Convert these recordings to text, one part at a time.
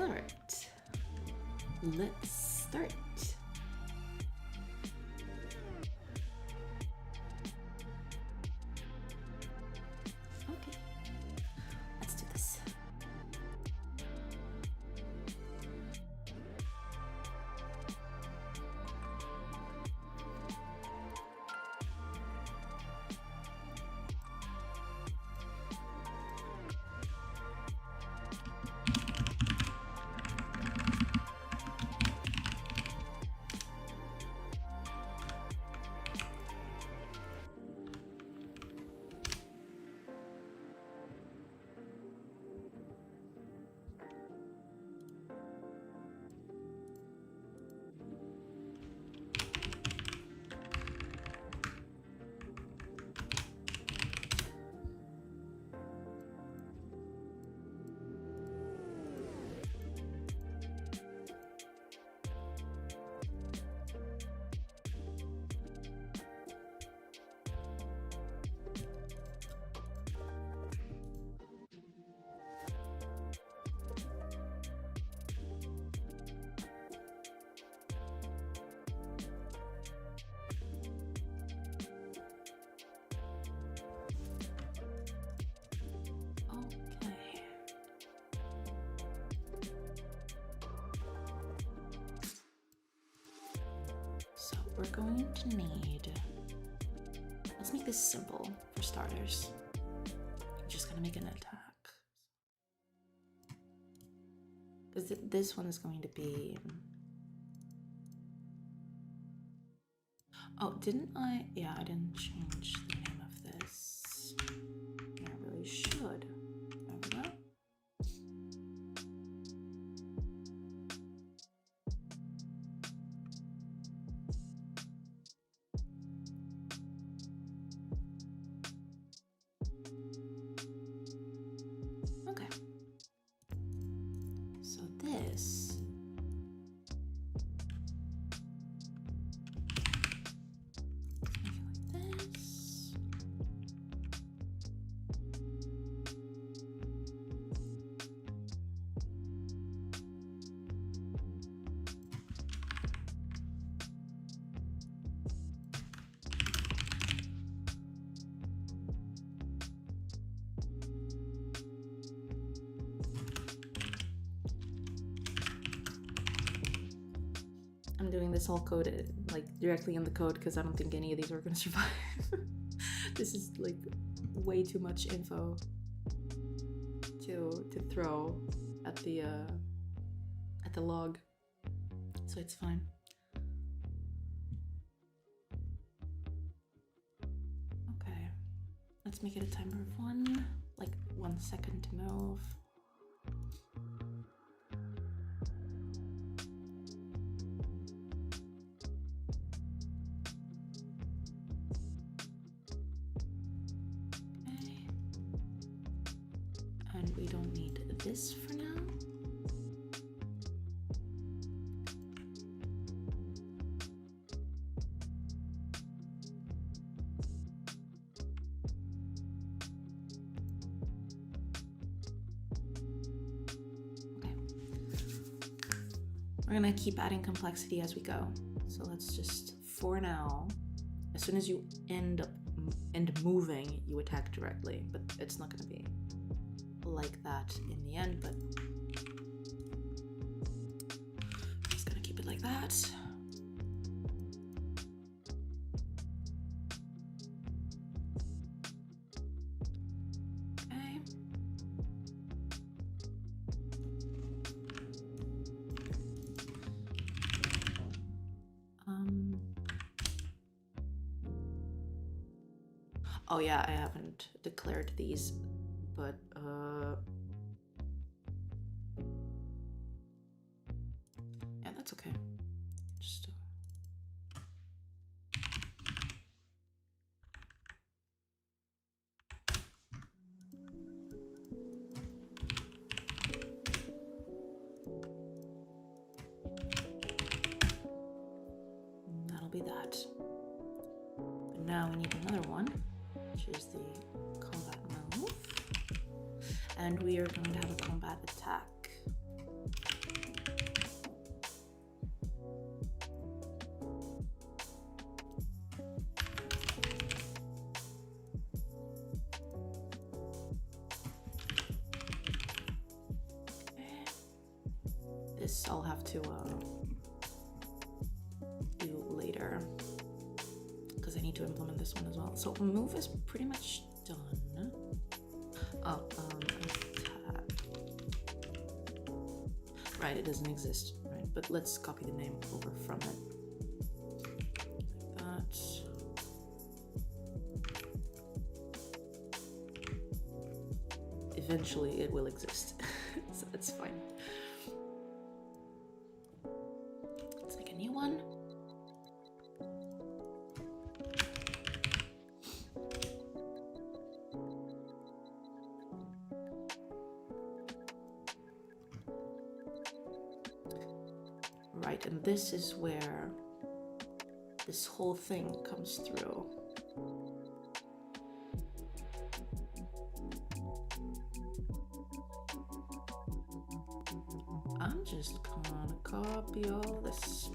Alright, let's start. Okay, let's do this. So we're going to need, let's make this simple for starters. I'm just gonna make an attack. Because this one is going to be, oh, didn't I? Yeah, I didn't change the name of this. I really should. Remember that? Okay. So this. I'm doing this whole code like directly in the code because I don't think any of these are gonna survive. This is like way too much info to throw at the log, so it's fine. Okay, let's make it a timer of 1 second to move. And we don't need this for now. Okay. We're gonna keep adding complexity as we go. So let's just, for now, as soon as you end moving, you attack directly, but it's not gonna be like that in the end, but I'm just gonna keep it like that. Okay. Oh yeah, I haven't declared these, but yeah, that's okay. Just that'll be that. But now we need another one, which is the combat move. And we are going to have a combat attack. This I'll have to do later because I need to implement this one as well. So move is pretty much done. Oh, attack. Right, it doesn't exist, right? But let's copy the name over from it. Like that. Eventually it will exist, so that's fine. Let's make a new one. Right, and this is where this whole thing comes through. I'm just gonna copy all this.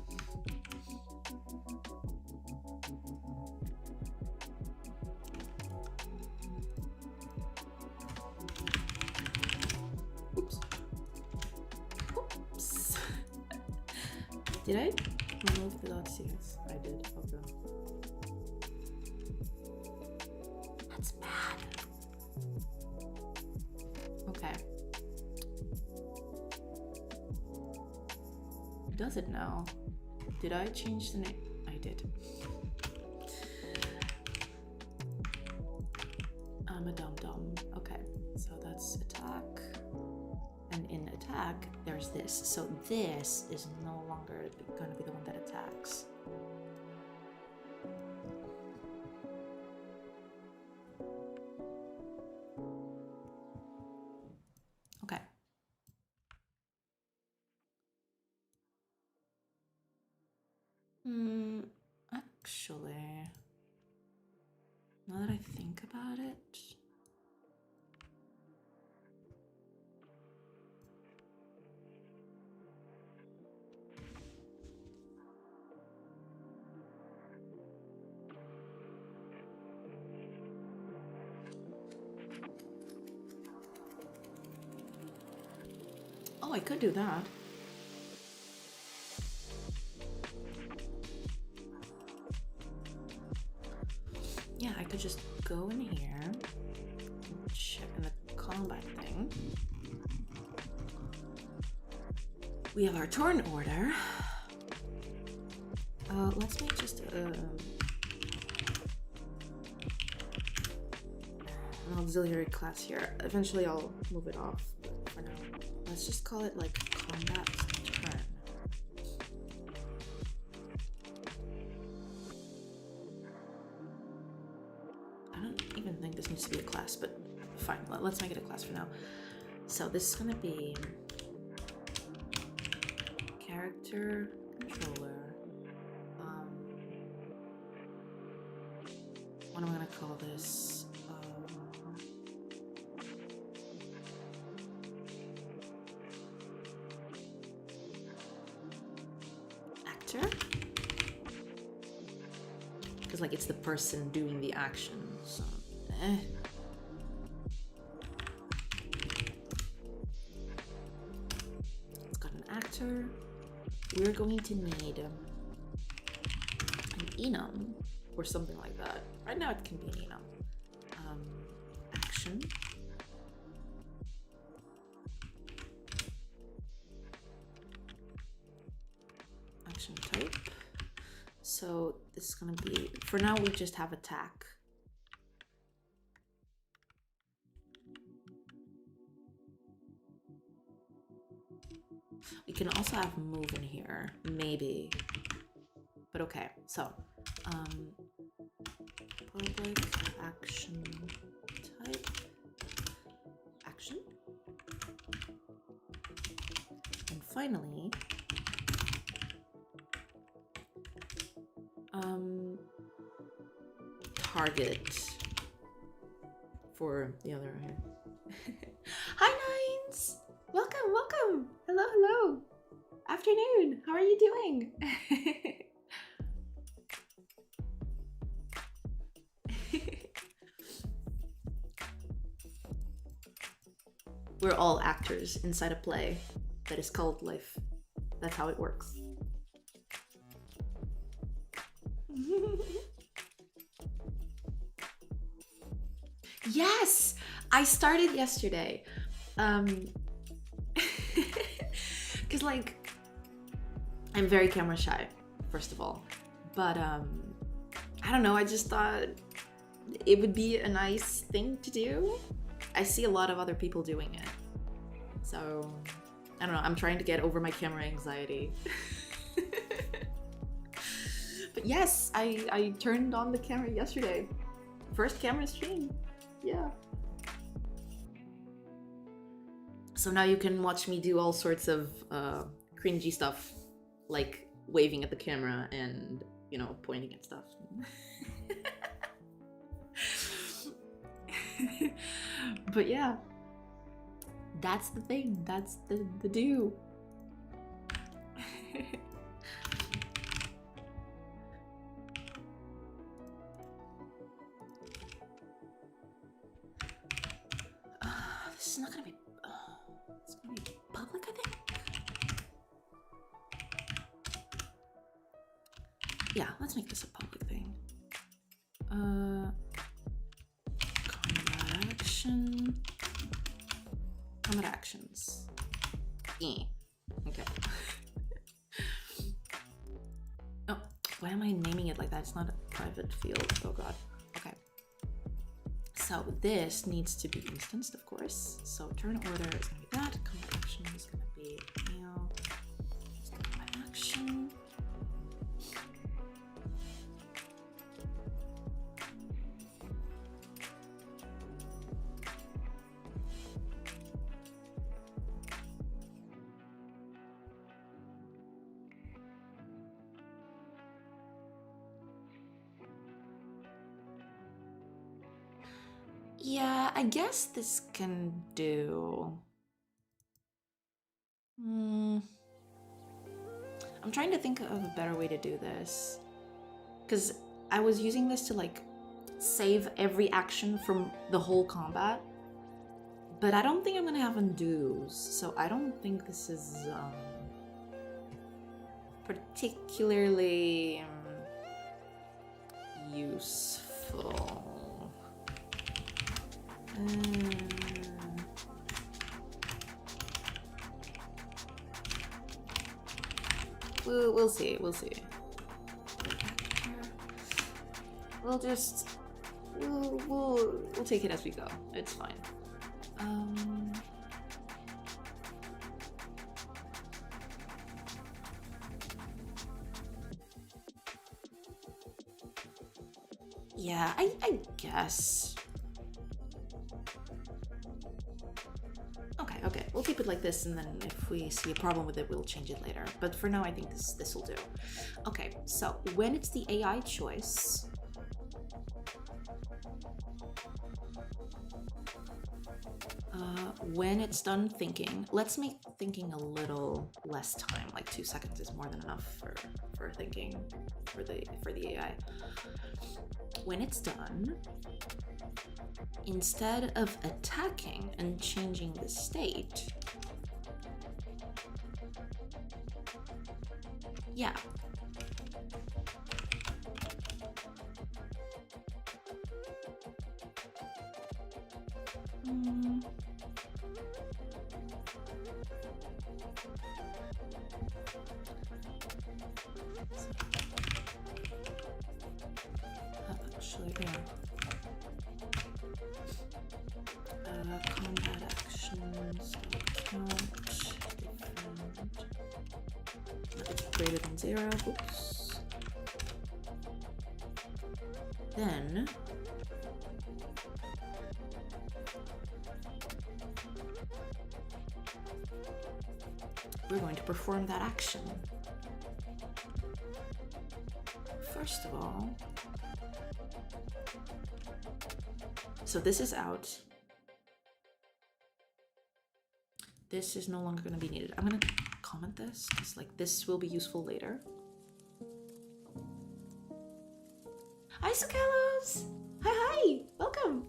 Oops. Oops. Did I remove the .cs? I did. Okay. That's bad. Okay. Does it now? Did I change the name? I did. I'm a dum-dum. Okay, so that's attack. And in attack, there's this. So this is no longer going to be the one that attacks. Okay. Actually, now that I think about it, oh, I could do that. Yeah, I could just go in here and check in the combat thing. We have our turn order. Let's make just an auxiliary class here. Eventually I'll move it off, but for now, let's just call it like combat turn. I don't even think this needs to be a class, but fine, let's make it a class for now. So this is gonna be character controller. What am I gonna call this? Actor? Because like it's the person doing the action, so It's got an actor. We're going to need an enum or something like that. Right now it can be an enum. Action. Action type. So this is gonna be, for now we just have attack. We can also have move in here, maybe. But okay, so public action type, action. And finally, target for the other hand. Hi Nines! Welcome, welcome! Hello, hello! Afternoon, how are you doing? We're all actors inside a play that is called life. That's how it works. Yes, I started yesterday. Because like I'm very camera shy, first of all, but I don't know, I just thought it would be a nice thing to do. I see a lot of other people doing it, so I don't know, I'm trying to get over my camera anxiety. But yes, I turned on the camera yesterday. First camera stream. Yeah. So now you can watch me do all sorts of cringy stuff, like waving at the camera and, you know, pointing at stuff. But yeah, that's the thing. That's the do. This is not gonna be. It's gonna be public, I think. Yeah, let's make this a public thing. Combat action. Combat actions. Okay. Oh, why am I naming it like that? It's not a private field. Oh god. Okay. So this needs to be instanced, of course. So turn order is gonna be that. Combat action is gonna be now. Combat action. Yeah, I guess this can do. I'm trying to think of a better way to do this. Because I was using this to like save every action from the whole combat. But I don't think I'm gonna have undos. So I don't think this is particularly useful. We'll see. We'll see. We'll just we'll take it as we go. It's fine. Yeah, I guess. Okay, we'll keep it like this, and then if we see a problem with it, we'll change it later. But for now, I think this will do. Okay, so when it's the AI choice, when it's done thinking, let's make thinking a little less time. Like 2 seconds is more than enough for thinking for the AI. When it's done, instead of attacking and changing the state, yeah. Actually, yeah. Combat actions count different. It's greater than 0. Oops. Then we're going to perform that action. First of all, so this is out. This is no longer going to be needed. I'm going to comment this because like this will be useful later. Hi, Sukalos! Hi! Welcome!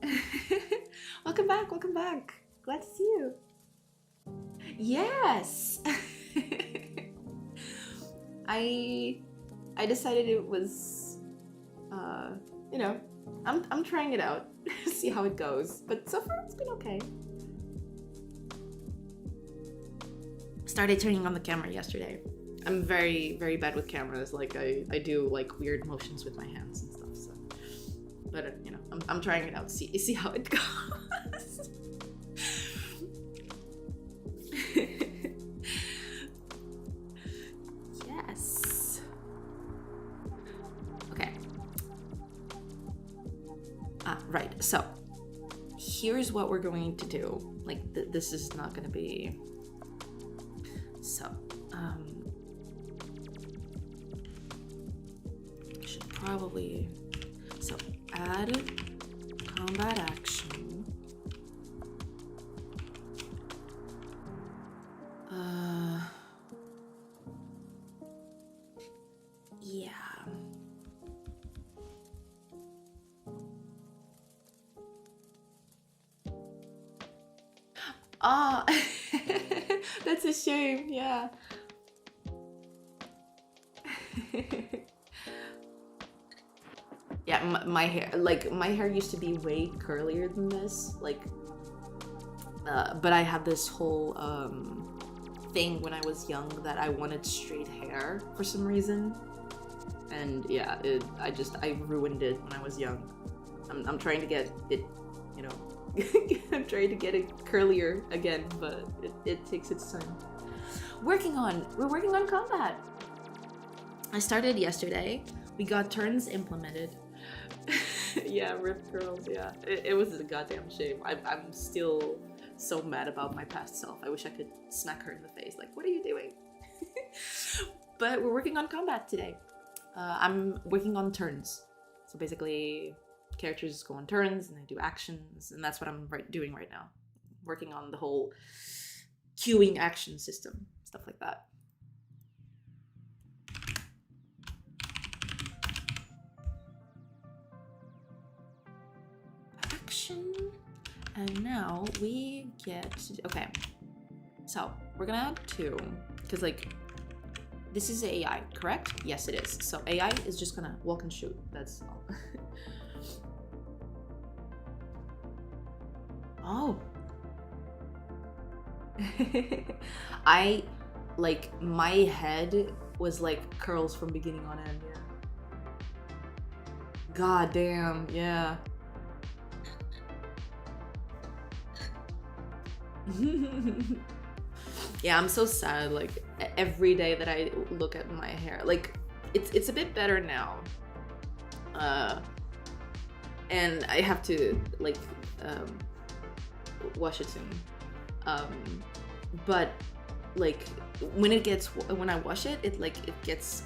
Welcome back. Glad to see you. Yes! I decided it was, you know, I'm trying it out, see how it goes. But so far it's been okay. Started turning on the camera yesterday. I'm very, very bad with cameras. Like I do like weird motions with my hands and stuff. So, but you know, I'm trying it out. See how it goes. Yes. Okay. Right. So here's what we're going to do. Like this is not going to be. So, should probably, so add combat action. Yeah. Ah, that's a shame, yeah. Yeah, my hair, like my hair used to be way curlier than this, like, but I had this whole thing when I was young that I wanted straight hair for some reason, and yeah, I ruined it when I was young. I'm trying to get it, you know, I'm trying to get it curlier again, but it takes its time. We're working on combat. I started yesterday. We got turns implemented. Yeah, rip girls, yeah. It was a goddamn shame. I'm still so mad about my past self. I wish I could smack her in the face. Like, what are you doing? But we're working on combat today. I'm working on turns. So basically, characters go on turns and they do actions, and that's what I'm doing right now. Working on the whole queuing action system, stuff like that. Action, and now we get okay. So we're gonna add 2 because like this is AI, correct? Yes, it is. So AI is just gonna walk and shoot. That's all. Oh. I like my head was like curls from beginning on end. Yeah. God damn. Yeah. Yeah, I'm so sad. Like every day that I look at my hair, like it's a bit better now. And I have to like wash it soon. But like when I wash it, it gets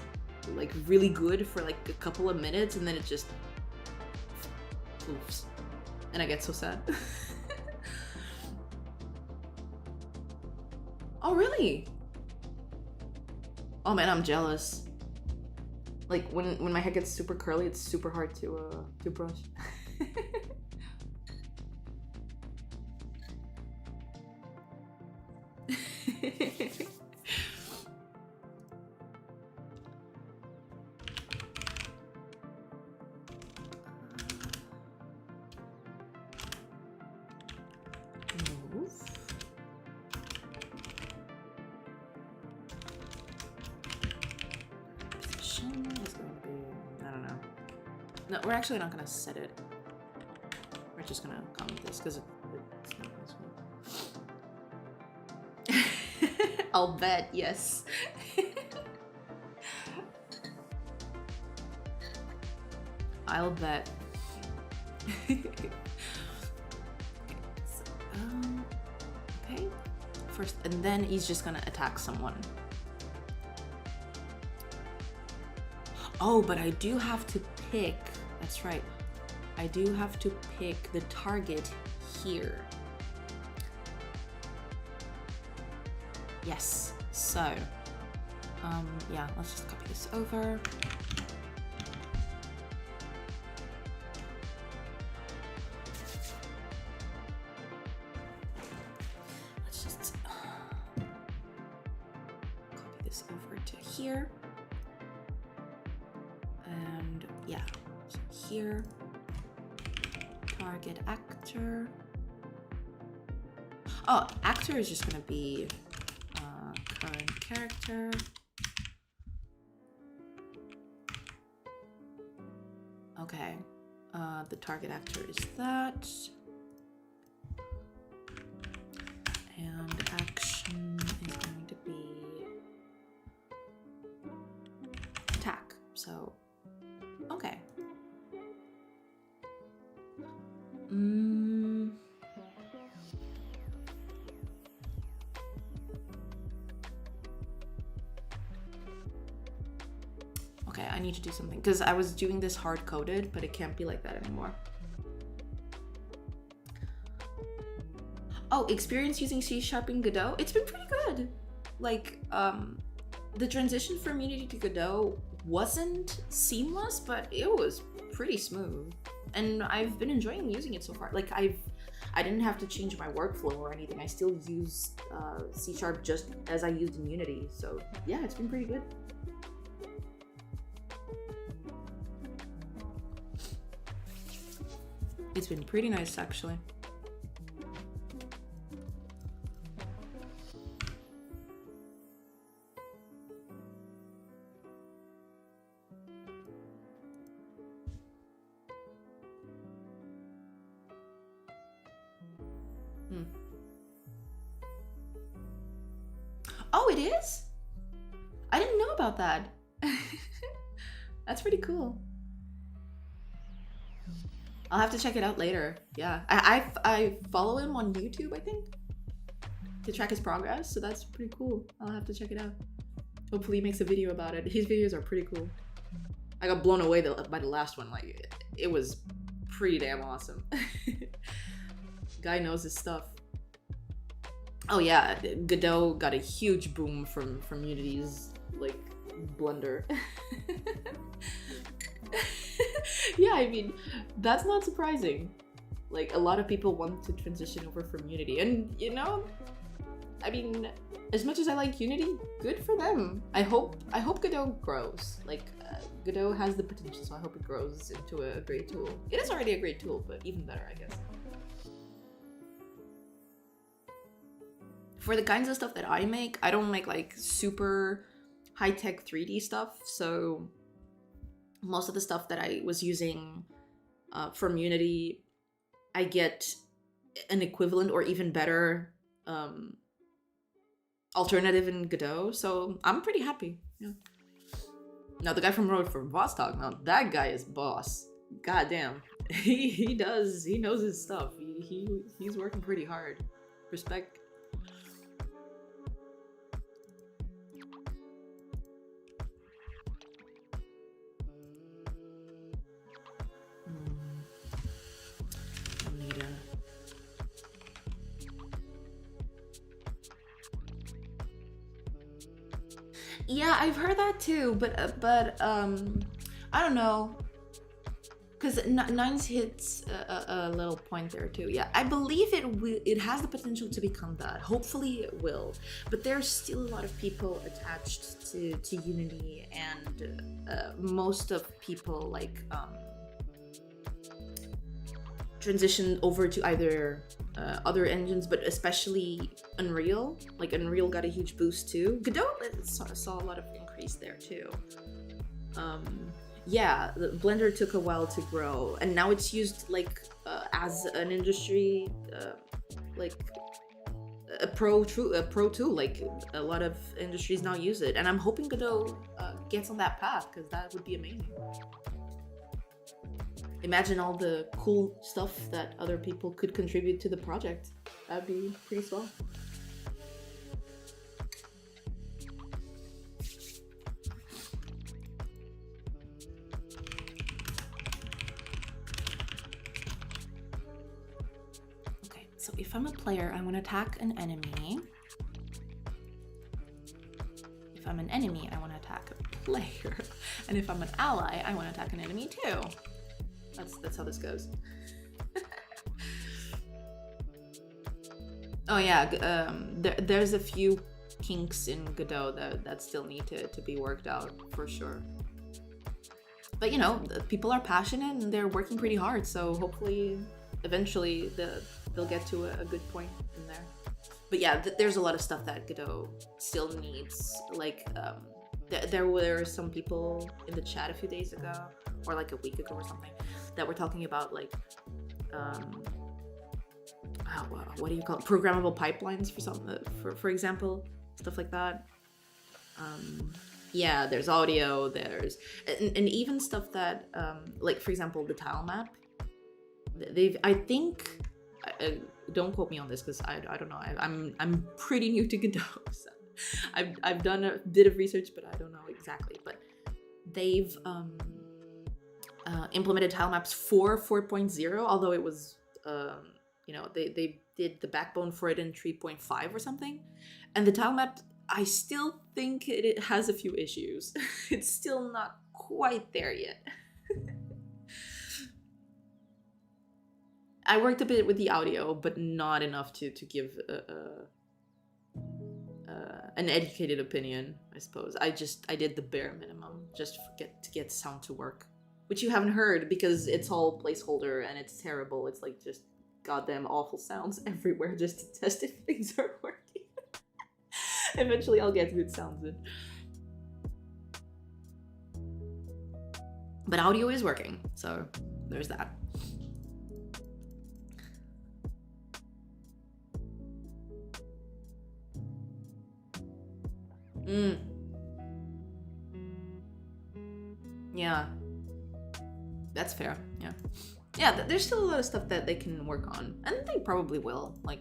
like really good for like a couple of minutes, and then it just poofs, and I get so sad. Oh really? Oh man, I'm jealous. Like when my hair gets super curly, it's super hard to brush. Move. Position is going to be, I don't know. No, we're actually not gonna set it. We're just gonna comment this because it's not this one. I'll bet, yes. I'll bet. Okay. First, and then he's just gonna attack someone. Oh, but I do have to pick. That's right. I do have to pick the target here. Yes. So, yeah, let's just copy this over. Let's just copy this over to here. here. Target actor. Oh, actor is just gonna be current character. Okay, the target actor is that. And action is going to be attack. So, okay. Okay, I need to do something because I was doing this hard-coded, but it can't be like that anymore. Oh, experience using C# in Godot? It's been pretty good. Like, the transition from Unity to Godot wasn't seamless, but it was pretty smooth. And I've been enjoying using it so far. Like, I didn't have to change my workflow or anything. I still use C# just as I used in Unity. So yeah, it's been pretty good. It's been pretty nice, actually. Oh, it is? I didn't know about that. That's pretty cool. I'll have to check it out later. Yeah, I follow him on YouTube, I think, to track his progress. So that's pretty cool. I'll have to check it out. Hopefully he makes a video about it. His videos are pretty cool. I got blown away by the last one. Like, it was pretty damn awesome. Guy knows his stuff. Oh yeah, Godot got a huge boom from Unity's like blunder. Yeah, I mean, that's not surprising. Like, a lot of people want to transition over from Unity, and you know, I mean, as much as I like Unity, good for them. I hope Godot grows. Like, Godot has the potential, so I hope it grows into a great tool. It is already a great tool, but even better, I guess. For the kinds of stuff that I make, I don't make like super high-tech 3D stuff, so most of the stuff that I was using from Unity, I get an equivalent or even better alternative in Godot, so I'm pretty happy. Yeah. Now the guy from Road for Vostok, now that guy is boss. God damn, he knows his stuff. He's working pretty hard. Respect. Yeah, I've heard that too, but I don't know, because Nines hits a little point there too. Yeah, I believe it has the potential to become that. Hopefully it will, but there's still a lot of people attached to Unity, and most of people like transition over to either other engines, but especially Unreal. Like, Unreal got a huge boost too. Godot saw a lot of increase there too. Yeah, the Blender took a while to grow, and now it's used like as an industry, like a pro tool. Like, a lot of industries now use it, and I'm hoping Godot gets on that path, because that would be amazing. Imagine all the cool stuff that other people could contribute to the project. That'd be pretty swell. Okay, so if I'm a player, I want to attack an enemy. If I'm an enemy, I want to attack a player. And if I'm an ally, I want to attack an enemy too. That's how this goes. Oh yeah, there's a few kinks in Godot that still need to be worked out, for sure. But you know, people are passionate and they're working pretty hard, so hopefully eventually they'll get to a good point in there. But yeah, there's a lot of stuff that Godot still needs. Like there were some people in the chat a few days ago, or like a week ago or something, that were talking about like what do you call it? Programmable pipelines for something, for example, stuff like that. Yeah, there's audio, there's and even stuff that like for example the tile map. I think don't quote me on this because I don't know. I'm pretty new to Godot, so I've done a bit of research, but I don't know exactly. But they've implemented tile maps for 4.0, although it was you know, they did the backbone for it in 3.5 or something, and the tile map, I still think it has a few issues. It's still not quite there yet. I worked a bit with the audio, but not enough to give an educated opinion, I suppose. I did the bare minimum just to get sound to work, which you haven't heard because it's all placeholder and it's terrible. It's like just goddamn awful sounds everywhere just to test if things are working. Eventually I'll get good sounds in. But audio is working, so there's that. Yeah. That's fair, yeah. Yeah, there's still a lot of stuff that they can work on, and they probably will. Like,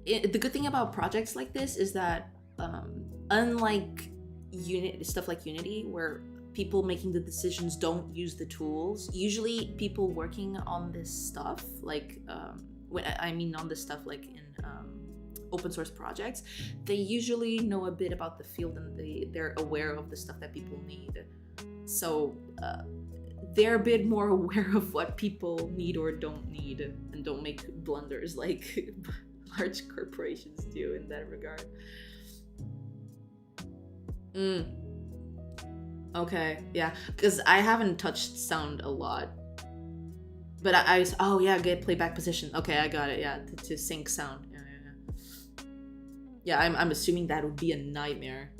the good thing about projects like this is that, unlike stuff like Unity, where people making the decisions don't use the tools, usually people working on this stuff, like, I mean on this stuff like in open source projects, they usually know a bit about the field and they're aware of the stuff that people need. So they're a bit more aware of what people need or don't need, and don't make blunders like large corporations do in that regard. Okay, yeah, because I haven't touched sound a lot, but oh yeah, get playback position. Okay, I got it. Yeah, to sync sound. Yeah, I'm assuming that would be a nightmare.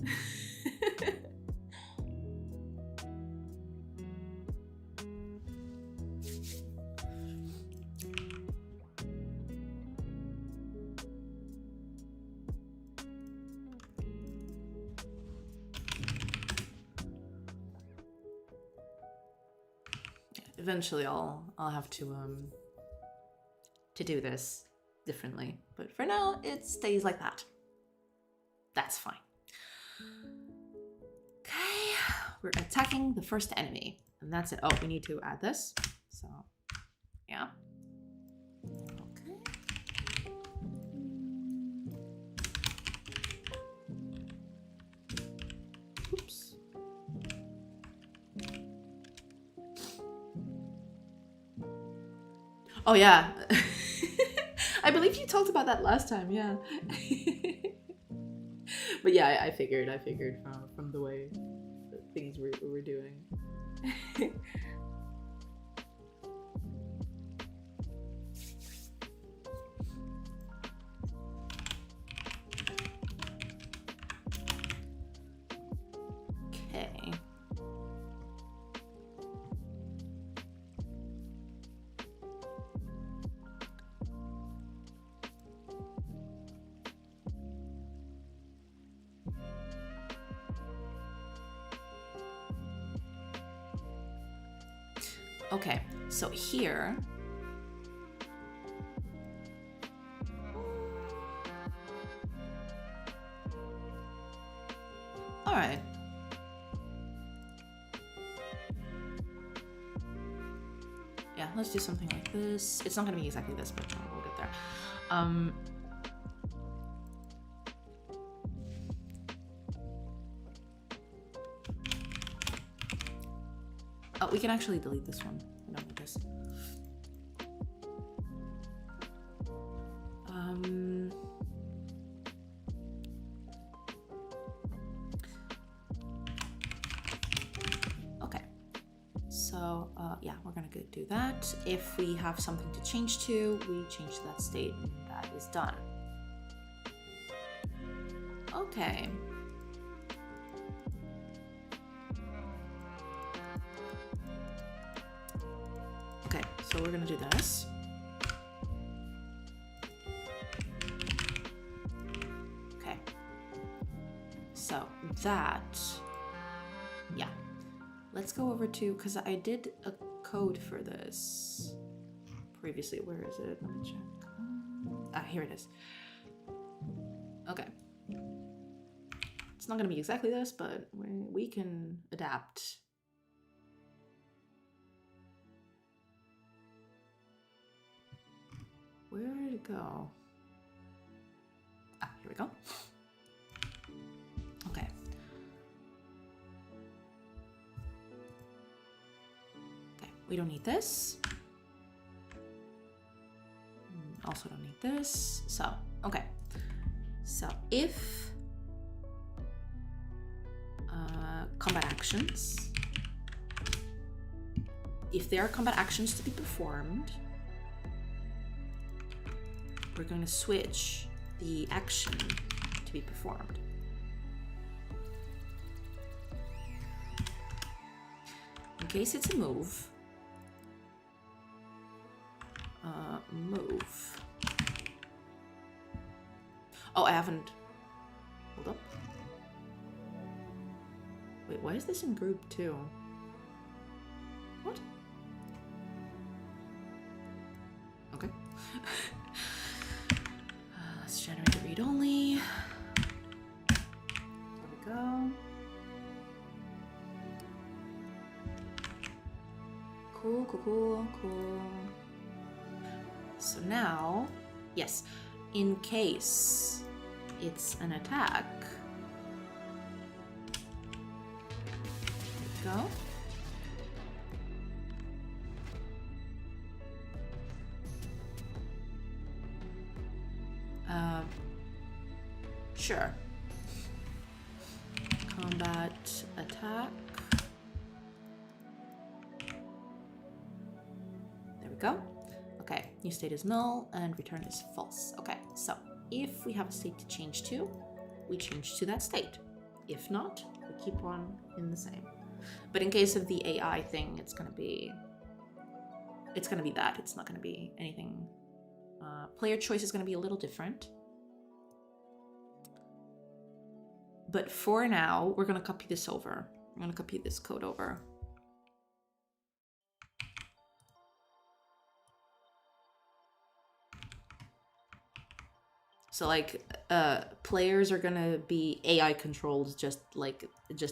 Eventually I'll have to do this differently, but for now it stays like that. That's fine. Okay, we're attacking the first enemy, and that's it. Oh, we need to add this, so yeah. Okay. Oops. Oh yeah. I believe you talked about that last time, yeah. But yeah, I figured from the way that things were doing. Okay. Okay, so here, all right. Yeah, let's do something like this. It's not gonna be exactly this, but we'll get there. Oh, we can actually delete this one. I don't need this. gonna do that. If we have something to change to, we change to that state, and that is done. Okay. Okay, so we're gonna do this. Okay. So that, yeah. Let's go over to, because I did a code for this previously. Where is it? Let me check. Ah, here it is. Okay. It's not going to be exactly this, but we can adapt. Where did it go? Ah, here we go. Okay. Okay, we don't need this. Also don't need this. So, okay. So if combat actions, if there are combat actions to be performed, we're going to switch the action to be performed. In case it's a move, move. Oh, I haven't. Hold up. Wait, why is this in group 2? What? Okay. Let's generate a read only. There we go. Cool, cool, cool, cool. So now, yes, in case it's an attack, there we go. Sure. Combat attack. There we go. Okay, new state is null and return is false. Okay, so if we have a state to change to, we change to that state. If not, we keep on in the same. But in case of the AI thing, it's gonna be that. It's not gonna be anything. Player choice is gonna be a little different. But for now, we're gonna copy this over. I'm gonna copy this code over. So like players are gonna be AI controlled just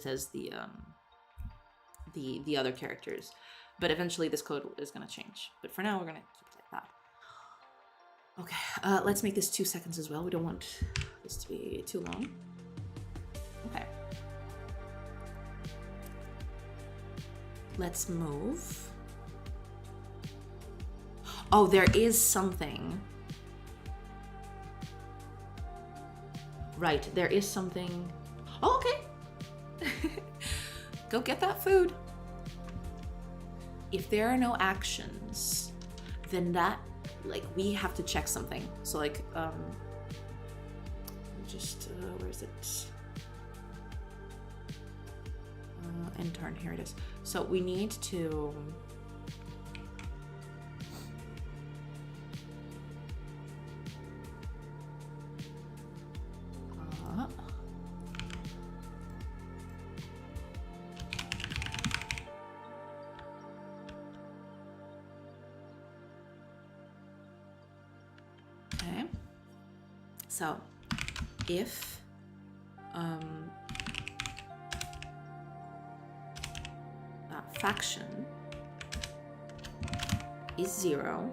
as the other characters. But eventually this code is gonna change. But for now we're gonna keep it like that. Okay, let's make this 2 seconds as well. We don't want this to be too long. Okay. Let's move. Oh, there is something. Right, there is something. Oh, okay. Go get that food. If there are no actions, then that, like, we have to check something. So, like, just, where is it? Intern, here it is. So we need to okay. So if faction is 0,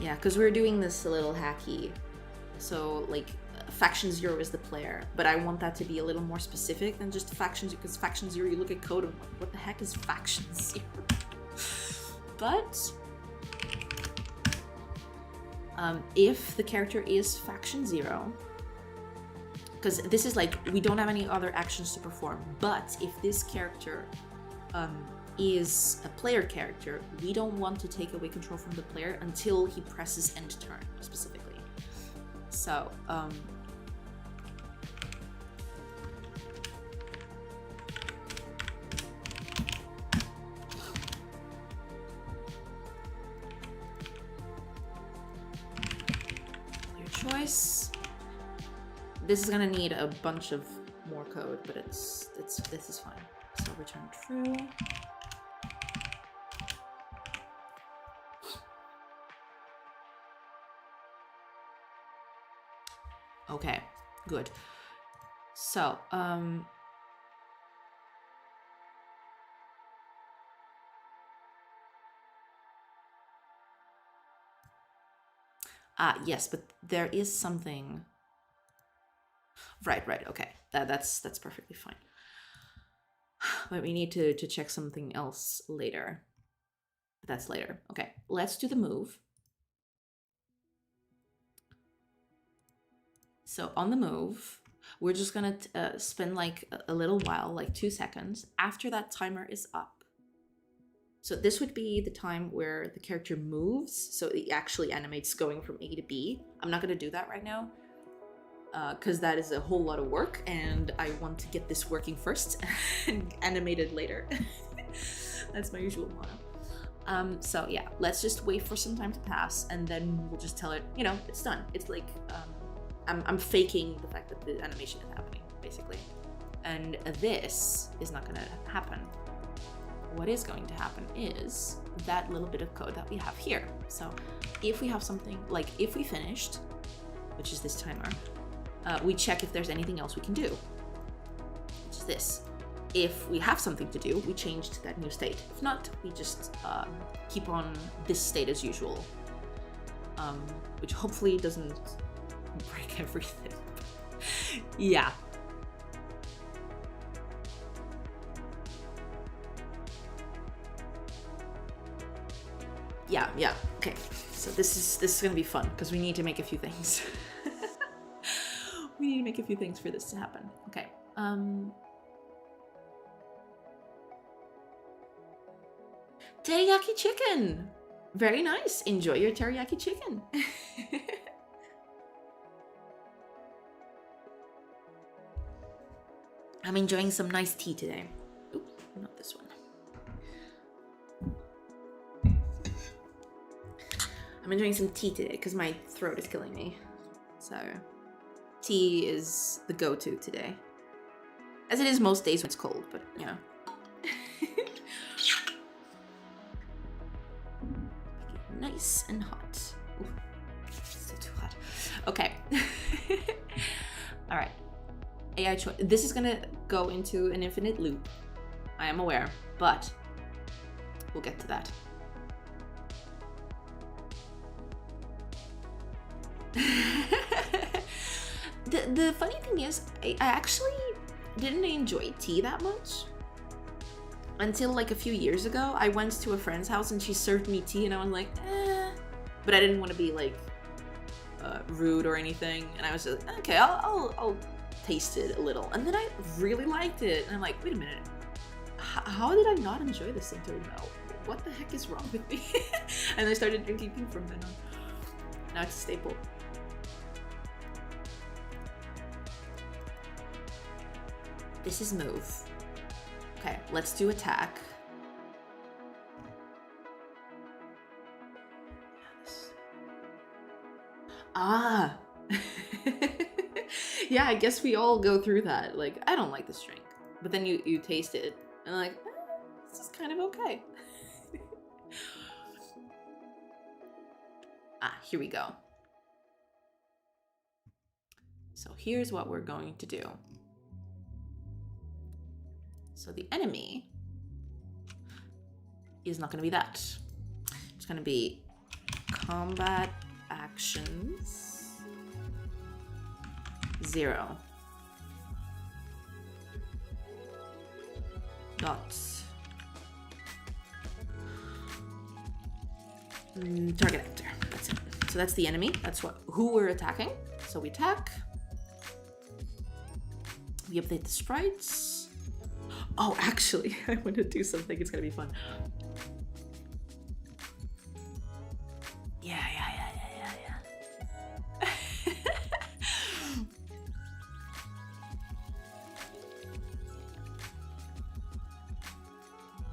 yeah, because we're doing this a little hacky. So like faction 0 is the player, but I want that to be a little more specific than just factions, because faction 0, you look at code and what the heck is faction 0? But if the character is faction 0, because this is like, we don't have any other actions to perform, but if this character is a player character, we don't want to take away control from the player until he presses end turn, specifically. So, your choice. This is gonna need a bunch of more code, but this is fine. So return true. Okay, good. So, yes, but there is something. Right, okay. That's perfectly fine. But we need to check something else later. But that's later. Okay, let's do the move. So on the move, we're just gonna spend like a little while, like 2 seconds, after that timer is up. So this would be the time where the character moves, so it actually animates going from A to B. I'm not gonna do that right now, because that is a whole lot of work, and I want to get this working first and animate it later. That's my usual motto. So yeah, let's just wait for some time to pass, and then we'll just tell it, you know, it's done. It's like, I'm faking the fact that the animation is happening, basically. And this is not gonna happen. What is going to happen is that little bit of code that we have here. So if we have something, like if we finished, which is this timer, we check if there's anything else we can do, which is this. If we have something to do, we change to that new state. If not, we just keep on this state as usual, which hopefully doesn't break everything. Yeah. Yeah. Okay. So this is gonna be fun because we need to make a few things. We need to make a few things for this to happen. Okay. Teriyaki chicken. Very nice. Enjoy your teriyaki chicken. I'm enjoying some nice tea today. Oops, not this one. I'm enjoying some tea today because my throat is killing me. So, tea is the go-to today. As it is most days when it's cold, but you know. Nice and hot. Ooh, still too hot. Okay. All right. AI choice. This is gonna go into an infinite loop. I am aware, but we'll get to that. The funny thing is, I actually didn't enjoy tea that much until like a few years ago. I went to a friend's house and she served me tea and I was like, eh. But I didn't want to be like rude or anything, and I was just like, okay, I'll taste it a little. And then I really liked it, and I'm like, wait a minute, how did I not enjoy this until now? What the heck is wrong with me? And I started drinking tea from then on. Now it's a staple. This is move. Okay, let's do attack. Ah. Yeah, I guess we all go through that. Like, I don't like this drink. But then you taste it and like, this is kind of okay. Here we go. So here's what we're going to do. So the enemy is not going to be that. It's going to be combat actions 0. Dots. Target actor. That's it. So that's the enemy. That's who we're attacking. So we attack. We update the sprites. Oh, actually, I want to do something. It's gonna be fun. Yeah.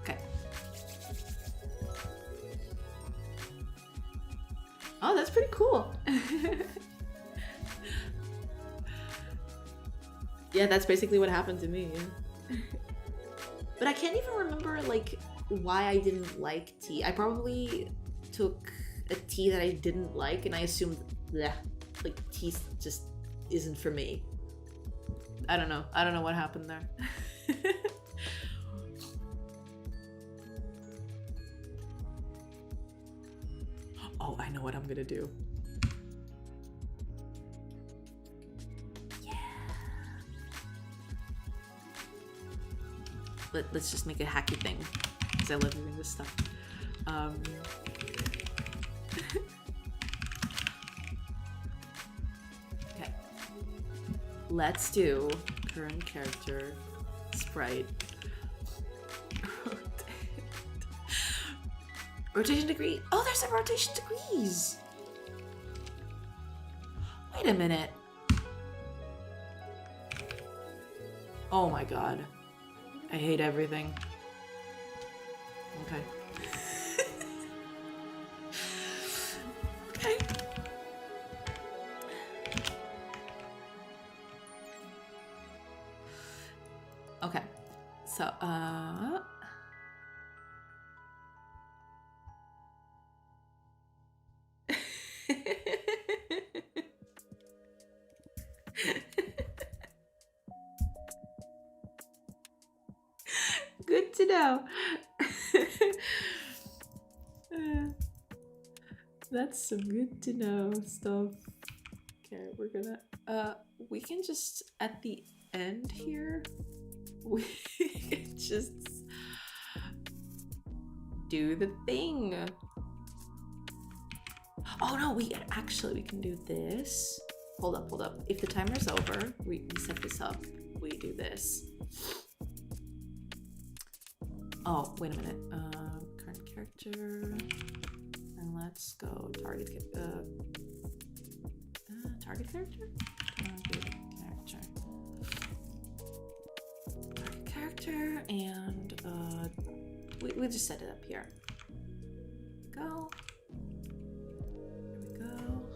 Okay. Oh, that's pretty cool. Yeah, that's basically what happened to me. Yeah. But I can't even remember like why I didn't like tea. I probably took a tea that I didn't like, and I assumed, bleh, like tea just isn't for me. I don't know. I don't know what happened there. Oh, I know what I'm gonna do. Let's just make a hacky thing, because I love doing this stuff. Okay. Let's do current character sprite. Rotation degree. Oh, there's a rotation degrees. Wait a minute. Oh my god. I hate everything. Okay. Okay. Okay. So, good to know. That's some good to know stuff. Okay, we're gonna we can just at the end here we can just do the thing. Oh no, we can do this. Hold up. If the timer's over, we set this up. We do this. Oh, wait a minute. Current character. And let's go target character? Target character, and we'll just set it up here. Go. There we go.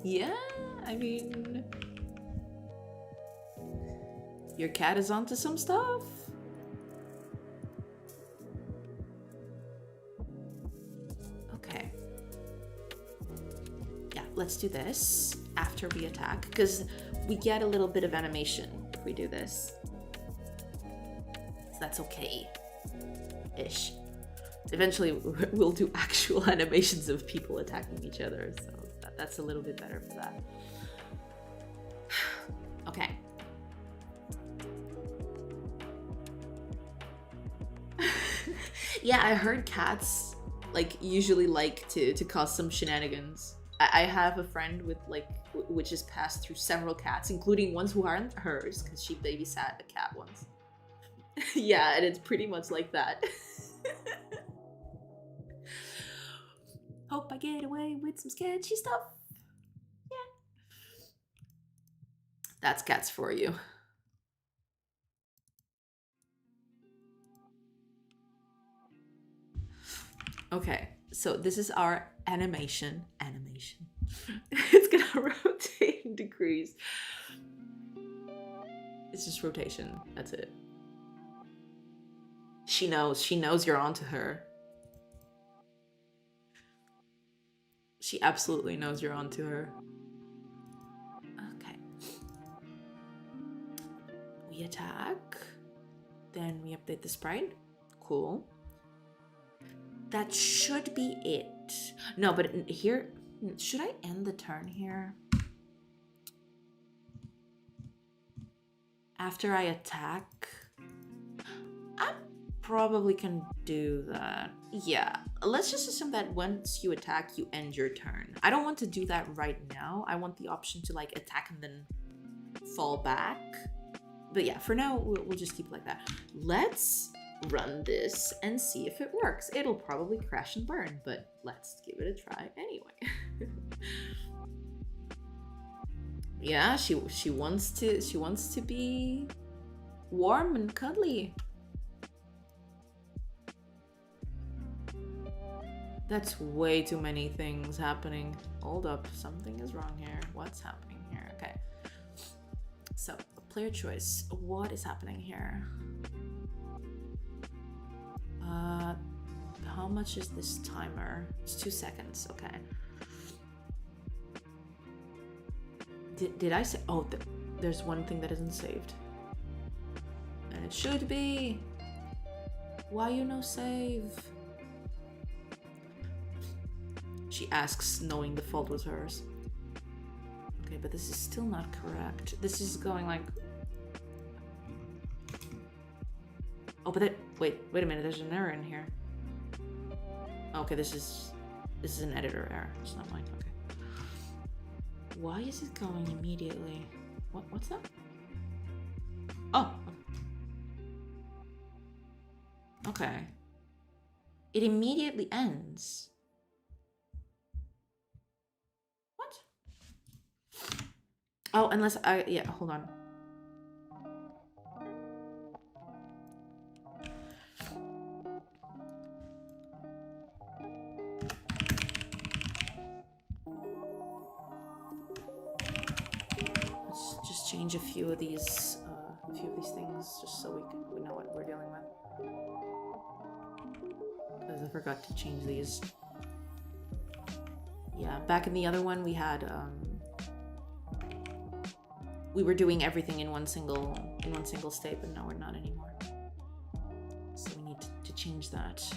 Yeah, I mean, your cat is onto some stuff. Okay. Yeah, let's do this after we attack, because we get a little bit of animation if we do this. So that's okay-ish. Eventually, we'll do actual animations of people attacking each other, so that's a little bit better for that. Okay. Yeah, I heard cats usually like to cause some shenanigans. I have a friend with which has passed through several cats, including ones who aren't hers, because she babysat a cat once. Yeah, and it's pretty much like that. Hope I get away with some sketchy stuff. Yeah. That's cats for you. Okay, so this is our animation. It's gonna rotate in degrees. It's just rotation. That's it. She knows you're onto her. She absolutely knows you're onto her. Okay. We attack. Then we update the sprite. Cool. That should be it. No, but here, should I end the turn here? After I attack? I'm probably can do that. Yeah, let's just assume that once you attack, you end your turn. I don't want to do that right now. I want the option to like attack and then fall back. But yeah, for now, we'll just keep it like that. Let's run this and see if it works. It'll probably crash and burn, but let's give it a try anyway. Yeah, she wants to be warm and cuddly. That's way too many things happening. Hold up, something is wrong here. What's happening here? Okay. So, player choice. What is happening here? How much is this timer? It's 2 seconds. Okay. Did I say? Oh, there's one thing that isn't saved. And it should be. Why you no save? She asks, knowing the fault was hers. Okay, but this is still not correct. This is going like... Oh, but wait a minute, there's an error in here. Okay, this is an editor error. It's not mine, okay. Why is it going immediately? What's that? Oh. Okay. It immediately ends. Oh, unless yeah, hold on. Let's just change a few of these things just so we know what we're dealing with. Because I forgot to change these. Yeah, back in the other one we had we were doing everything in one single state, but now we're not anymore. So we need to change that.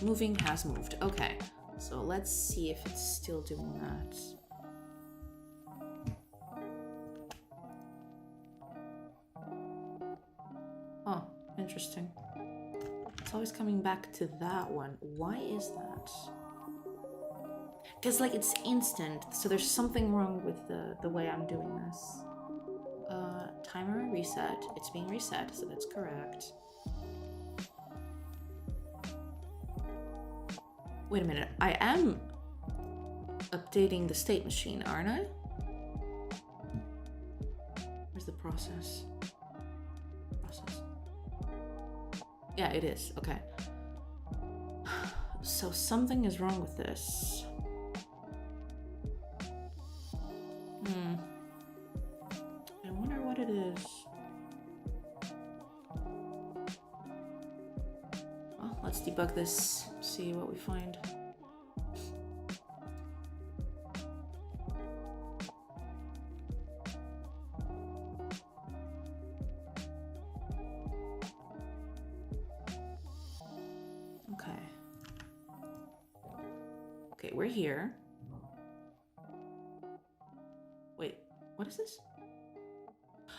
Moving has moved. Okay, so let's see if it's still doing that. Oh, interesting. It's always coming back to that one. Why is that? Because like it's instant, so there's something wrong with the way I'm doing this. Timer reset. It's being reset, so that's correct. Wait a minute, I am updating the state machine, aren't I? Where's the process? Yeah, it is, okay. So something is wrong with this. I wonder what it is. Well, let's debug this, see what we find. Okay, we're here. Wait, what is this?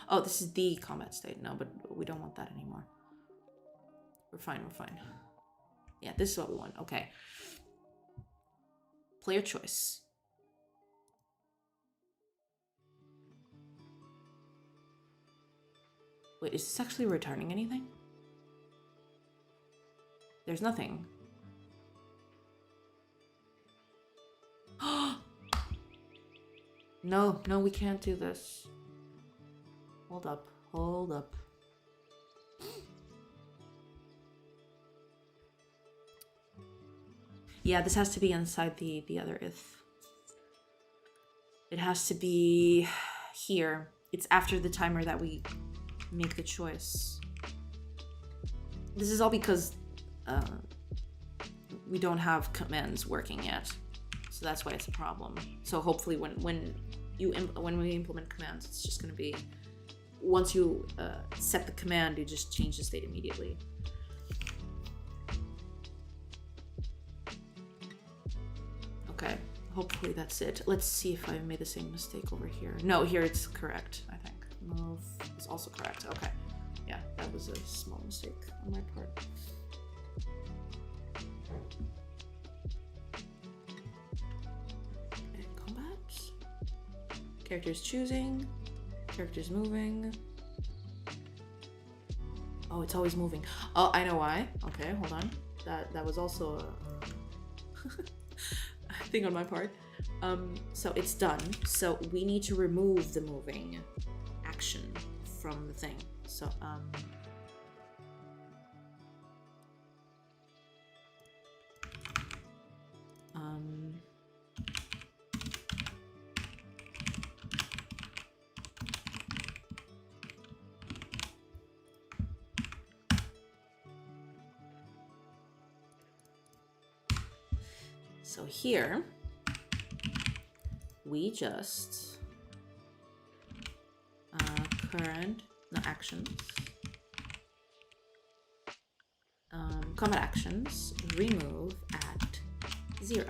Oh, this is the combat state. No, but we don't want that anymore. We're fine. Yeah, this is what we want. Okay. Player choice. Wait, is this actually returning anything? There's nothing. No, we can't do this. Hold up. Yeah, this has to be inside the other if. It has to be here. It's after the timer that we make the choice. This is all because we don't have commands working yet, so that's why it's a problem. So hopefully when we implement commands, it's just going to be once you set the command, you just change the state immediately. Okay, hopefully that's it. Let's see if I made the same mistake over here. No, here it's correct, I think. Move is also correct. Okay, yeah, that was a small mistake on my part. Okay, combat. Characters choosing. Characters moving. Oh, it's always moving. Oh, I know why. Okay, hold on. That was also a thing on my part. So it's done. So we need to remove the moving action from the thing. So so here we just current actions, combat actions, remove at 0.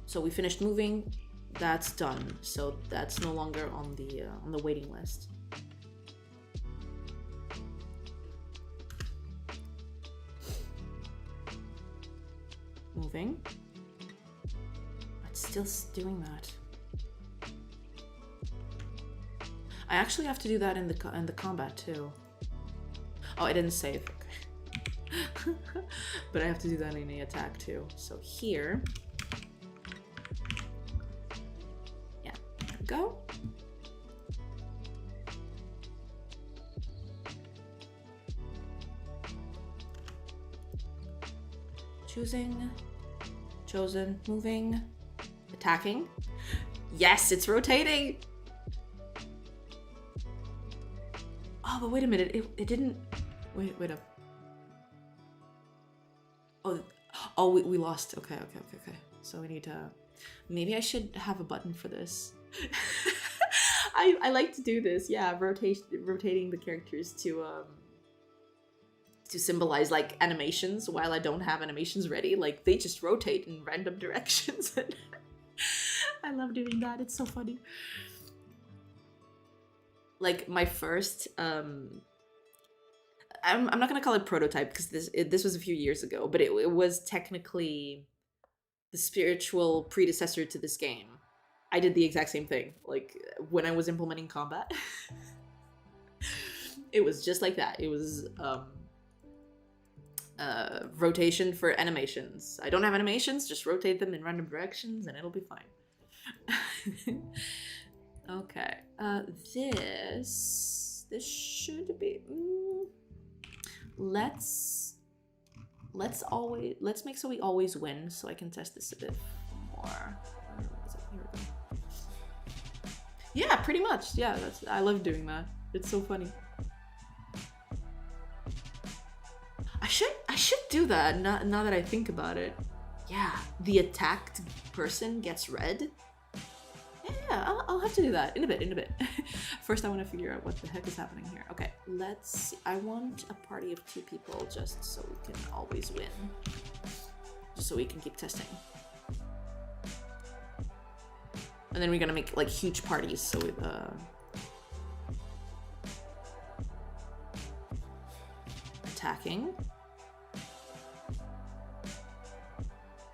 So we finished moving, that's done. So that's no longer on the waiting list. Moving. It's still doing that. I actually have to do that in the combat too. Oh, I didn't save. Okay. But I have to do that in the attack too. So here. Yeah, there we go. Choosing, chosen, moving, attacking. Yes, it's rotating. Oh, but wait a minute. It didn't. Wait up. Oh, we lost. Okay. So we need to. Maybe I should have a button for this. I like to do this. Yeah, rotating the characters to symbolize like animations while I don't have animations ready. Like they just rotate in random directions. I love doing that. It's so funny. Like my first I'm not gonna call it prototype because this was a few years ago, but it was technically the spiritual predecessor to this game. I did the exact same thing. Like when I was implementing combat, it was just like that. It was rotation for animations. I don't have animations, just rotate them in random directions and it'll be fine. Okay, this should be. Let's make so we always win, so I can test this a bit more. Here we go. Yeah, pretty much. Yeah, I love doing that. It's so funny. I should do that now that I think about it. Yeah, the attacked person gets red. Yeah, I'll have to do that in a bit. First, I want to figure out what the heck is happening here. Okay, let's see. I want a party of 2 people just so we can always win. Just so we can keep testing. And then we're gonna make like huge parties so with attacking.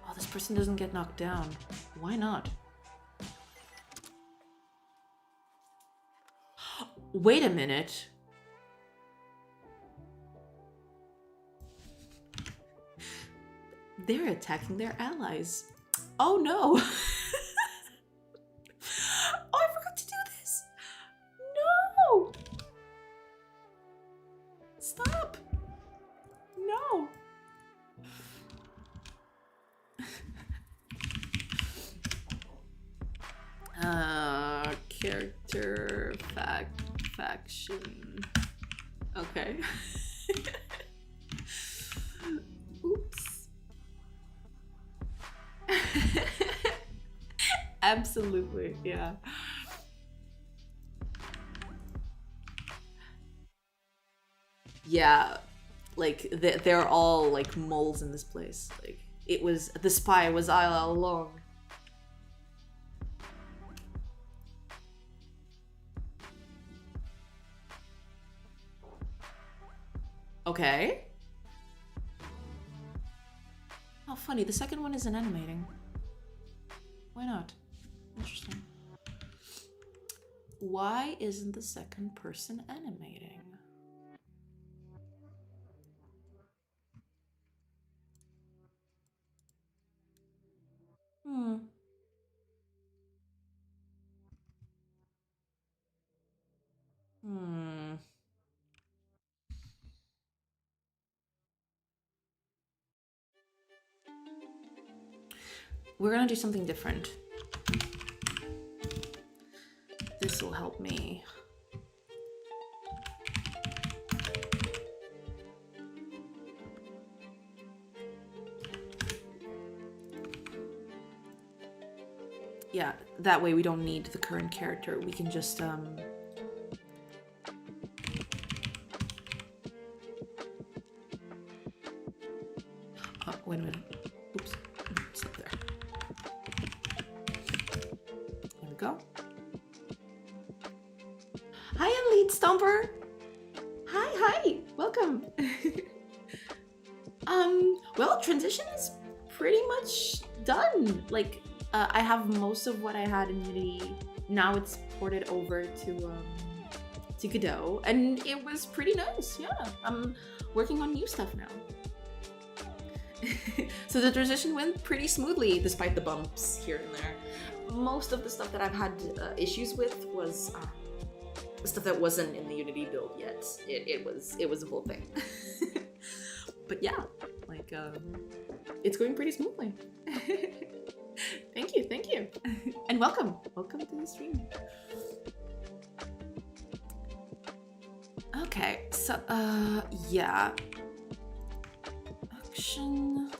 Oh, this person doesn't get knocked down. Why not? Wait a minute. They're attacking their allies. Oh no. Oh, I forgot to do this. No. Stop. No. Character faction. Okay. Oops. Absolutely, yeah. Yeah, like they're all like moles in this place. Like it was the spy was all along. Okay. Oh, funny. The second one isn't animating. Why not? Interesting. Why isn't the second person animating? Hmm. Hmm. We're gonna do something different. This will help me. Yeah, that way we don't need the current character. We can just oh, wait a minute. Oops. Stop there. There we go. Hi, Elite Stomper. Hi. Welcome. Well, transition is pretty much done. Like, I have most of what I had in Unity. Now it's ported over to Godot, and it was pretty nice. Yeah, I'm working on new stuff now. So the transition went pretty smoothly, despite the bumps here and there. Most of the stuff that I've had issues with was stuff that wasn't in the Unity build yet. It was a whole thing. But yeah, like it's going pretty smoothly. Thank you, and welcome to the stream. Okay, so yeah, action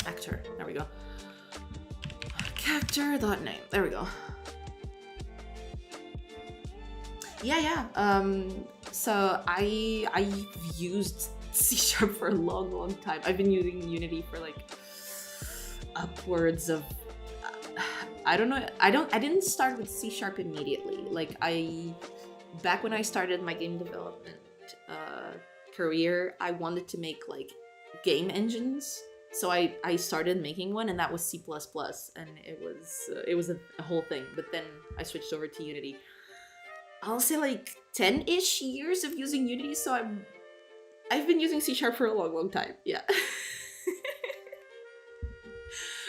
actor. There we go. Character.name. There we go. Yeah. So I've used C# for a long time. I've been using Unity for like upwards of I don't know. I didn't start with C# immediately. Like back when I started my game development career, I wanted to make like game engines. So I started making one, and that was C++, and it was a whole thing. But then I switched over to Unity. I'll say like 10-ish years of using Unity, so I've been using C# for a long time. Yeah.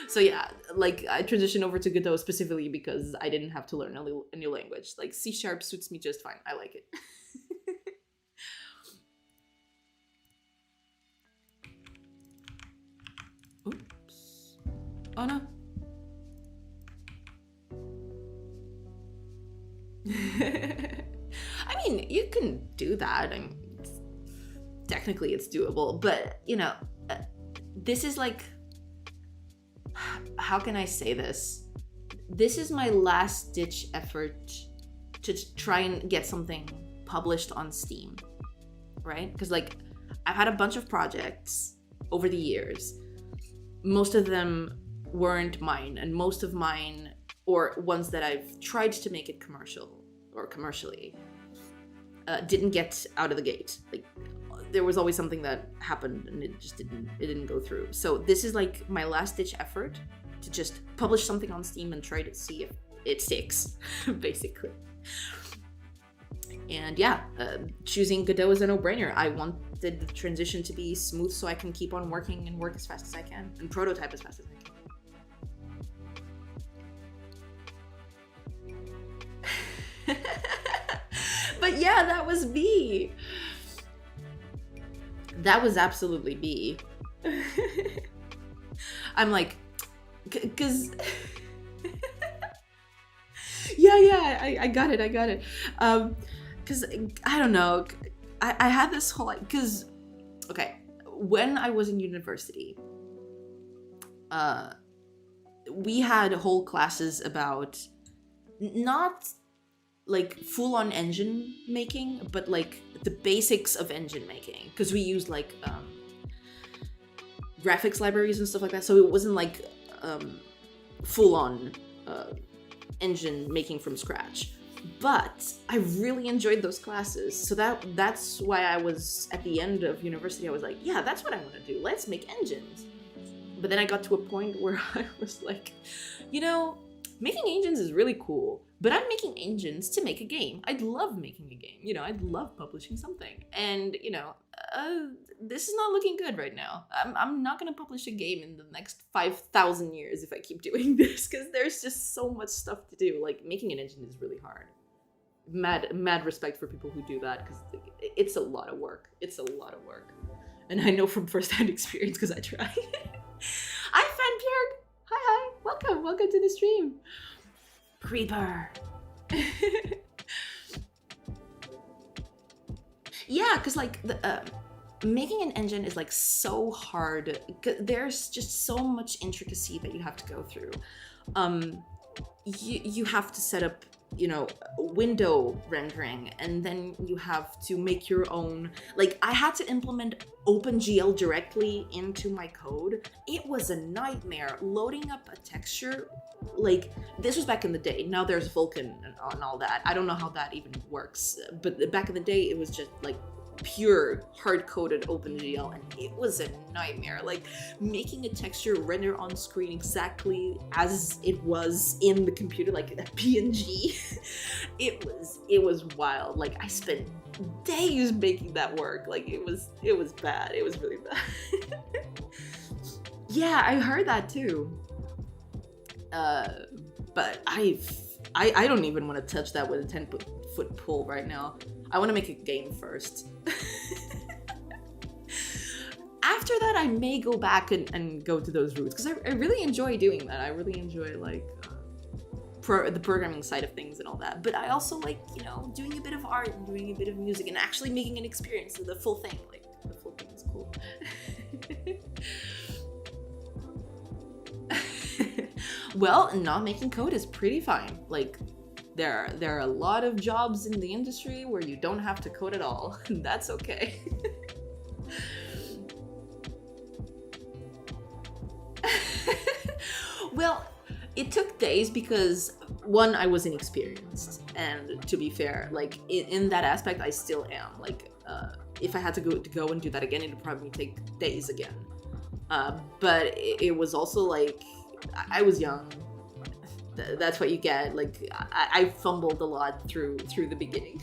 So yeah, like I transitioned over to Godot specifically because I didn't have to learn a new language. Like C# suits me just fine. I like it. Oops. Oh no. I mean, you can do that. I mean, technically it's doable, but you know, this is like, how can I say this? This is my last ditch effort to try and get something published on Steam, right? Because like I've had a bunch of projects over the years. Most of them weren't mine, and most of mine, or ones that I've tried to make it commercially, didn't get out of the gate. Like there was always something that happened and it didn't go through. So this is like my last ditch effort to just publish something on Steam and try to see if it sticks, basically. And yeah, choosing Godot is a no-brainer. I wanted the transition to be smooth so I can keep on working and work as fast as I can and prototype as fast as I can. But yeah, that was B. That was absolutely B. I'm like, cause yeah, I got it. because I don't know, I had this whole, like, because, okay, when I was in university, we had whole classes about not like full-on engine making, but like the basics of engine making, because we used like graphics libraries and stuff like that, so it wasn't like full-on engine making from scratch. But I really enjoyed those classes, so that's why I was, at the end of university, I was like, yeah, that's what I want to do, let's make engines. But then I got to a point where I was like, you know, making engines is really cool, but I'm making engines to make a game. I'd love making a game, you know, I'd love publishing something. And, you know, this is not looking good right now. I'm not gonna publish a game in the next 5,000 years if I keep doing this, because there's just so much stuff to do. Like, making an engine is really hard. Mad respect for people who do that, because it's a lot of work. It's a lot of work. And I know from first-hand experience, because I try. Hi, Fanbjörg! Hi, welcome to the stream. Creeper. Yeah, because like making an engine is like so hard. There's just so much intricacy that you have to go through. You have to set up, you know, window rendering, and then you have to make your own. Like, I had to implement OpenGL directly into my code. It was a nightmare loading up a texture. Like, this was back in the day. Now there's Vulkan and all that. I don't know how that even works, but back in the day it was just like pure hard-coded OpenGL, and it was a nightmare. Like, making a texture render on screen exactly as it was in the computer, like a PNG. it was wild. Like, I spent days making that work. Like, it was bad. It was really bad. Yeah, I heard that too. But I don't even want to touch that with a 10-foot pole right now. I want to make a game first. After that, I may go back and go to those routes, because I really enjoy doing that. I really enjoy, like, the programming side of things and all that. But I also like, you know, doing a bit of art and doing a bit of music and actually making an experience of the full thing. Like, the full thing is cool. Well, not making code is pretty fine. Like, there are a lot of jobs in the industry where you don't have to code at all. That's okay. Well, it took days because, one, I was inexperienced, and to be fair, like, in that aspect, I still am. Like, if I had to go and do that again, it'd probably take days again. But it was also like, I was young. That's what you get. Like, I fumbled a lot through the beginning.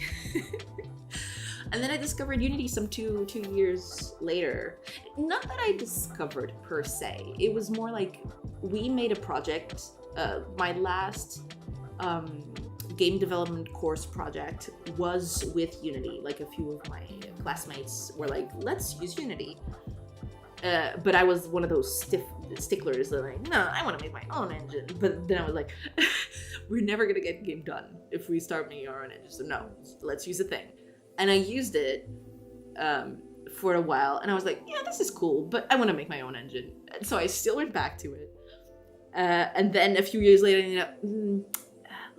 And then I discovered Unity some two years later. Not that I discovered per se. It was more like, we made a project. My last game development course project was with Unity. Like, a few of my classmates were like, let's use Unity. But I was one of those sticklers that, like, no, I want to make my own engine. But then I was like, we're never gonna get the game done if we start making our own engine. So no, let's use a thing. And I used it for a while, and I was like, yeah, this is cool, but I want to make my own engine. And so I still went back to it. And then a few years later, you know,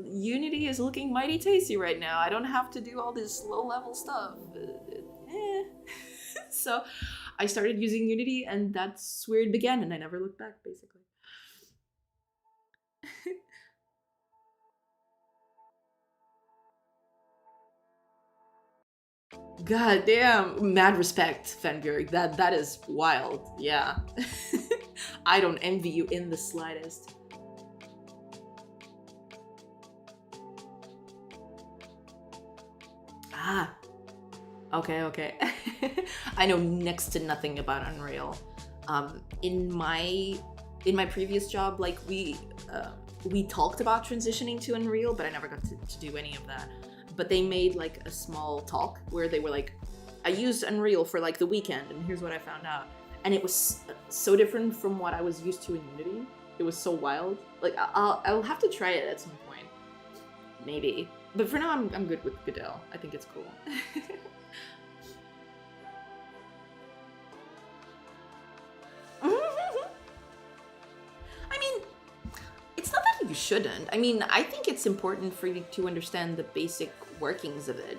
Unity is looking mighty tasty right now. I don't have to do all this low-level stuff. So I started using Unity, and that's where it began, and I never looked back, basically. God damn, mad respect, Fanbjörg. That is wild. Yeah. I don't envy you in the slightest. Ah. Okay. I know next to nothing about Unreal. In my previous job, like, we talked about transitioning to Unreal, but I never got to do any of that. But they made like a small talk where they were like, I used Unreal for like the weekend, and here's what I found out. And it was so different from what I was used to in Unity. It was so wild. Like, I'll have to try it at some point. Maybe. But for now, I'm good with Goodell. I think it's cool. I mean, it's not that you shouldn't. I mean, I think it's important for you to understand the basic workings of it.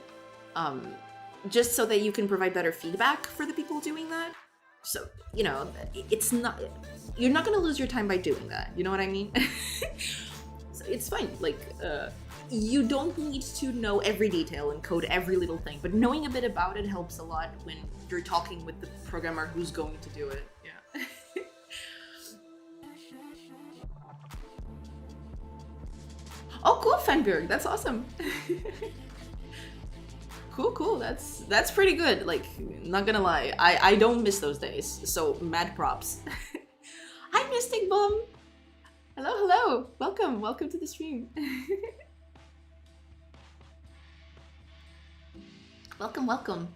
Just so that you can provide better feedback for the people doing that. So, you know, it's not, you're not going to lose your time by doing that. You know what I mean? So it's fine. Like, you don't need to know every detail and code every little thing, but knowing a bit about it helps a lot when you're talking with the programmer who's going to do it. Yeah. Oh, cool, Fenberg. That's awesome. Cool. That's pretty good. Like, not gonna lie, I don't miss those days. So mad props. Hi, Mystic Bum. Hello. Welcome to the stream. Welcome.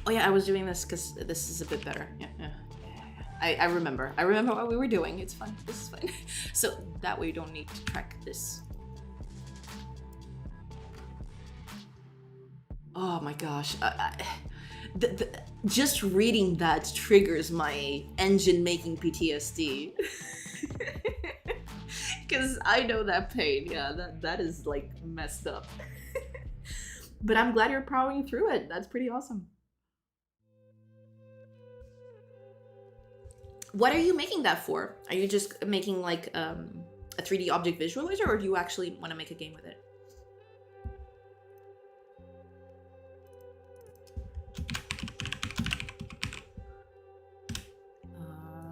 Oh yeah, I was doing this because this is a bit better. Yeah. I remember what we were doing. It's fun. This is fun. So that way you don't need to track this. Oh my gosh. Just reading that triggers my engine making PTSD. Because I know that pain. Yeah, that is like messed up. But I'm glad you're powering through it. That's pretty awesome. What are you making that for? Are you just making like a 3D object visualizer, or do you actually want to make a game with it?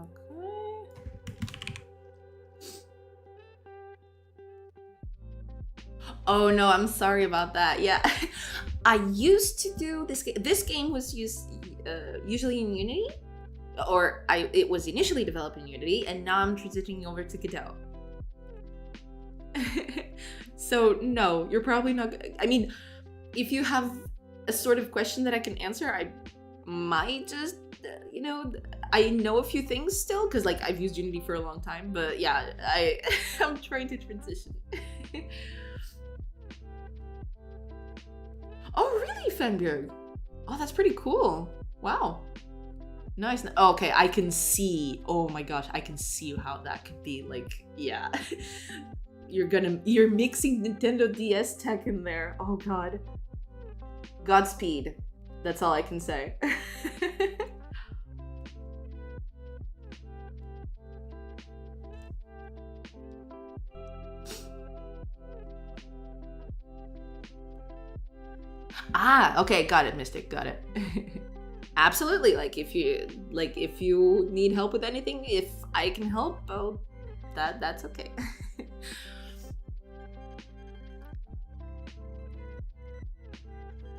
Okay. Oh no, I'm sorry about that. Yeah, I used to do this. This game was usually in Unity. Or it was initially developed in Unity, and now I'm transitioning over to Godot. So no, you're probably not. I mean, if you have a sort of question that I can answer, I might just, you know, I know a few things still because like I've used Unity for a long time. But yeah, I'm trying to transition. Oh really, Fenbjörg? Oh, that's pretty cool. Wow. Nice. Okay, I can see. Oh my gosh, I can see how that could be. Like, yeah. You're mixing Nintendo DS tech in there. Oh god. Godspeed. That's all I can say. Ah, okay, got it, Mystic. Got it. Absolutely. Like if you need help with anything, if I can help, oh, that's okay.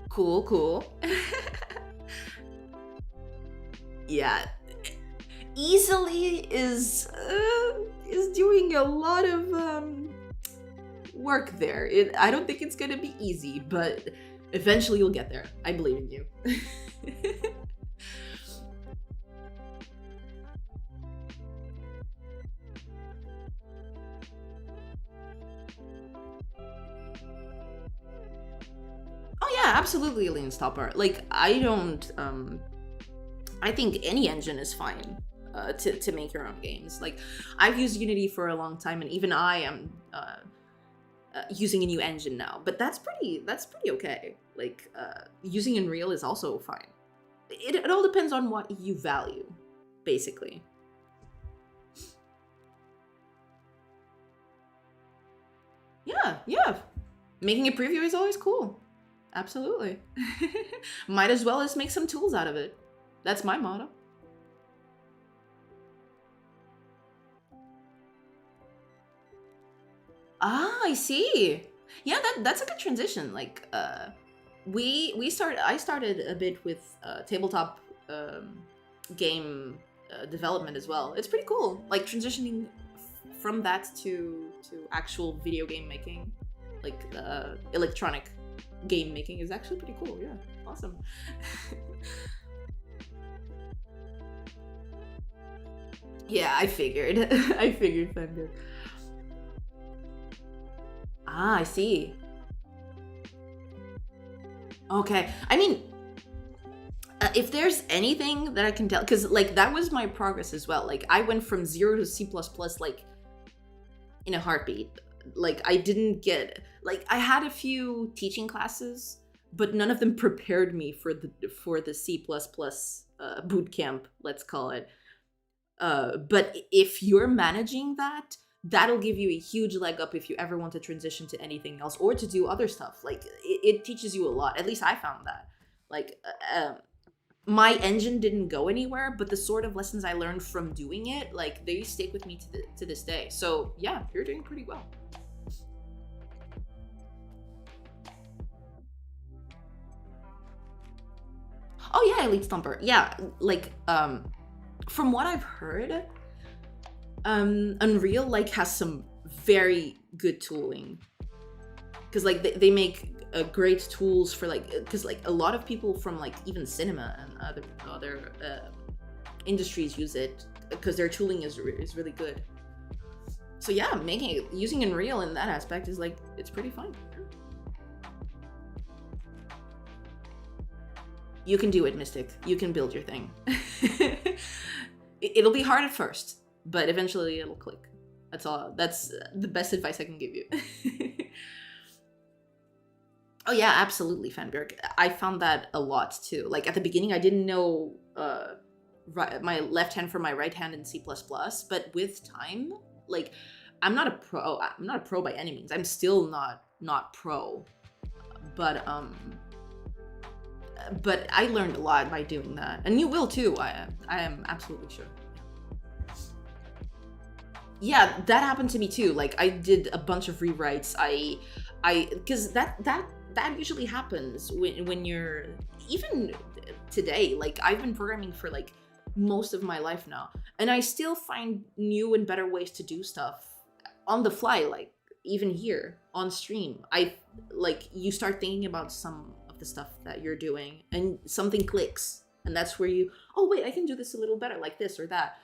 Cool. Yeah, easily is doing a lot of work there. I don't think it's gonna be easy, but eventually you'll get there. I believe in you. Oh yeah, absolutely, Lean Stopper. Like I don't I think any engine is fine to make your own games. Like I've used Unity for a long time, and even I am using a new engine now. But that's pretty okay. Like using Unreal is also fine. It all depends on what you value, basically. Yeah. Making a preview is always cool. Absolutely. Might as well as make some tools out of it. That's my motto. Ah, I see. Yeah, that's a good transition. Like, I started a bit with tabletop game development as well. It's pretty cool. Like transitioning from that to actual video game making, like electronic game making is actually pretty cool. Yeah, awesome. Yeah, I figured. I figured, Fender. Ah, I see. Okay. I mean, if there's anything that I can tell, because like that was my progress as well. Like I went from 0 to C++ like in a heartbeat. Like I didn't get like I had a few teaching classes, but none of them prepared me for the C++ boot camp, let's call it. But if you're managing that, that'll give you a huge leg up if you ever want to transition to anything else or to do other stuff. Like it teaches you a lot. At least I found that. Like my engine didn't go anywhere, but the sort of lessons I learned from doing it, like they stick with me to this day. So yeah, you're doing pretty well. Oh yeah, Elite Stomper. Yeah, like from what I've heard, Unreal like has some very good tooling because like they make great tools for like because like a lot of people from like even cinema and other industries use it because their tooling is really good. So yeah, using Unreal in that aspect is like it's pretty fun. You can do it, Mystic. You can build your thing. It'll be hard at first, but eventually it'll click. That's all. That's the best advice I can give you. Oh yeah, absolutely, Fanberg. I found that a lot too. Like at the beginning, I didn't know my left hand from my right hand in C++, but with time, like I'm not a pro. I'm not a pro by any means. I'm still not pro, but I learned a lot by doing that, and you will too. I am absolutely sure. Yeah, that happened to me too. Like I did a bunch of rewrites. Because that usually happens when you're even today. Like I've been programming for like most of my life now, and I still find new and better ways to do stuff on the fly. Like even here on stream, I like you start thinking about some of the stuff that you're doing, and something clicks, and that's where you wait, I can do this a little better, like this or that.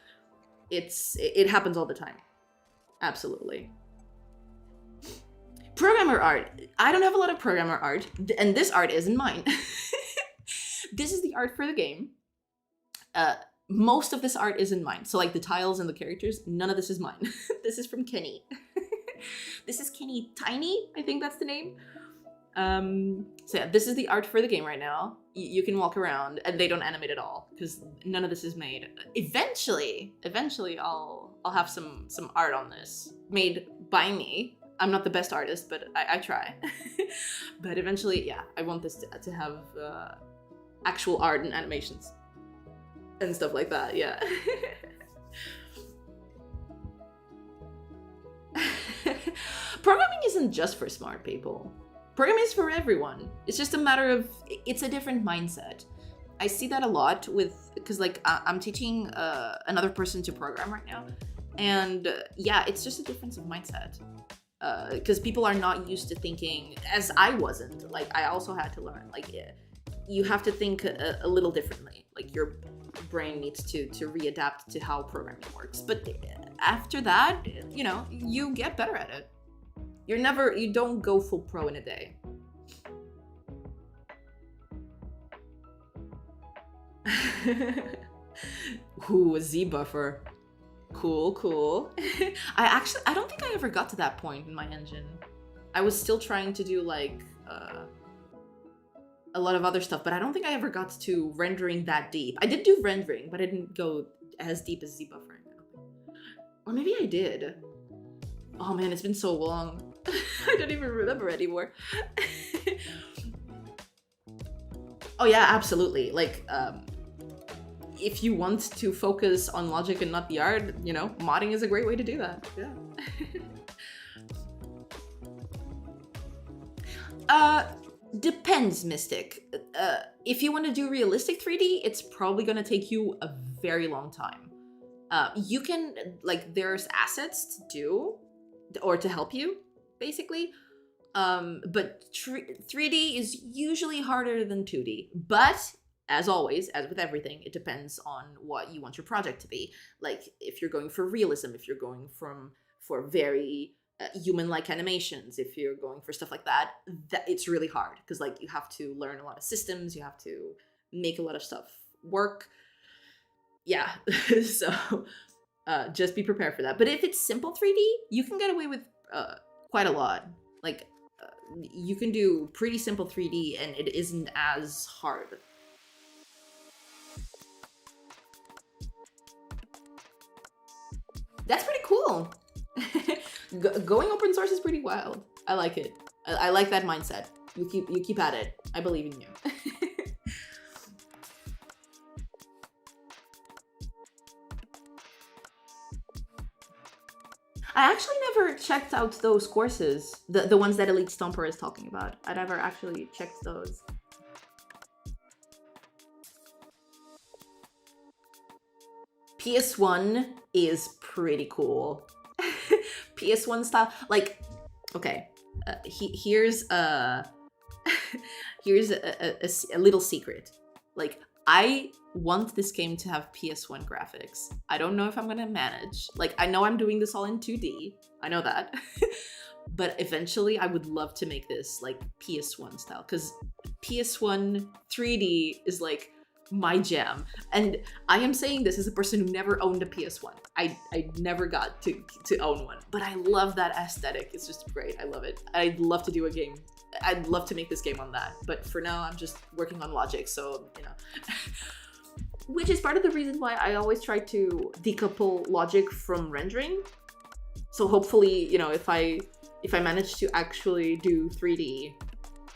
It happens all the time. Absolutely. Programmer art. I don't have a lot of programmer art, and this art isn't mine. This is the art for the game. Most of this art isn't mine. So like the tiles and the characters, none of this is mine. This is from Kenny. This is Kenny Tiny, I think that's the name. So yeah, this is the art for the game right now. You can walk around, and they don't animate at all because none of this is made. Eventually, I'll have some art on this made by me. I'm not the best artist, but I try. But eventually, yeah, I want this to have actual art and animations and stuff like that. Yeah. Programming isn't just for smart people. Programming is for everyone. It's just a matter of, it's a different mindset. I see that a lot because like I'm teaching another person to program right now. And yeah, it's just a difference of mindset. Because people are not used to thinking as I wasn't. Like I also had to learn, like you have to think a little differently. Like your brain needs to readapt to how programming works. But after that, you get better at it. You don't go full pro in a day. Ooh, a Z buffer. Cool. I don't think I ever got to that point in my engine. I was still trying to do like a lot of other stuff, but I don't think I ever got to rendering that deep. I did do rendering, but I didn't go as deep as Z buffering. Or maybe I did. Oh man, it's been so long. I don't even remember anymore. Oh yeah, absolutely. Like, if you want to focus on logic and not the art, modding is a great way to do that. Yeah. Depends, Mystic. If you want to do realistic 3D, it's probably going to take you a very long time. You can, like, there's assets to do, or to help you, basically. But 3D is usually harder than 2D. But as always, as with everything, it depends on what you want your project to be. Like, if you're going for realism, if you're going for very human-like animations, if you're going for stuff like that, it's really hard because like you have to learn a lot of systems, you have to make a lot of stuff work. Yeah, so just be prepared for that. But if it's simple 3D, you can get away with quite a lot. Like, you can do pretty simple 3D and it isn't as hard. That's pretty cool. Going open source is pretty wild. I like it. I like that mindset. You keep at it. I believe in you. I actually never checked out those courses, the ones that Elite Stomper is talking about. I never actually checked those. PS1 is pretty cool. PS1 style, like, okay, here's a here's a little secret. Like, I want this game to have PS1 graphics. I don't know if I'm gonna manage. Like, I know I'm doing this all in 2D. I know that. But eventually I would love to make this like PS1 style, because PS1 3D is like my jam. And I am saying this as a person who never owned a PS1. I never got to own one, but I love that aesthetic. It's just great. I love it. I'd love to do a game. I'd love to make this game on that. But for now, I'm just working on logic, so, you know. Which is part of the reason why I always try to decouple logic from rendering. So hopefully, you know, if I manage to actually do 3D,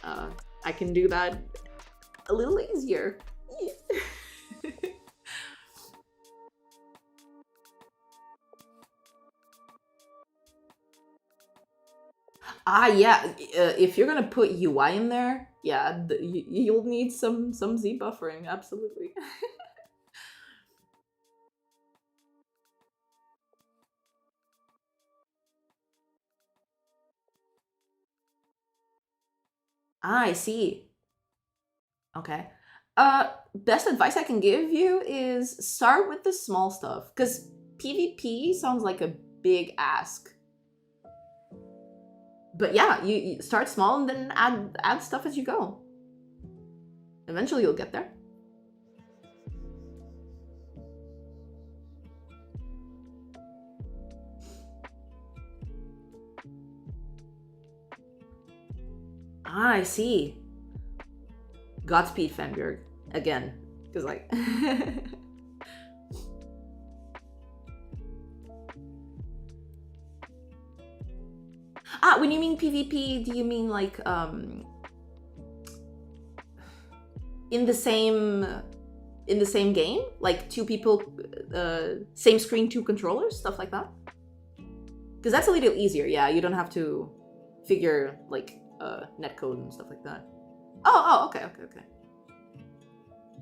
I can do that a little easier. Yeah. Yeah. If you're gonna put UI in there, yeah, you'll need some Z buffering. Absolutely. I see. Okay. Best advice I can give you is start with the small stuff, because PvP sounds like a big ask. But yeah, you start small and then add stuff as you go. Eventually you'll get there. I see. Godspeed, Fanbjörg. Again. Because, like... when you mean PvP, do you mean, like, in the same game? Like, two people, same screen, two controllers? Stuff like that? Because that's a little easier, yeah. You don't have to figure, like, netcode and stuff like that. Oh, okay.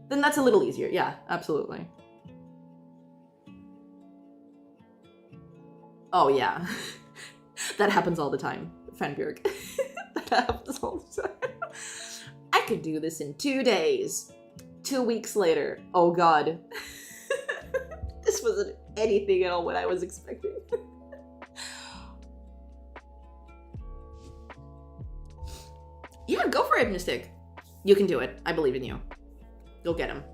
Then that's a little easier. Yeah, absolutely. Oh, yeah. That happens all the time, Fanbjörg. That happens all the time. I could do this in 2 days. 2 weeks later. Oh, God. This wasn't anything at all what I was expecting. Yeah, go for it, Mystic. You can do it. I believe in you. You'll get him.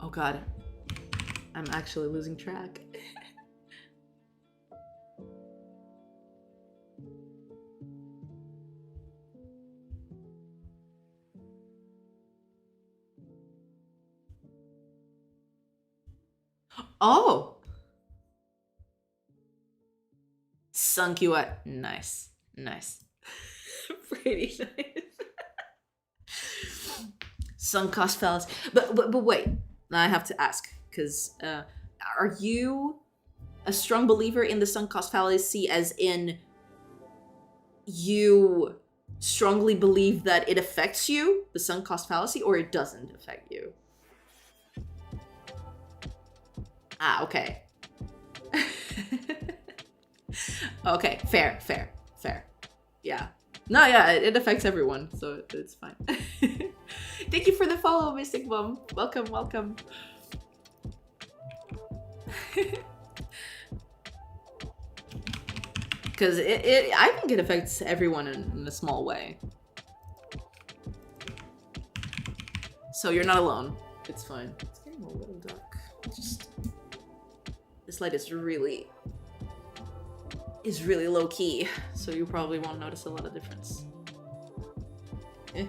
Oh God. I'm actually losing track. Oh! Sunk you at... Nice. Pretty nice. Sunk cost fallacy. But wait, I have to ask, because are you a strong believer in the sunk cost fallacy, as in you strongly believe that it affects you, the sunk cost fallacy, or it doesn't affect you? Okay. Okay, fair. Yeah. No, yeah, it affects everyone, so it's fine. Thank you for the follow, Mystic Mom. Welcome. Because I think it affects everyone in a small way. So you're not alone. It's fine. It's getting a little dark. This light is really low key, so you probably won't notice a lot of difference. Eh.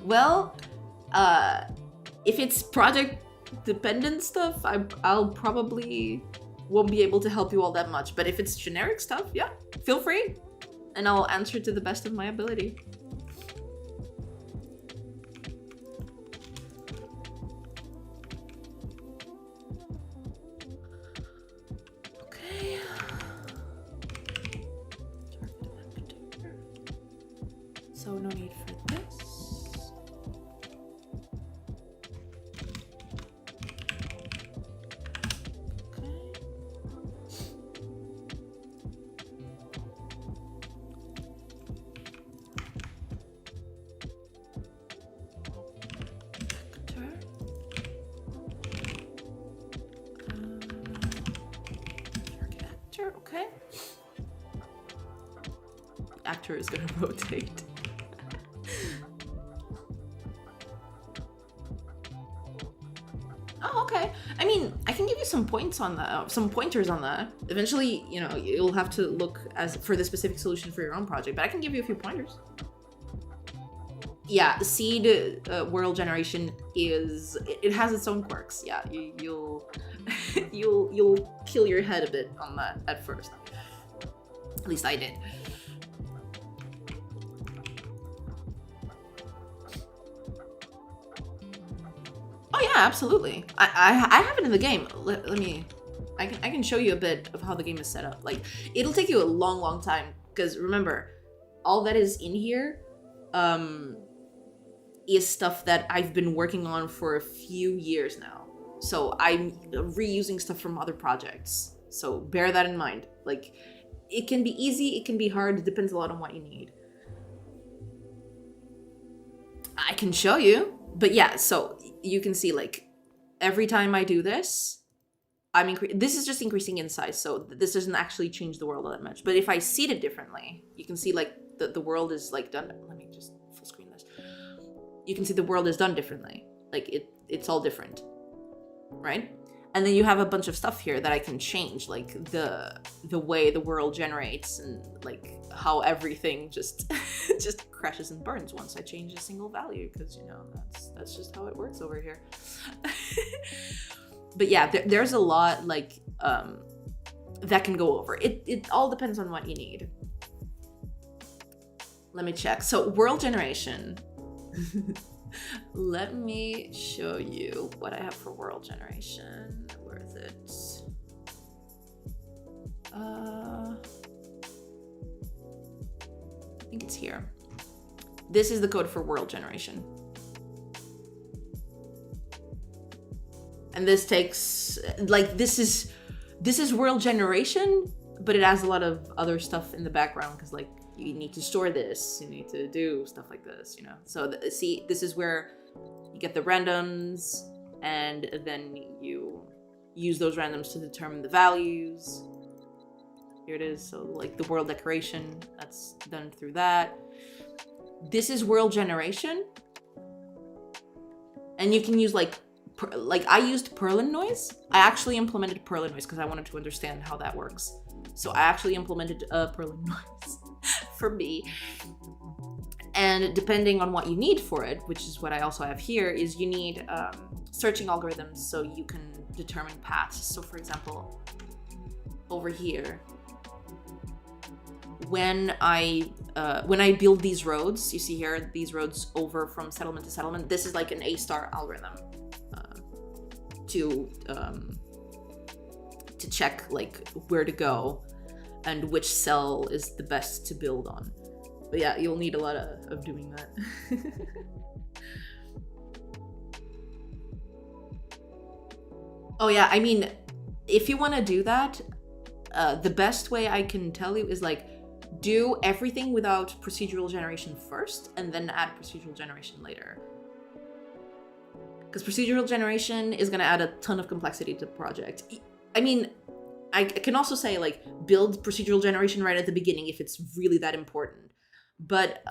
Well, if it's project dependent stuff, I'll probably won't be able to help you all that much. But if it's generic stuff, yeah, feel free, and I'll answer to the best of my ability. Okay. So no need for this. Okay. Actor is gonna rotate. Oh, okay. I mean, I can give you some points on that, some pointers on that. Eventually, you know, you'll have to look for the specific solution for your own project, but I can give you a few pointers. Yeah, seed world generation it has its own quirks. Yeah, you'll you'll kill your head a bit on that at first. At least I did. Oh yeah, absolutely. I have it in the game. Let me. I can show you a bit of how the game is set up. Like, it'll take you a long time because remember, all that is in here, is stuff that I've been working on for a few years now. So I'm reusing stuff from other projects. So bear that in mind. Like, it can be easy, it can be hard, it depends a lot on what you need. I can show you, but yeah, so you can see, like, every time I do this, this is just increasing in size, so this doesn't actually change the world that much. But if I seed it differently, you can see, like, the world is, like, done. Let me just full screen this. You can see the world is done differently. Like, it's all different, right? And then you have a bunch of stuff here that I can change, like the way the world generates and like how everything just just crashes and burns once I change a single value, because, you know, that's just how it works over here. But yeah, there's a lot, like, that can go over. It all depends on what you need. Let me check. So world generation. Let me show you what I have for world generation. Where is it? I think it's here. This is the code for world generation. And this takes, like, this is world generation, but it has a lot of other stuff in the background, because, like, you need to store this, you need to do stuff like this, you know? So see, this is where you get the randoms, and then you use those randoms to determine the values. Here it is. So, like, the world decoration, that's done through that. This is world generation. And you can use, like I used Perlin noise. I actually implemented Perlin noise because I wanted to understand how that works. So I actually implemented Perlin noise for me. And depending on what you need for it, which is what I also have here, is you need searching algorithms so you can determine paths. So, for example, over here, when I build these roads, you see here, these roads over from settlement to settlement, this is like an A-star algorithm to check, like, where to go and which cell is the best to build on. But yeah, you'll need a lot of doing that. Oh yeah, I mean, if you want to do that, the best way I can tell you is like, do everything without procedural generation first, and then add procedural generation later. Because procedural generation is going to add a ton of complexity to the project. I mean, I can also say like, build procedural generation right at the beginning if it's really that important. But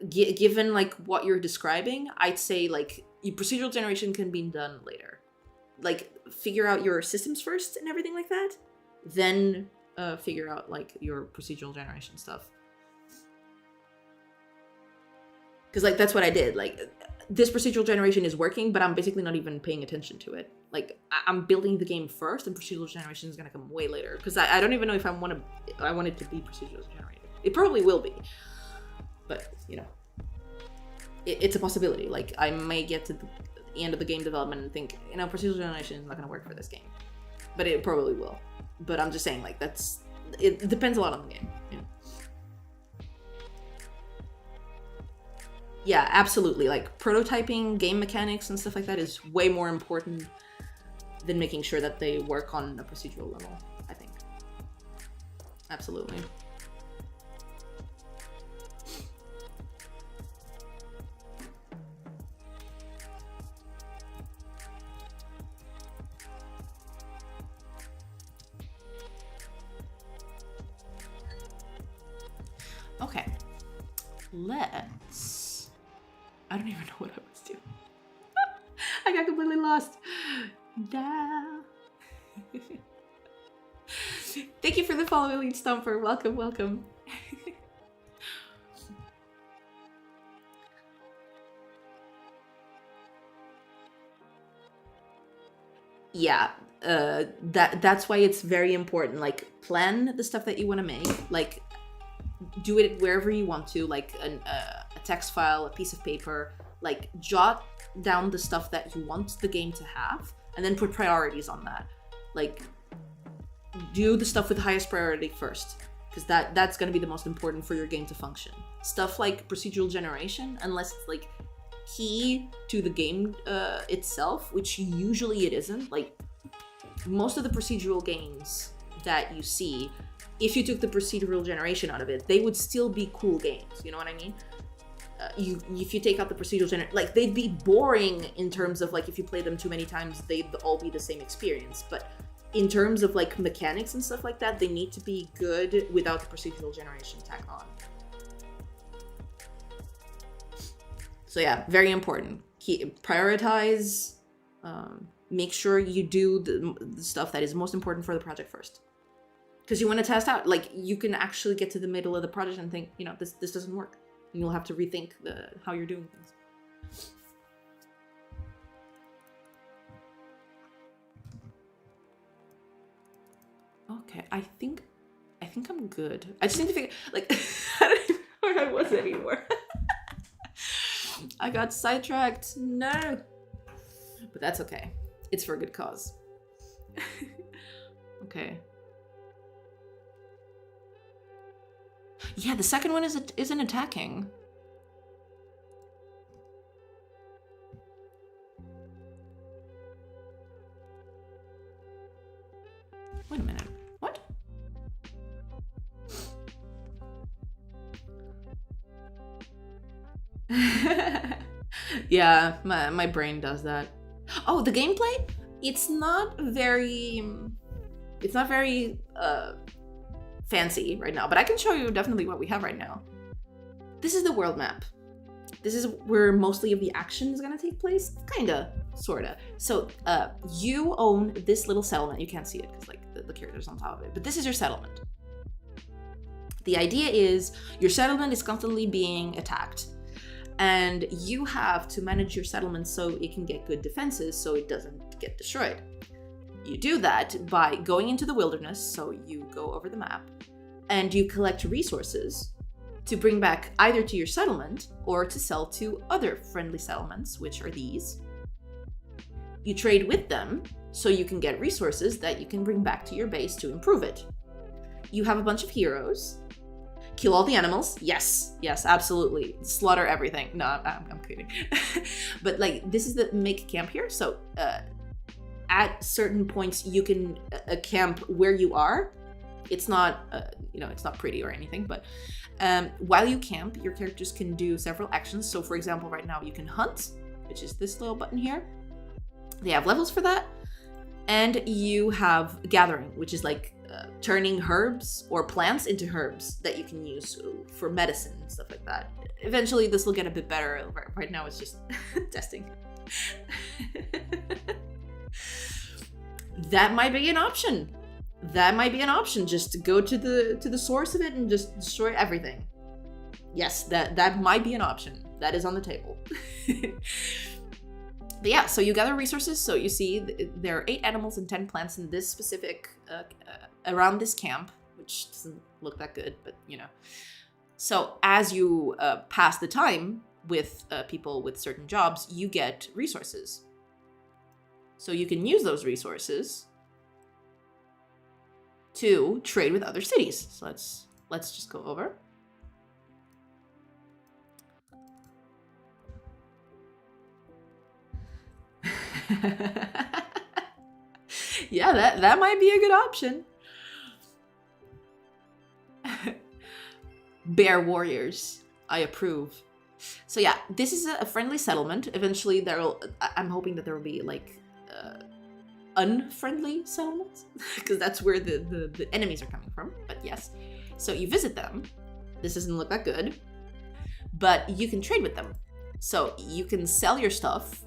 given like what you're describing, I'd say like procedural generation can be done later. Like, figure out your systems first and everything like that, then figure out like your procedural generation stuff. Because like that's what I did. Like, this procedural generation is working, but I'm basically not even paying attention to it. Like, I'm building the game first, and procedural generation is gonna come way later. Because I don't even know if I want it to be procedural generated. It probably will be, but you know, it's a possibility. Like, I may get to the end of the game development and think, you know, procedural generation is not going to work for this game, but it probably will. But I'm just saying, like, it depends a lot on the game, you know? Yeah, absolutely. Like, prototyping, game mechanics and stuff like that is way more important than making sure that they work on a procedural level, I think. Absolutely. Okay, let's... I don't even know what I was doing. I got completely lost. Thank you for the follow, Elite Stomper. Welcome, welcome. Yeah, that's why it's very important. Like, plan the stuff that you want to make. Like, do it wherever you want to, like a text file, a piece of paper. Like, jot down the stuff that you want the game to have, and then put priorities on that. Like, do the stuff with the highest priority first, because that's going to be the most important for your game to function. Stuff like procedural generation, unless it's like key to the game itself, which usually it isn't. Like, most of the procedural games that you see, if you took the procedural generation out of it, they would still be cool games. You know what I mean? If you take out the procedural generation, like, they'd be boring in terms of like, if you play them too many times, they'd all be the same experience. But in terms of like mechanics and stuff like that, they need to be good without the procedural generation tacked on. So yeah, very important. Prioritize. Make sure you do the stuff that is most important for the project first. Because you want to test out, like, you can actually get to the middle of the project and think, you know, this doesn't work. And you'll have to rethink how you're doing things. Okay, I think I'm good. I just need to figure, like, I don't even know where I was anymore. I got sidetracked. No. But that's okay. It's for a good cause. Okay. Yeah, the second one isn't attacking. Wait a minute. What? Yeah, my brain does that. Oh, the gameplay? It's not very fancy right now, but I can show you definitely what we have right now. This is the world map. This is where mostly of the action is gonna take place. Kinda, sorta. So you own this little settlement. You can't see it because like the character's on top of it, but this is your settlement. The idea is your settlement is constantly being attacked, and you have to manage your settlement so it can get good defenses so it doesn't get destroyed. You do that by going into the wilderness, so you go over the map, and you collect resources to bring back either to your settlement or to sell to other friendly settlements, which are these. You trade with them, so you can get resources that you can bring back to your base to improve it. You have a bunch of heroes. Kill all the animals. Yes, yes, absolutely. Slaughter everything. No, I'm kidding. But like, this is the make camp here. So at certain points, you can camp where you are. It's not, it's not pretty or anything, but while you camp, your characters can do several actions. So for example, right now you can hunt, which is this little button here. They have levels for that. And you have gathering, which is like turning herbs or plants into herbs that you can use for medicine and stuff like that. Eventually this will get a bit better. Right now it's just testing. That might be an option. That might be an option, just to go to the source of it and just destroy everything. Yes, that might be an option. That is on the table. But yeah, so you gather resources. So you see there are 8 animals and 10 plants in this specific, around this camp, which doesn't look that good, but So as you pass the time with people with certain jobs, you get resources. So you can use those resources to trade with other cities. So let's just go over. Yeah, that might be a good option. Bear warriors, I approve. So yeah, this is a friendly settlement. Eventually I'm hoping that there will be like unfriendly settlements, because that's where the enemies are coming from. But yes, so you visit them. This doesn't look that good, but you can trade with them. So you can sell your stuff,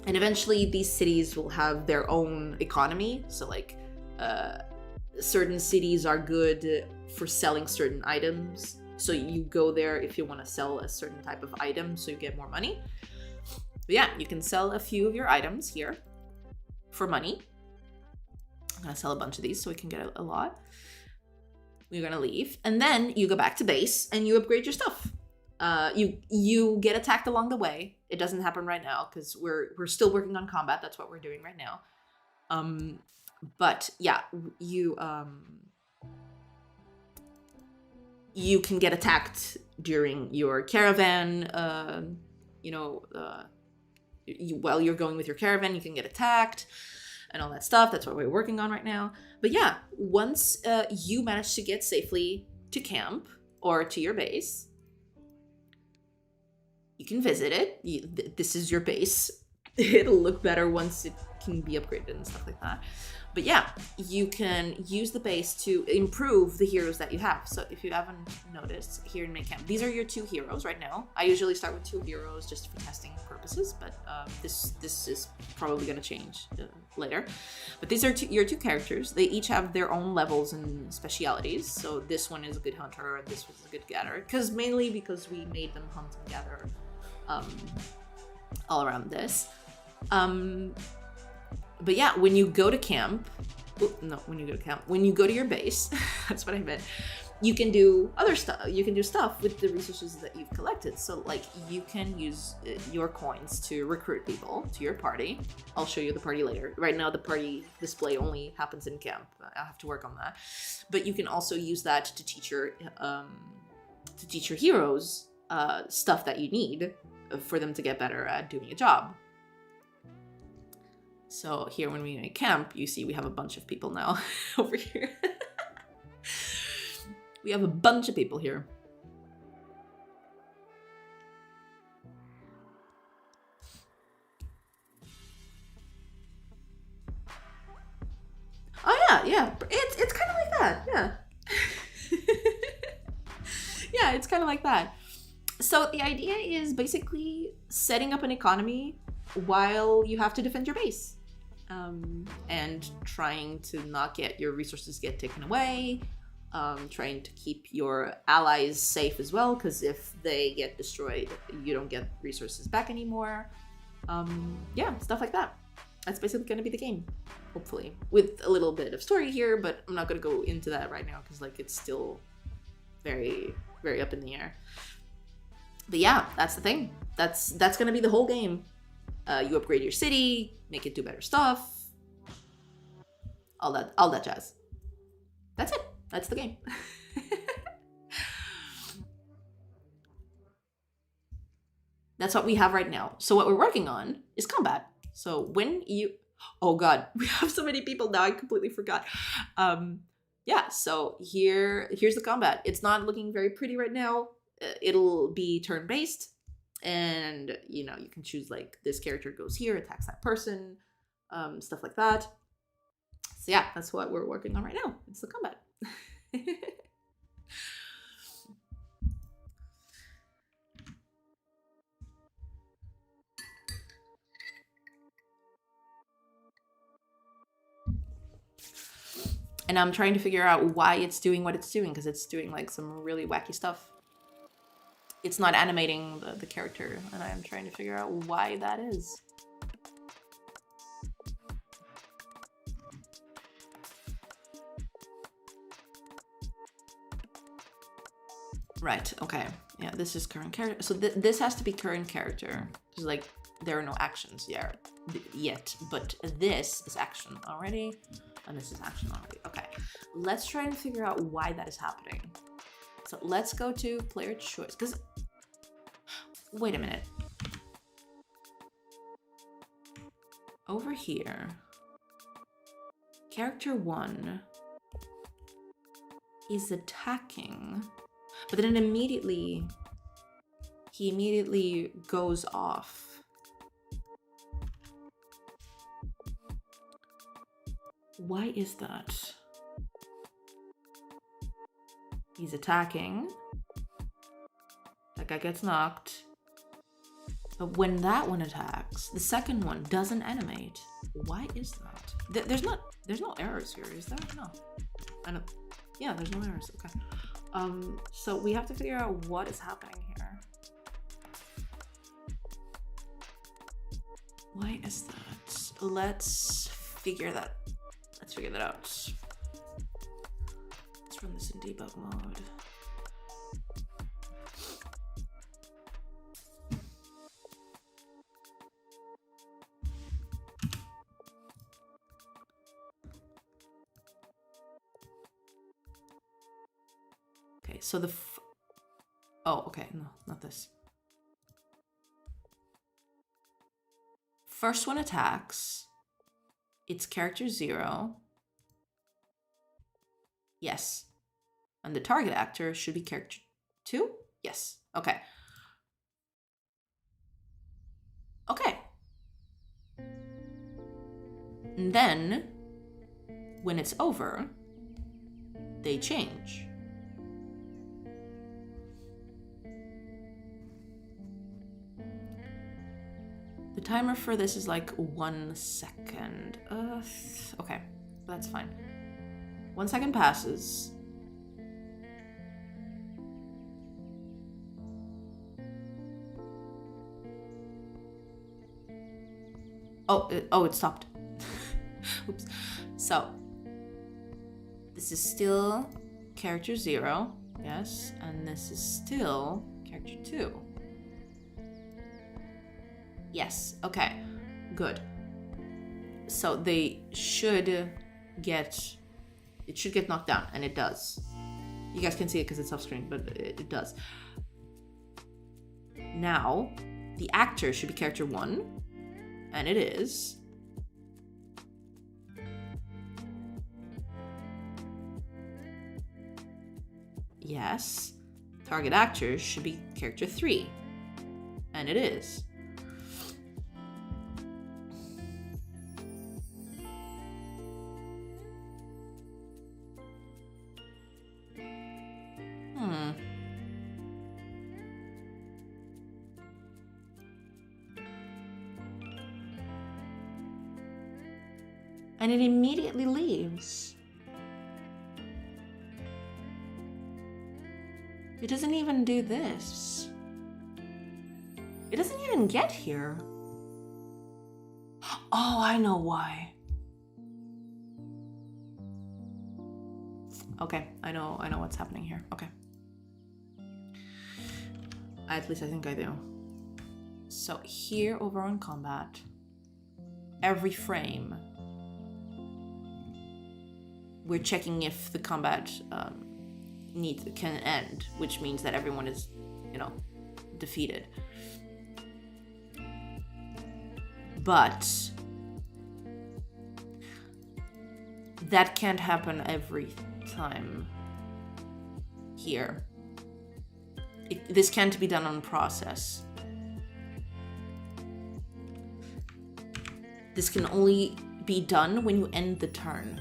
and eventually these cities will have their own economy. So like certain cities are good for selling certain items. So you go there if you want to sell a certain type of item, so you get more money. But yeah, you can sell a few of your items here for money. I'm gonna sell a bunch of these so we can get a lot. We're gonna leave, and then you go back to base and you upgrade your stuff. You get attacked along the way. It doesn't happen right now because we're still working on combat. That's what we're doing right now. But yeah, you can get attacked during your caravan. While you're going with your caravan, you can get attacked and all that stuff. That's what we're working on right now. But yeah, once you manage to get safely to camp or to your base, you can visit it. This is your base. It'll look better once it can be upgraded and stuff like that. But yeah, you can use the base to improve the heroes that you have. So if you haven't noticed, here in Make Camp, these are your 2 heroes right now. I usually start with 2 heroes just for testing purposes, but this is probably going to change later. But these are your 2 characters. They each have their own levels and specialities. So this one is a good hunter, and this was a good gatherer. Mainly because we made them hunt and gather all around this. But yeah, when you go to camp, when you go to your base, that's what I meant, you can do other stuff. You can do stuff with the resources that you've collected. So like you can use your coins to recruit people to your party. I'll show you the party later. Right now, the party display only happens in camp. I have to work on that. But you can also use that to teach your heroes stuff that you need for them to get better at doing a job. So here when we make camp, you see we have a bunch of people now over here. We have a bunch of people here. Oh yeah. It's kind of like that, yeah. Yeah, it's kind of like that. So the idea is basically setting up an economy while you have to defend your base. And trying to not get your resources get taken away, trying to keep your allies safe as well, because if they get destroyed, you don't get resources back anymore. Yeah, stuff like that. That's basically going to be the game, hopefully, with a little bit of story here, but I'm not going to go into that right now because like it's still very, very up in the air. But yeah, that's the thing. That's going to be the whole game. You upgrade your city, make it do better stuff, all that jazz. That's it. That's the game. That's what we have right now. So what we're working on is combat. So when you, oh God, we have so many people now, I completely forgot. Yeah, so here's the combat. It's not looking very pretty right now. It'll be turn-based, and you know, you can choose like this character goes here, attacks that person, stuff like that. So yeah, that's what we're working on right now. It's the combat. And I'm trying to figure out why it's doing what it's doing, because it's doing like some really wacky stuff. It's not animating the character, and I'm trying to figure out why that is. Right, okay. Yeah, this is current character. So this has to be current character. Because like, there are no actions yet, but this is action already, and this is action already. Okay, let's try and figure out why that is happening. So let's go to player choice, because, wait a minute. Over here, character 1 is attacking, but then he immediately goes off. Why is that? He's attacking. That guy gets knocked. But when that one attacks, the second one doesn't animate. Why is that? There's no errors here, is there? No. I don't. Yeah, there's no errors. Okay. So we have to figure out what is happening here. Why is that? Let's figure that out. Let's run this in debug mode. Okay, so oh, okay, no, not this. First one attacks. It's character 0. Yes. And the target actor should be character 2? Yes. Okay. Okay. And then, when it's over, they change. The timer for this is like 1 second. Okay, that's fine. 1 second passes. Oh, it stopped. Oops. So, this is still character 0, yes, and this is still character 2. Yes, okay, good. So they should get, it should get knocked down, and it does. You guys can see it because it's off screen, but it does. Now, the actor should be character 1, and it is. Yes, target actor should be character 3, and it is. And it immediately leaves. It doesn't even do this. It doesn't even get here. Oh, I know why. Okay, I know what's happening here. Okay. At least I think I do. So here over on combat, every frame, we're checking if the combat can end, which means that everyone is, defeated. but that can't happen every time here. This can't be done on process. This can only be done when you end the turn.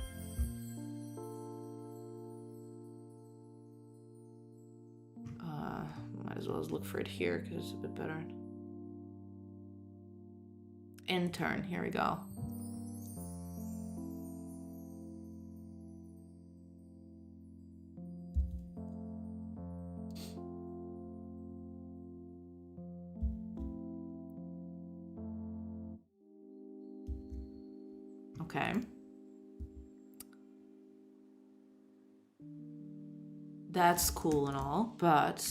Might as well look for it here because it's a bit better. End turn, here we go. Okay. That's cool and all, but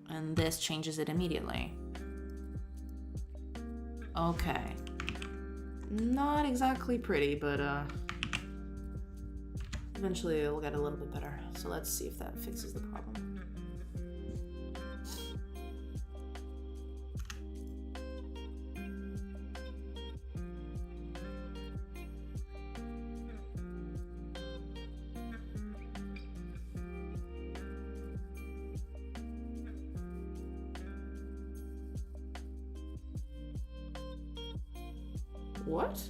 and this changes it immediately. Okay. Not exactly pretty, but eventually it'll get a little bit better. So let's see if that fixes the problem. What?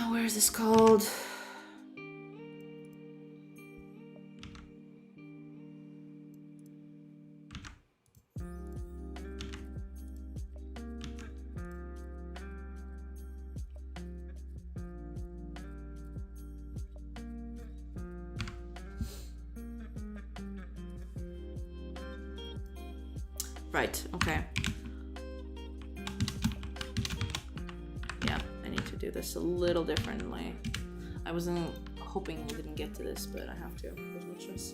Where is this called? Right, okay. Yeah, I need to do this a little differently. I wasn't hoping we didn't get to this, but I have to. There's no choice.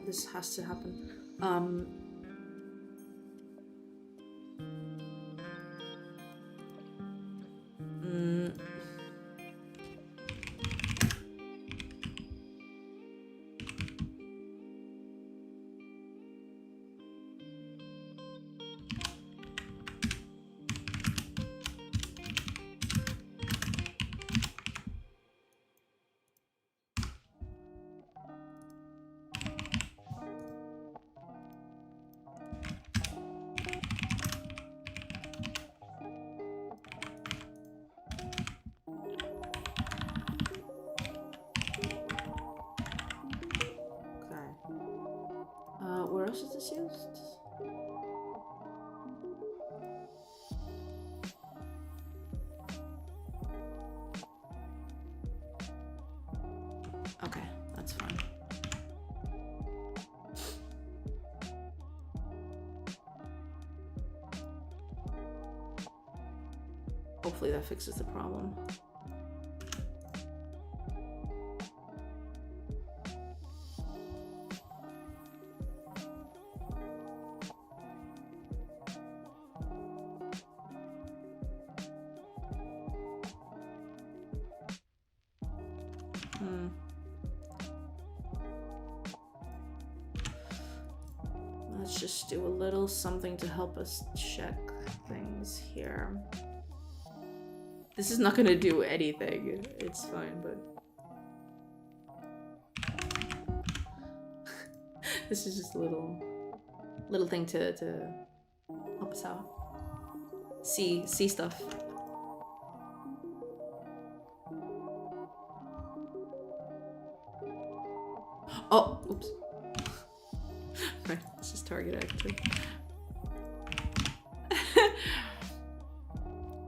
This has to happen. Where else is this used? Okay, that's fine. Hopefully that fixes the problem. Let's just do a little something to help us check things here. This is not gonna do anything. It's fine, but this is just a little thing to help us out. See stuff. Oh, oops. Right, let's just target actually.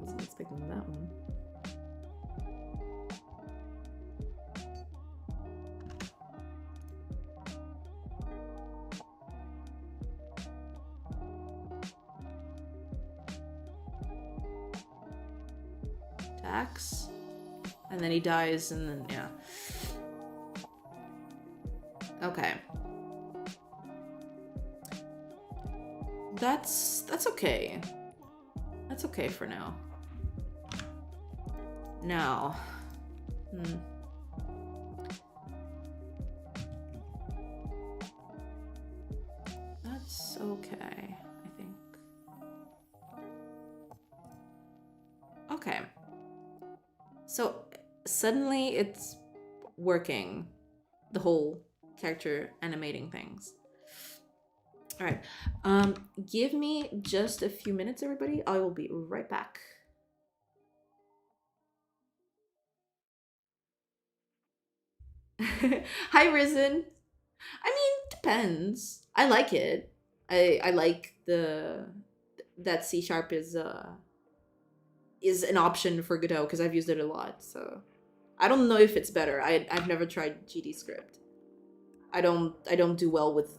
Wasn't expecting that one. Attacks, and then he dies, and then yeah. Okay. that's okay. That's okay for now. Now, that's okay, I think. Okay. So suddenly it's working, the whole character animating things. All right. Give me just a few minutes, everybody. I will be right back. Hi, Risen. I mean, depends. I like it. I like that C# is an option for Godot because I've used it a lot. So I don't know if it's better. I've never tried GD script. I don't do well with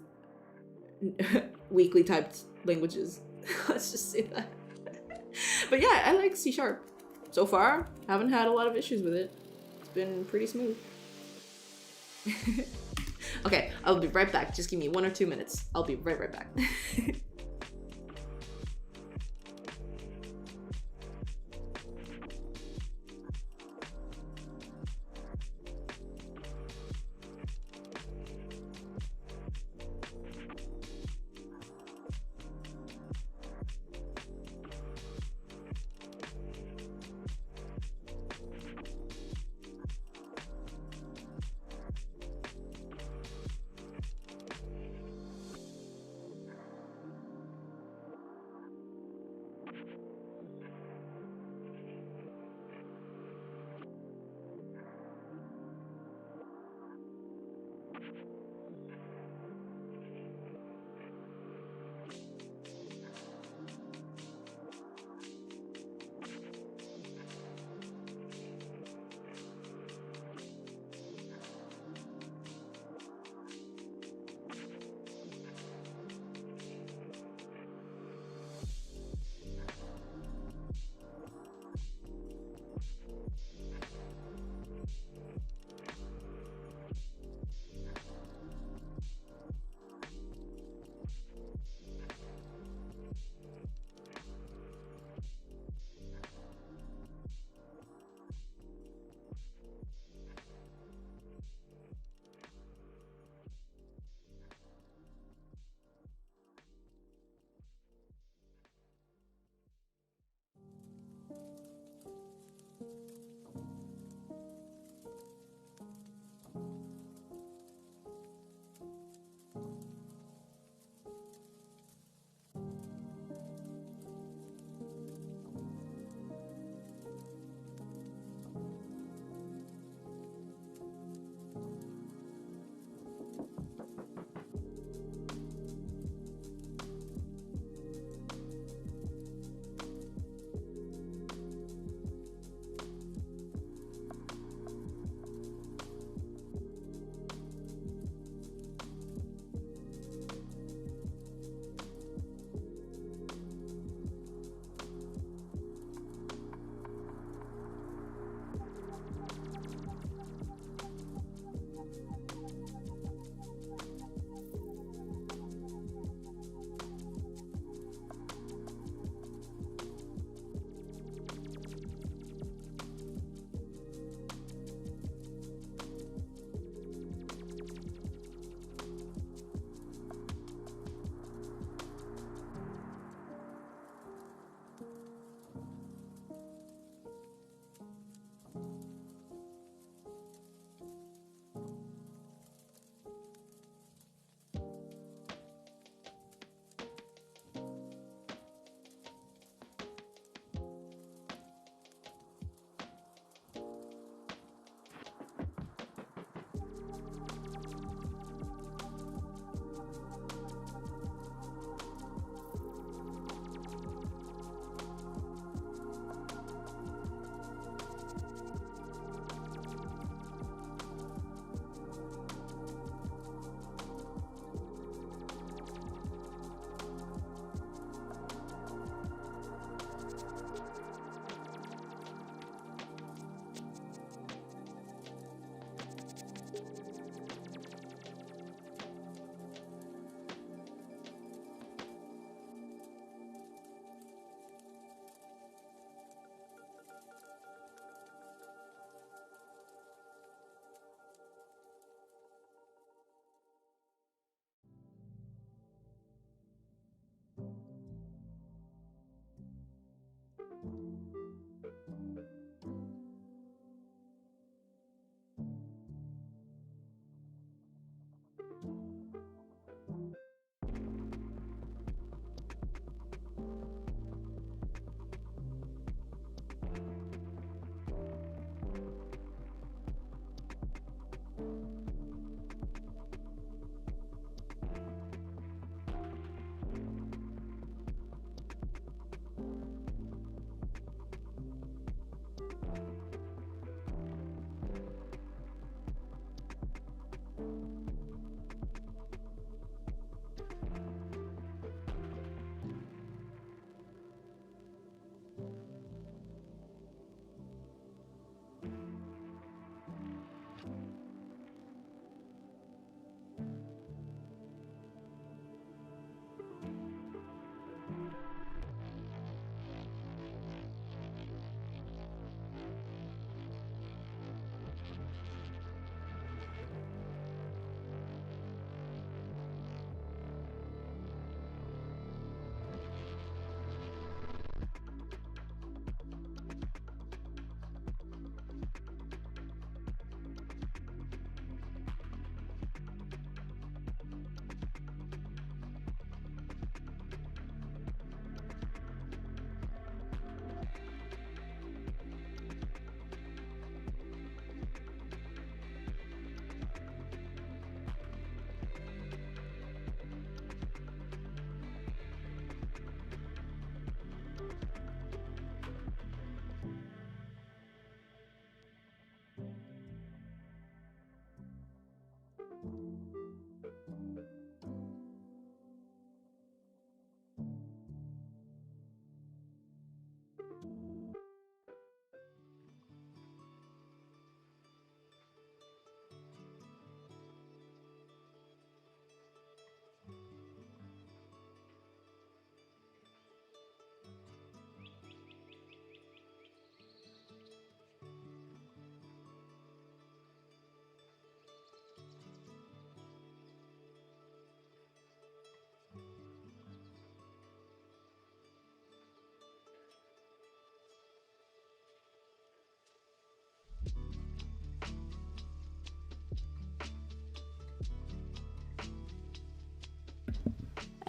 weakly typed languages. Let's just say that. But yeah, I like C#. So far, haven't had a lot of issues with it. It's been pretty smooth. Okay, I'll be right back. Just give me 1 or 2 minutes. I'll be right back.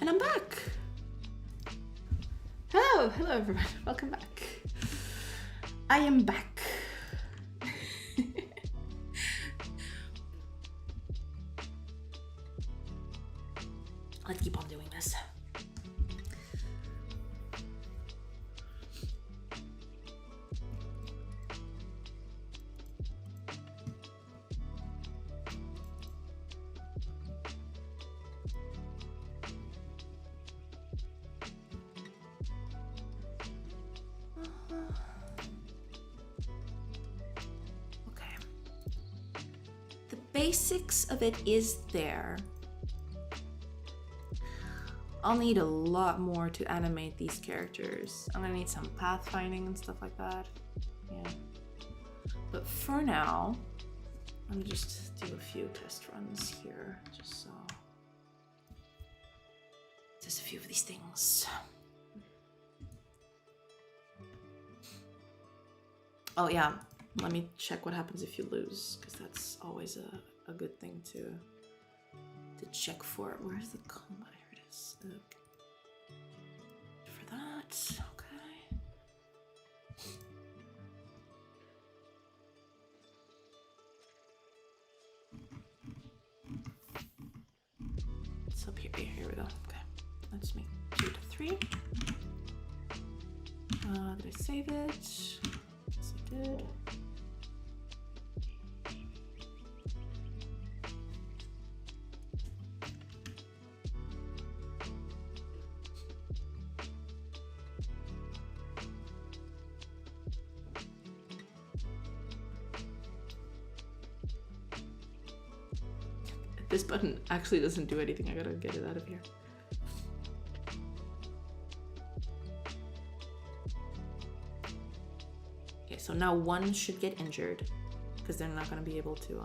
And I'm back. Hello, hello everyone. Welcome back. I am back. Let's keep on doing this. Basics of it is there. I'll need a lot more to animate these characters. I'm gonna need some pathfinding and stuff like that. Yeah. But for now, let me just do a few test runs here, just a few of these things. Oh yeah. Let me check what happens if you lose, because that's always a good thing to check for. Where's the combat? Here it is. For that, okay. It's up here. Here we go. Okay. Let's make 2 to 3. Did I save it? Yes, I did. This button actually doesn't do anything. I gotta get it out of here. Okay, so now one should get injured because they're not gonna be able to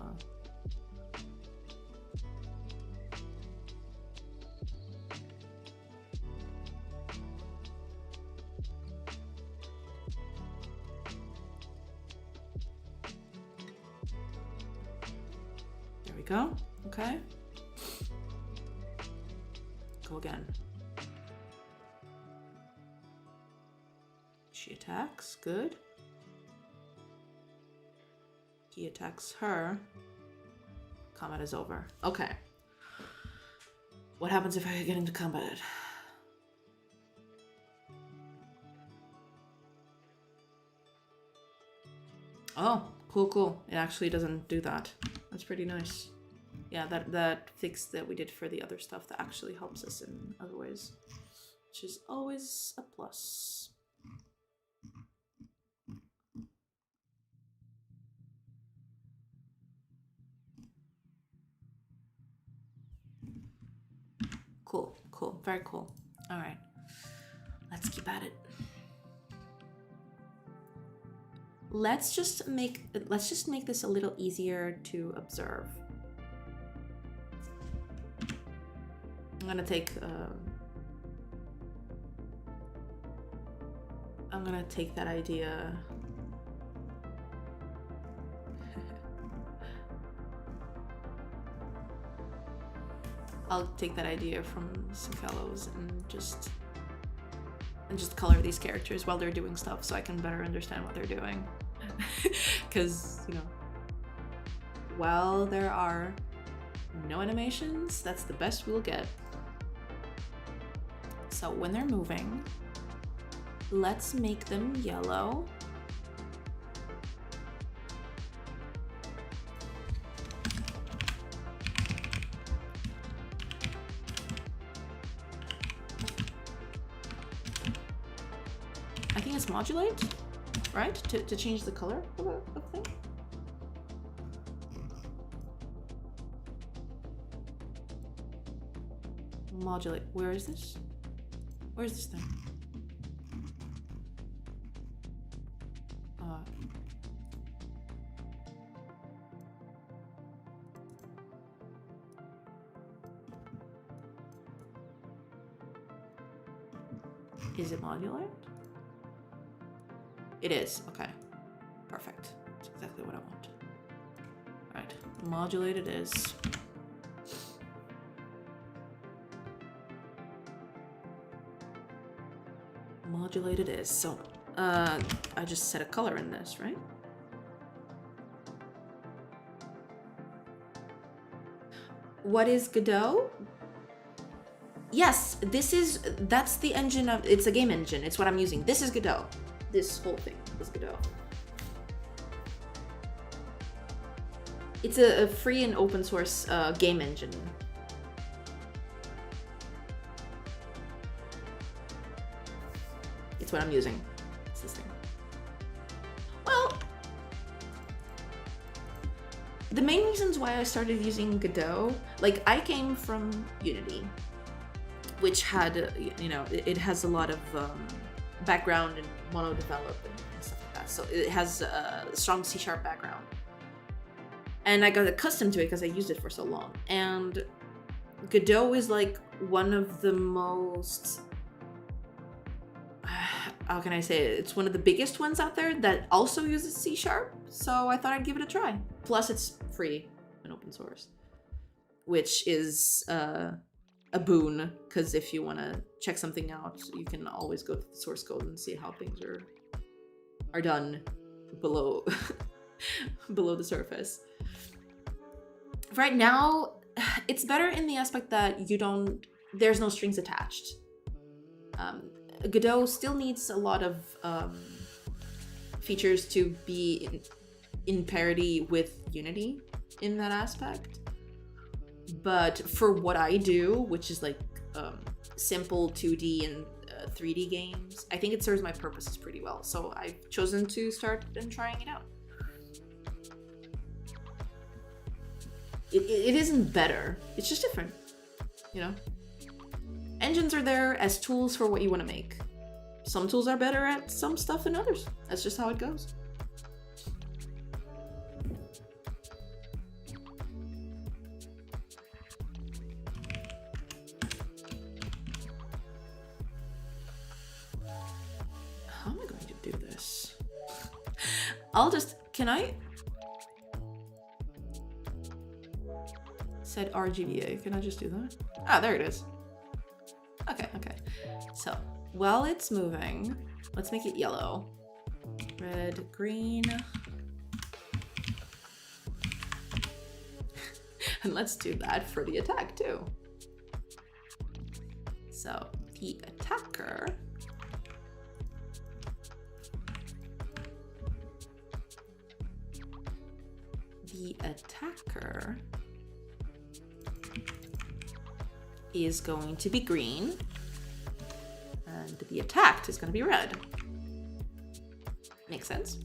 There we go. Okay. Go again. She attacks. Good. He attacks her. Combat is over. Okay. What happens if I get into combat? Oh, cool. It actually doesn't do that. That's pretty nice. Yeah, that fix that we did for the other stuff that actually helps us in other ways, which is always a plus. Cool, very cool. All right, let's keep at it. Let's just make this a little easier to observe. I'm gonna take that idea. I'll take that idea from some fellows and just color these characters while they're doing stuff so I can better understand what they're doing. Because, you know, while there are no animations, that's the best we'll get. So when they're moving, let's make them yellow. I think it's modulate, right? To change the color of a thing. Modulate. Where is this? Where's this thing? Is it modulate? It is. Okay. Perfect. That's exactly what I want. All right. Modulate it is. modulate it is. So I just set a color in this, right? What is Godot? Yes, that's the engine of, it's a game engine. It's what I'm using. This is Godot. This whole thing is Godot. It's a free and open source game engine. It's what I'm using. It's this thing. Well, the main reasons why I started using Godot, like I came from Unity, which had, you know, it has a lot of background in mono develop and stuff like that. So it has a strong C# background. And I got accustomed to it because I used it for so long. And Godot is like one of the most, how can I say it? It's one of the biggest ones out there that also uses C#. So I thought I'd give it a try. Plus it's free and open source, which is a boon, because if you want to check something out, you can always go to the source code and see how things are done below below the surface. Right now, it's better in the aspect that there's no strings attached. Godot still needs a lot of features to be in parity with Unity in that aspect. But for what I do, which is like simple 2D and 3D games, I think it serves my purposes pretty well. So I've chosen to start and trying it out. It isn't better, it's just different, you know? Engines are there as tools for what you want to make. Some tools are better at some stuff than others. That's just how it goes. How am I going to do this? Can I? Set RGBA, can I just do that? Ah, there it is. Okay. So, while it's moving, let's make it yellow. Red, green. And let's do that for the attack too. So, the attacker is going to be green, and the attacked is going to be red. Makes sense?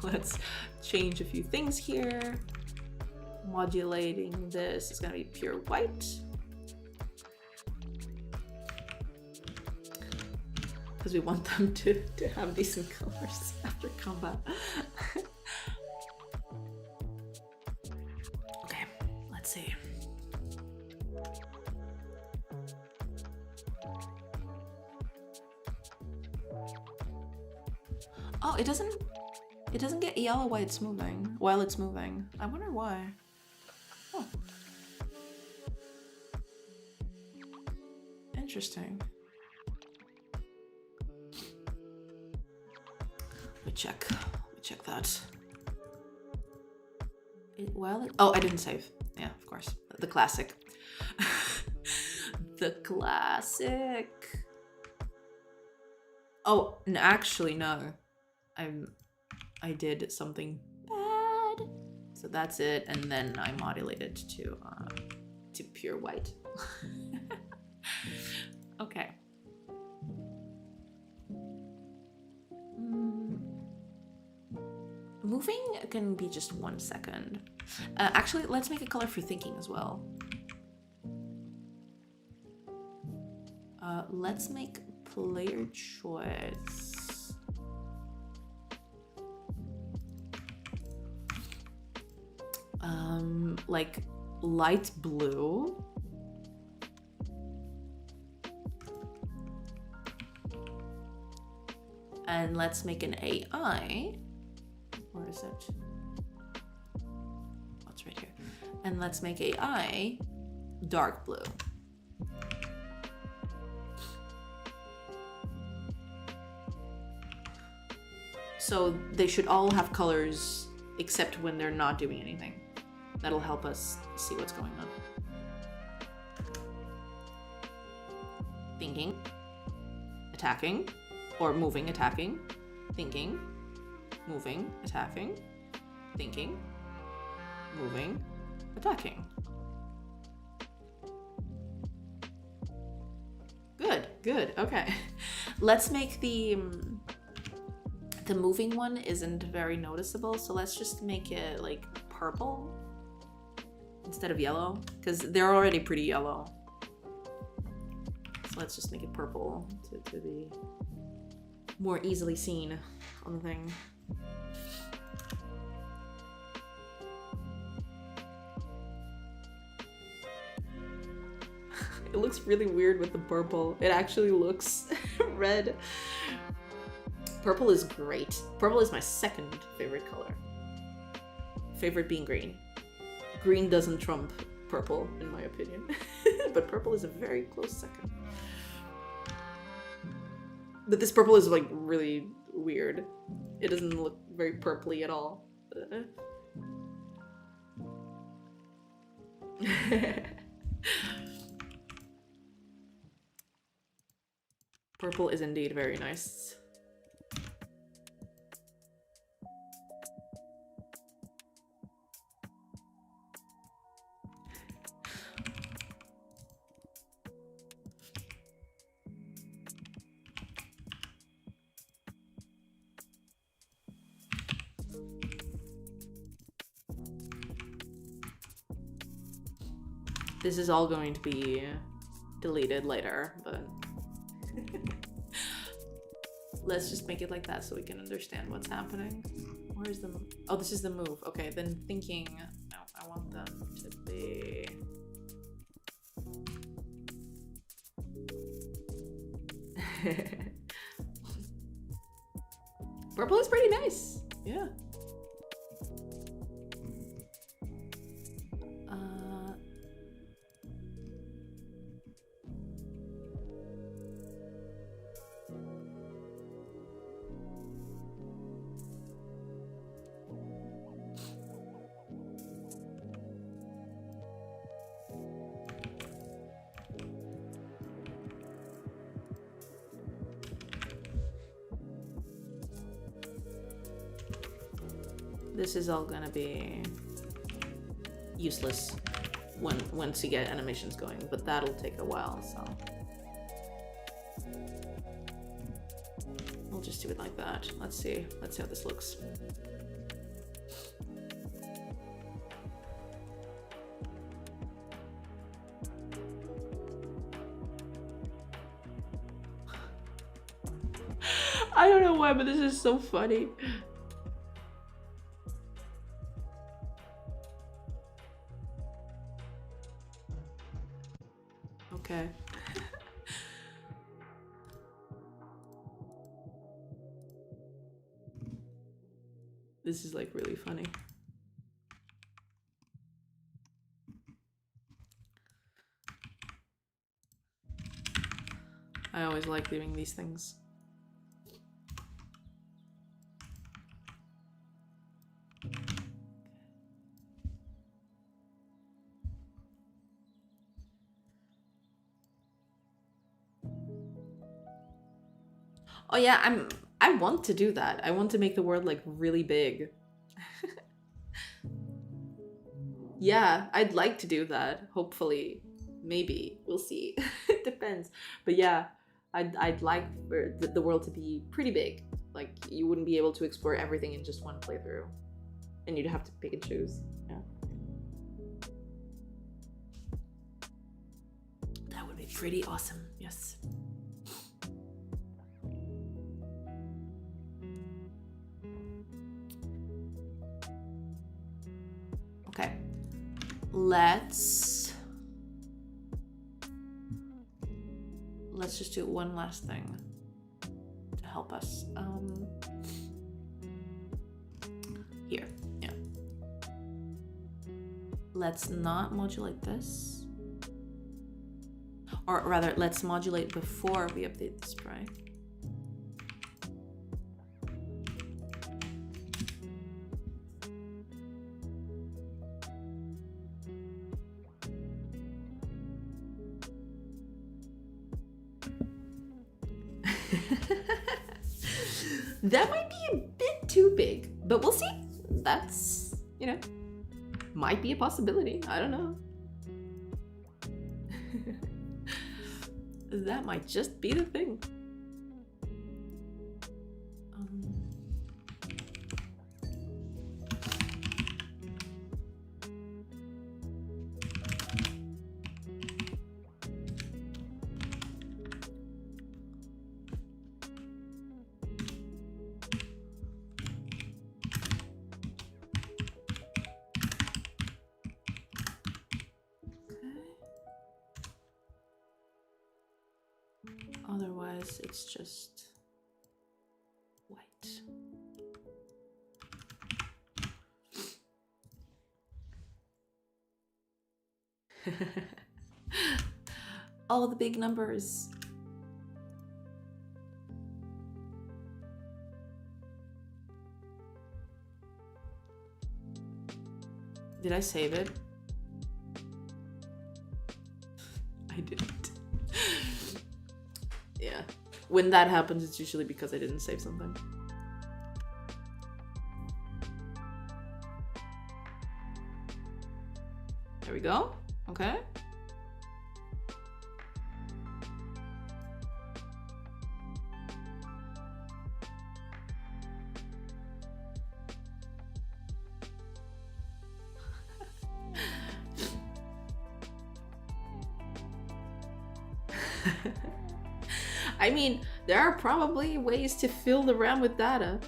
Let's change a few things here. Modulating this is going to be pure white, because we want them to have decent colors after combat. Okay, let's see. Oh, it doesn't get yellow while it's moving. I wonder why. Oh. Interesting. Let me check that. Oh, I didn't save. Yeah, of course. The classic. The classic. Oh, actually, no. I did something bad. So that's it, and then I modulated to pure white. Okay. Moving can be just 1 second. Actually, let's make a color for thinking as well. Let's make player choice. Like light blue. And let's make an AI. Where is it? Oh, it's right here. And let's make AI dark blue. So they should all have colors except when they're not doing anything. That'll help us see what's going on. Thinking, attacking, or moving, attacking, thinking, moving, attacking, thinking, moving, attacking. Good, good, okay. Let's make the moving one isn't very noticeable, so let's just make it like purple instead of yellow, because they're already pretty yellow. So let's just make it purple to be more easily seen on the thing. It looks really weird with the purple. It actually looks red. Purple is great. Purple is my second favorite color. Favorite being green. Green doesn't trump purple, in my opinion. But purple is a very close second. But this purple is like really weird. It doesn't look very purpley at all. Purple is indeed very nice. This is all going to be deleted later, but let's just make it like that so we can understand what's happening. Where's the move? Oh, this is the move. Okay, then thinking. No, I want them to be. Purple is pretty nice. Yeah. This is all gonna be useless once you get animations going, but that'll take a while, so we'll just do it like that. Let's see how this looks. I don't know why, but this is so funny. Okay. This is like really funny. I always like doing these things. Oh yeah, I want to do that. I want to make the world like really big. Yeah, I'd like to do that. Hopefully, maybe we'll see. It depends. But yeah, I'd like for the world to be pretty big. Like you wouldn't be able to explore everything in just one playthrough, and you'd have to pick and choose. Yeah, that would be pretty awesome. Yes. Okay, let's just do one last thing to help us. Here, yeah. Let's not modulate this, or rather, let's modulate before we update the sprite. That might be a bit too big, but we'll see. That's, you know, might be a possibility. I don't know. That might just be the thing. Otherwise, it's just white. All the big numbers. Did I save it? I didn't. Yeah. When that happens, it's usually because I didn't save something. There we go. Okay. I mean, there are probably ways to fill the RAM with data.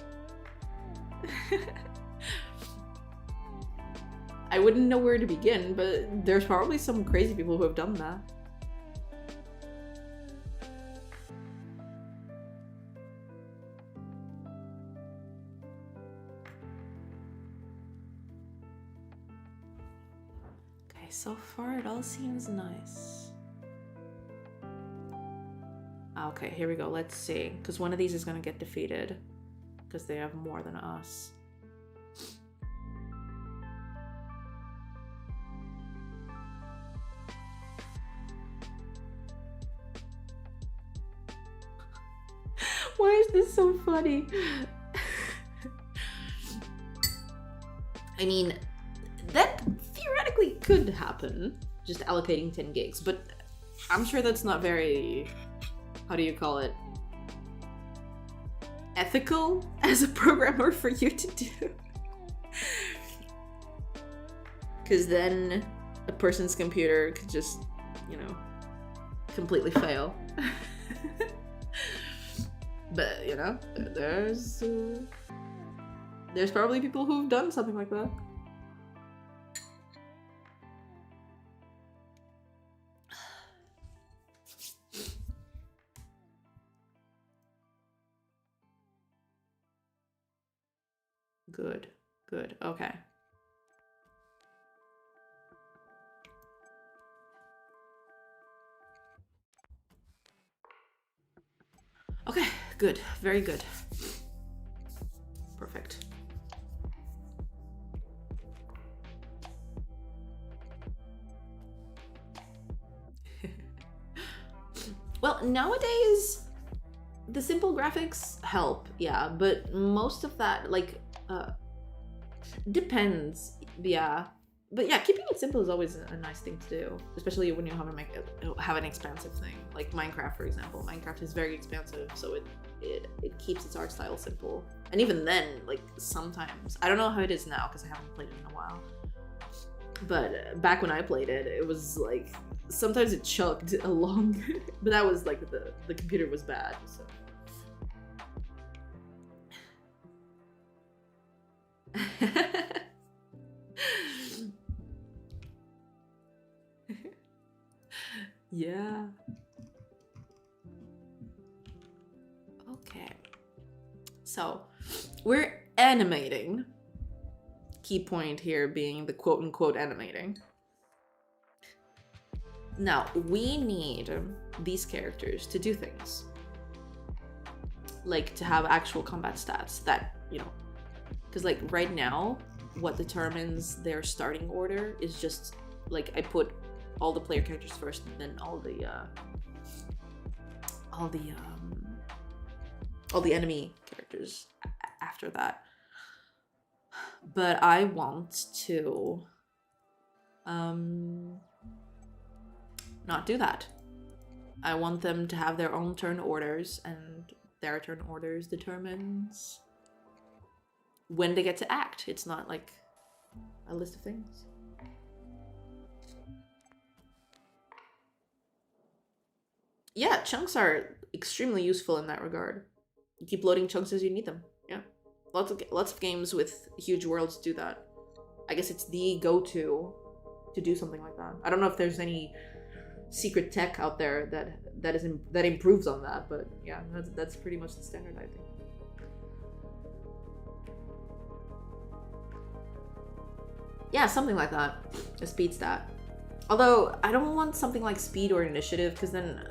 I wouldn't know where to begin, but there's probably some crazy people who have done that. Okay, so far it all seems nice. Okay, here we go. Let's see. Because one of these is going to get defeated. Because they have more than us. Why is this so funny? I mean, that theoretically could happen. Just allocating 10 gigs. But I'm sure that's not very... How do you call it? Ethical as a programmer for you to do. Because then a person's computer could just, you know, completely fail. But, you know, there's probably people who've done something like that. Good, good, okay. Okay, good, very good. Perfect. Well, nowadays, the simple graphics help, yeah, but most of that, like, depends, yeah. But yeah, keeping it simple is always a nice thing to do, especially when you have an expansive thing, like Minecraft, for example. Minecraft is very expansive, so it keeps its art style simple. And even then, like, sometimes, I don't know how it is now because I haven't played it in a while, but back when I played it, it was like, sometimes it chugged along, but that was like the computer was bad, so. Yeah. Okay. So, we're animating. Key point here being the quote-unquote animating. Now, we need these characters to do things. Like, to have actual combat stats that, you know, because, like, right now, what determines their starting order is just, like, I put all the player characters first, and then all the all the enemy characters after that. But I want to not do that. I want them to have their own turn orders, and their turn orders determines when they get to act. It's not like a list of things. Yeah, chunks are extremely useful in that regard. You keep loading chunks as you need them. Yeah, lots of games with huge worlds do that. I guess it's the go-to to do something like that. I don't know if there's any secret tech out there that improves on that, but yeah, that's pretty much the standard, I think. Yeah, something like that. A speed stat. Although I don't want something like speed or initiative, because then,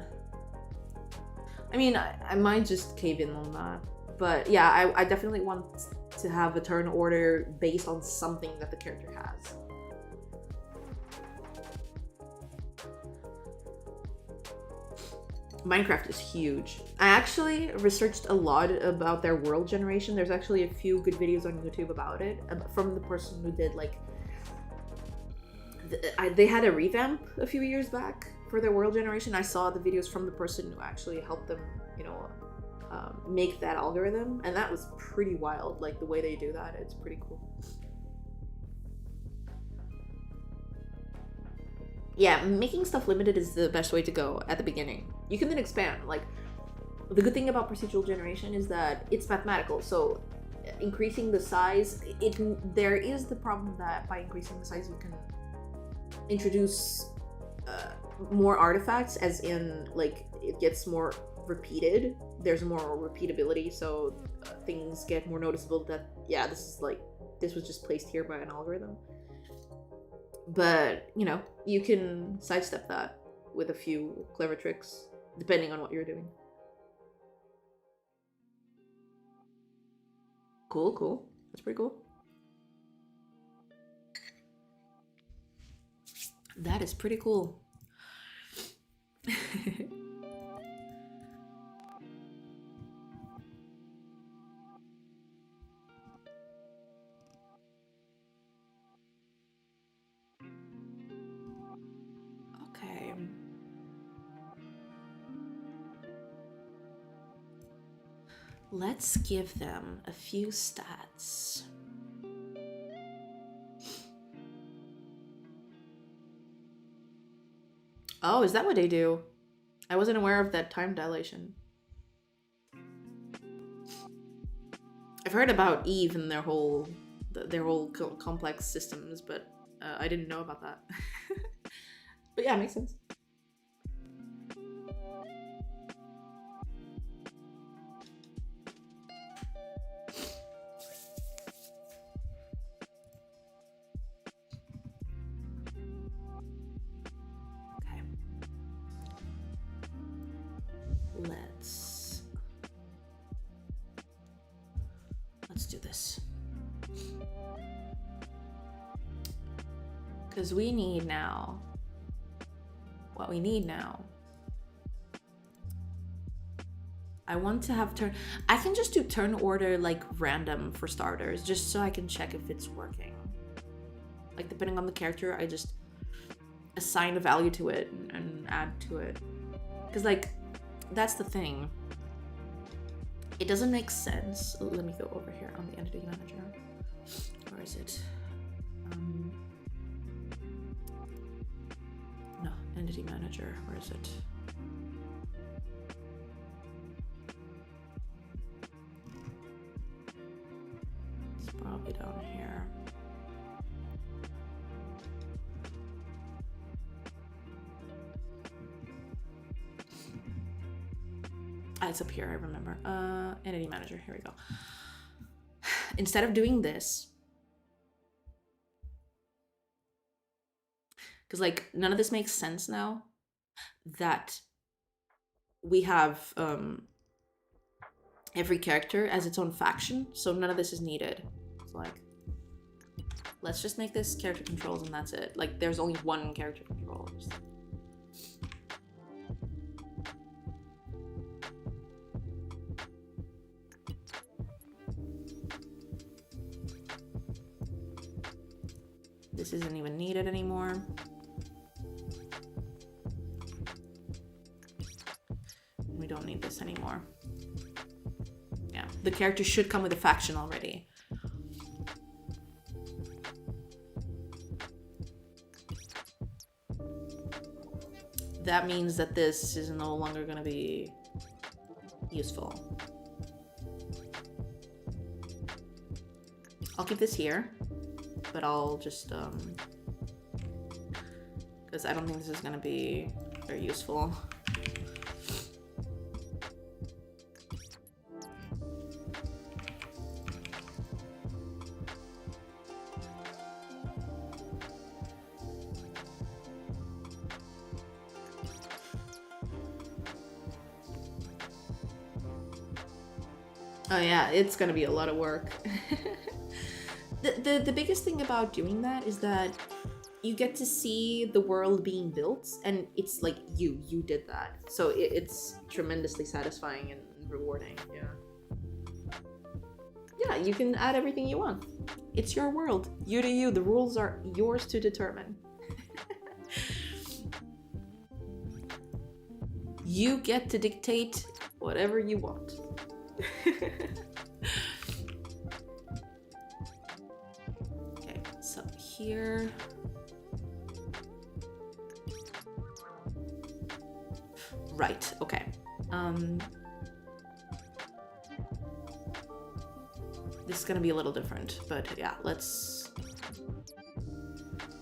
I mean, I might just cave in on that. But yeah, I definitely want to have a turn order based on something that the character has. Minecraft is huge. I actually researched a lot about their world generation. There's actually a few good videos on YouTube about it, from the person who did like... They had a revamp a few years back for their world generation. I saw the videos from the person who actually helped them, you know, make that algorithm, and that was pretty wild. Like the way they do that, it's pretty cool. Yeah, making stuff limited is the best way to go at the beginning. You can then expand. Like, the good thing about procedural generation is that it's mathematical, so increasing the size, there is the problem that by increasing the size you can introduce more artifacts, as in like it gets more repeated. There's more repeatability, so things get more noticeable that, yeah, this was just placed here by an algorithm. But, you know, you can sidestep that with a few clever tricks, depending on what you're doing. Cool, cool. That's pretty cool. That is pretty cool. Okay. Let's give them a few stats. Oh, is that what they do? I wasn't aware of that time dilation. I've heard about Eve and their whole complex systems, but I didn't know about that. But yeah, it makes sense. Okay. Let's do this. Because we need now what we need now. I want to have turn. I can just do turn order like random for starters, just so I can check if it's working. Like depending on the character, I just assign a value to it and add to it. Because like, that's the thing. It doesn't make sense. Let me go over here on the entity manager. Where is it? No, entity manager. Where is it? It's probably down here. It's up here, I remember. Entity manager, here we go. Instead of doing this, because like none of this makes sense now that we have every character as its own faction, so none of this is needed. So like, let's just make this character controls and that's it. Like there's only one character control. This isn't even needed anymore. We don't need this anymore. Yeah, the character should come with a faction already. That means that this is no longer going to be useful. I'll keep this here, but I'll just, because I don't think this is going to be very useful. Oh yeah, it's gonna be a lot of work. The biggest thing about doing that is that you get to see the world being built, and it's like you did that. So it's tremendously satisfying and rewarding. Yeah. Yeah, you can add everything you want. It's your world. You do you. The rules are yours to determine. You get to dictate whatever you want. Okay, so here. Right, okay. This is gonna be a little different, but yeah, let's...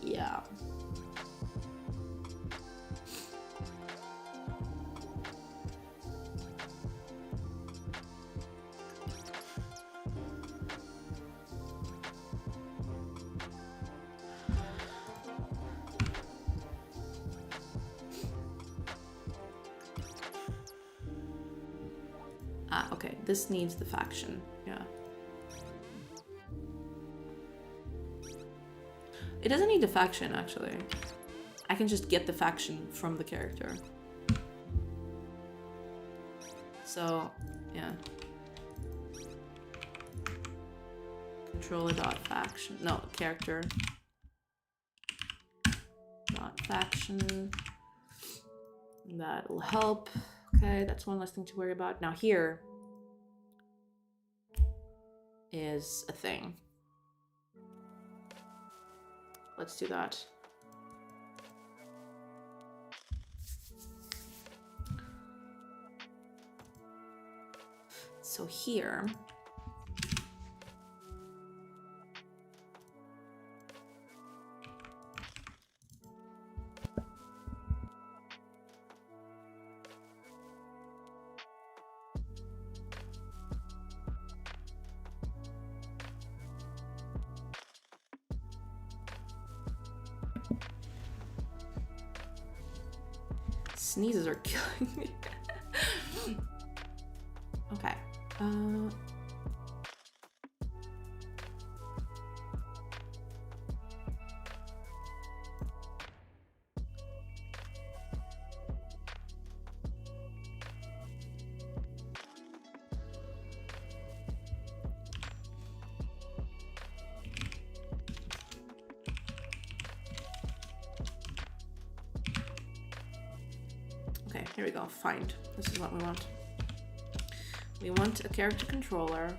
Yeah. Ah, okay, this needs the faction, yeah. It doesn't need the faction, actually. I can just get the faction from the character. So, yeah. Controller.faction, no, character. .faction. That will help. Okay, that's one less thing to worry about. Now here is a thing. Let's do that. So here, sneezes are killing me. Okay. Okay, here we go. Find. This is what we want. We want a character controller.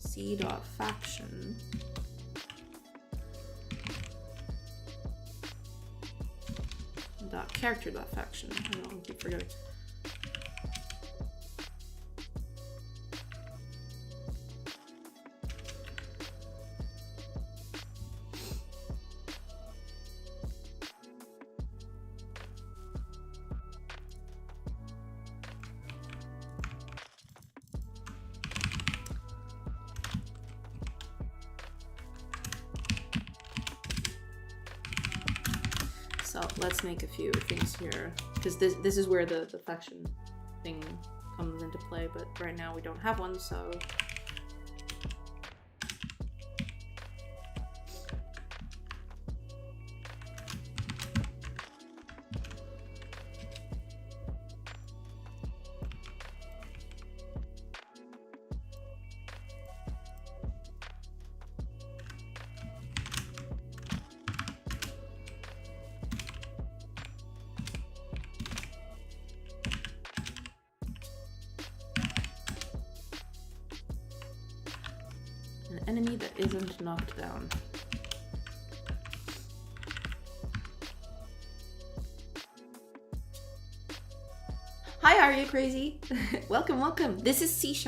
C.faction. Character.faction. I don't know, I keep forgetting. So let's make a few things here, because this is where the faction thing comes into play, but right now we don't have one, so... enemy that isn't knocked down. Hi, are you crazy? Welcome, welcome. This is C#.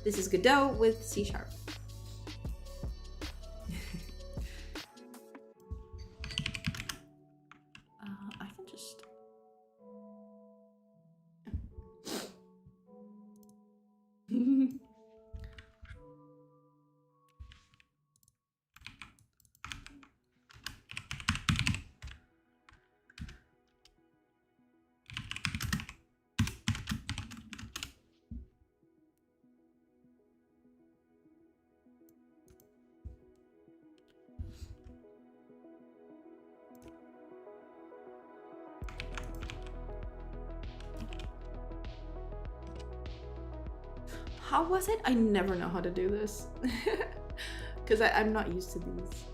This is Godot with C#. I can just... How was it? I never know how to do this. Because I'm not used to these.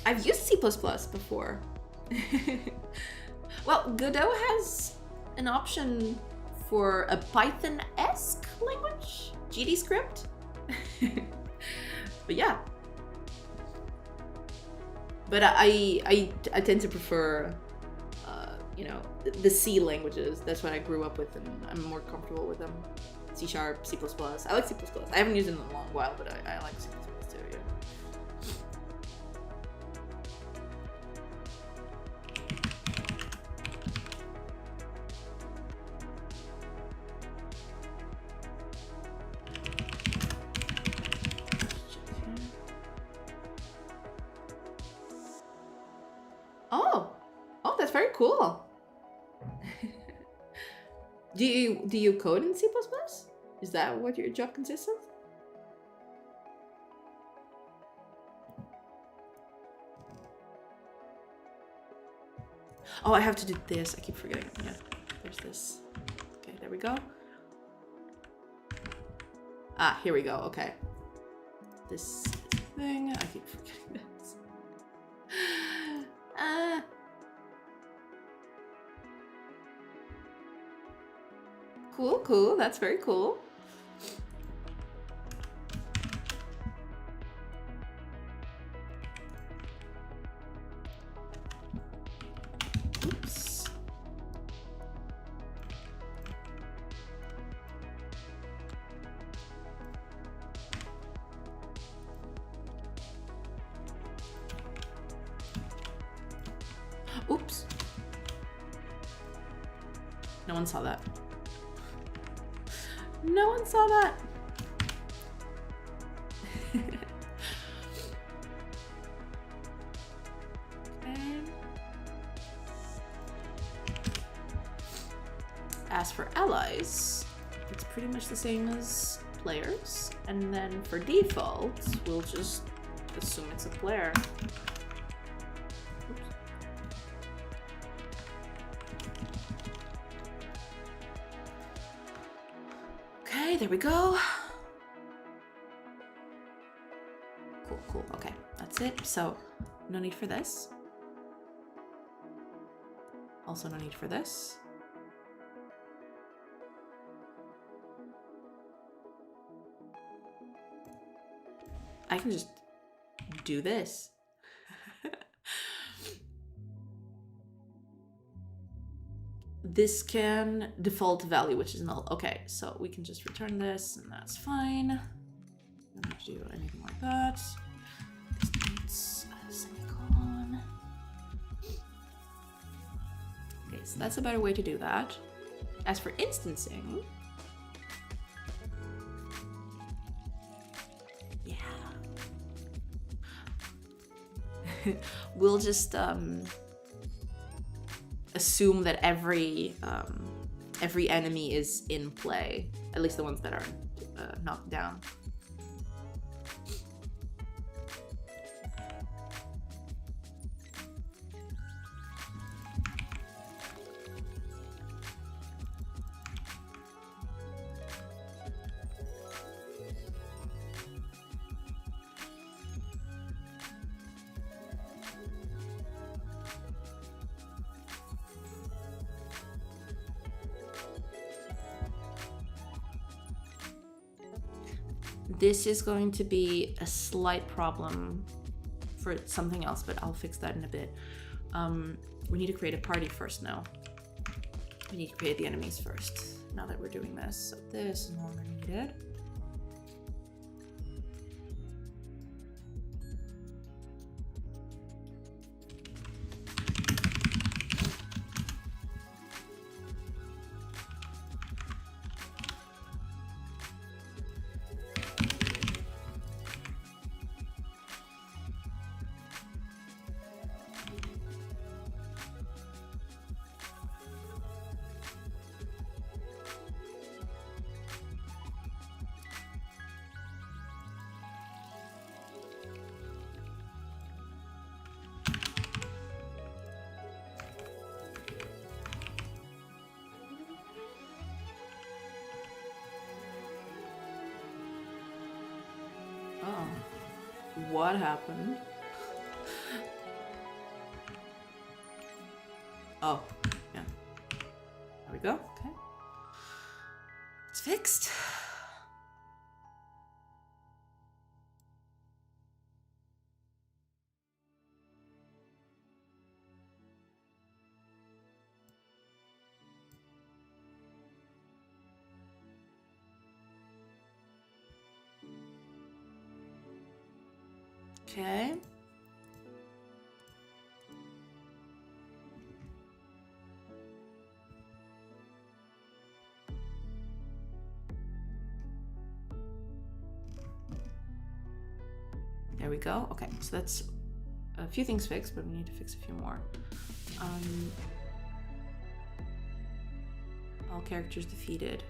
I've used C++ before. Well, Godot has an option for a Python-esque language? GD script? But yeah. But I tend to prefer you know, the C languages. That's what I grew up with, and I'm more comfortable with them. C#, C++. I like C++. I haven't used it in a long while, but I like C++ too, yeah. Oh, that's very cool. Do you code in C++? Is that what your job consists of? Oh, I have to do this. I keep forgetting. Yeah, there's this. Okay, there we go. Ah, here we go. Okay. This thing. I keep forgetting this. Cool, cool. That's very cool. Oops. Oops. No one saw that. No one saw that. Okay. As for allies, it's pretty much the same as players. And then for default, we'll just assume it's a player. Oops. Okay, there we go. Cool, cool. Okay, that's it. So, no need for this. Also, no need for this. I can just do this. This can default value, which is null. Okay, so we can just return this, and that's fine. Don't have to do anything like that. This needs a semicolon. Okay, so that's a better way to do that. As for instancing, yeah, we'll just assume that every enemy is in play, at least the ones that are knocked down. This is going to be a slight problem for something else, but I'll fix that in a bit. We need to create a party first now. We need to create the enemies first, now that we're doing this. So this is no longer needed. Oh, what happened? Oh, yeah. There we go. Okay. It's fixed. Okay. There we go. Okay, so that's a few things fixed, but we need to fix a few more. All characters defeated.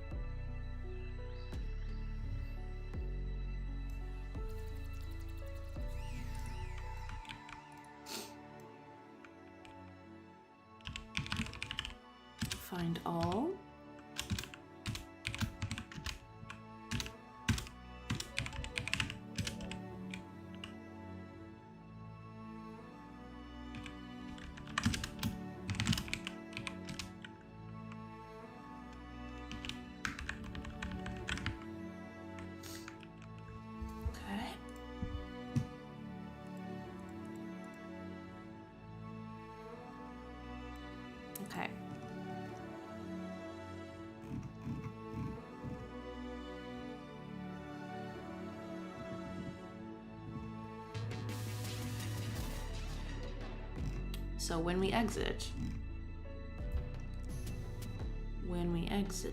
Find all. Okay. So when we exit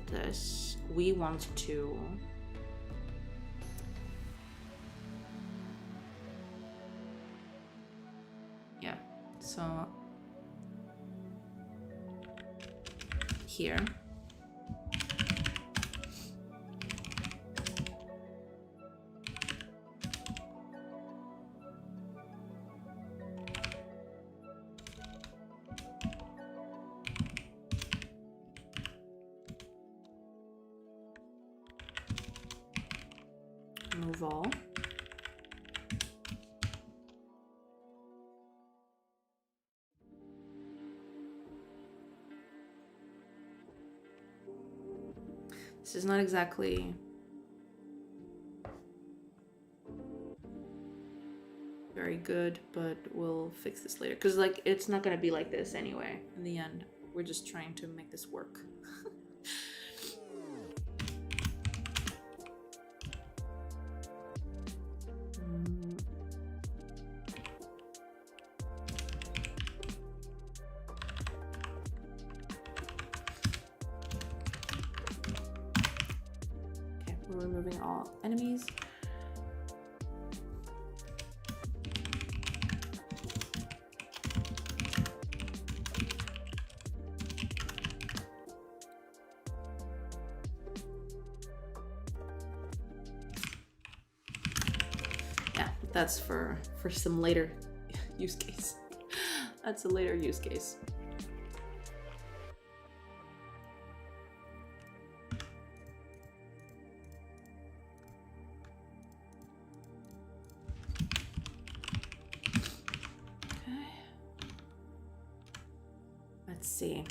this, we want to so here. Move all. This is not exactly very good, but we'll fix this later. Because, like, it's not going to be like this anyway in the end. We're just trying to make this work. We're removing all enemies. Yeah, that's for some later use case. That's a later use case. Let's see.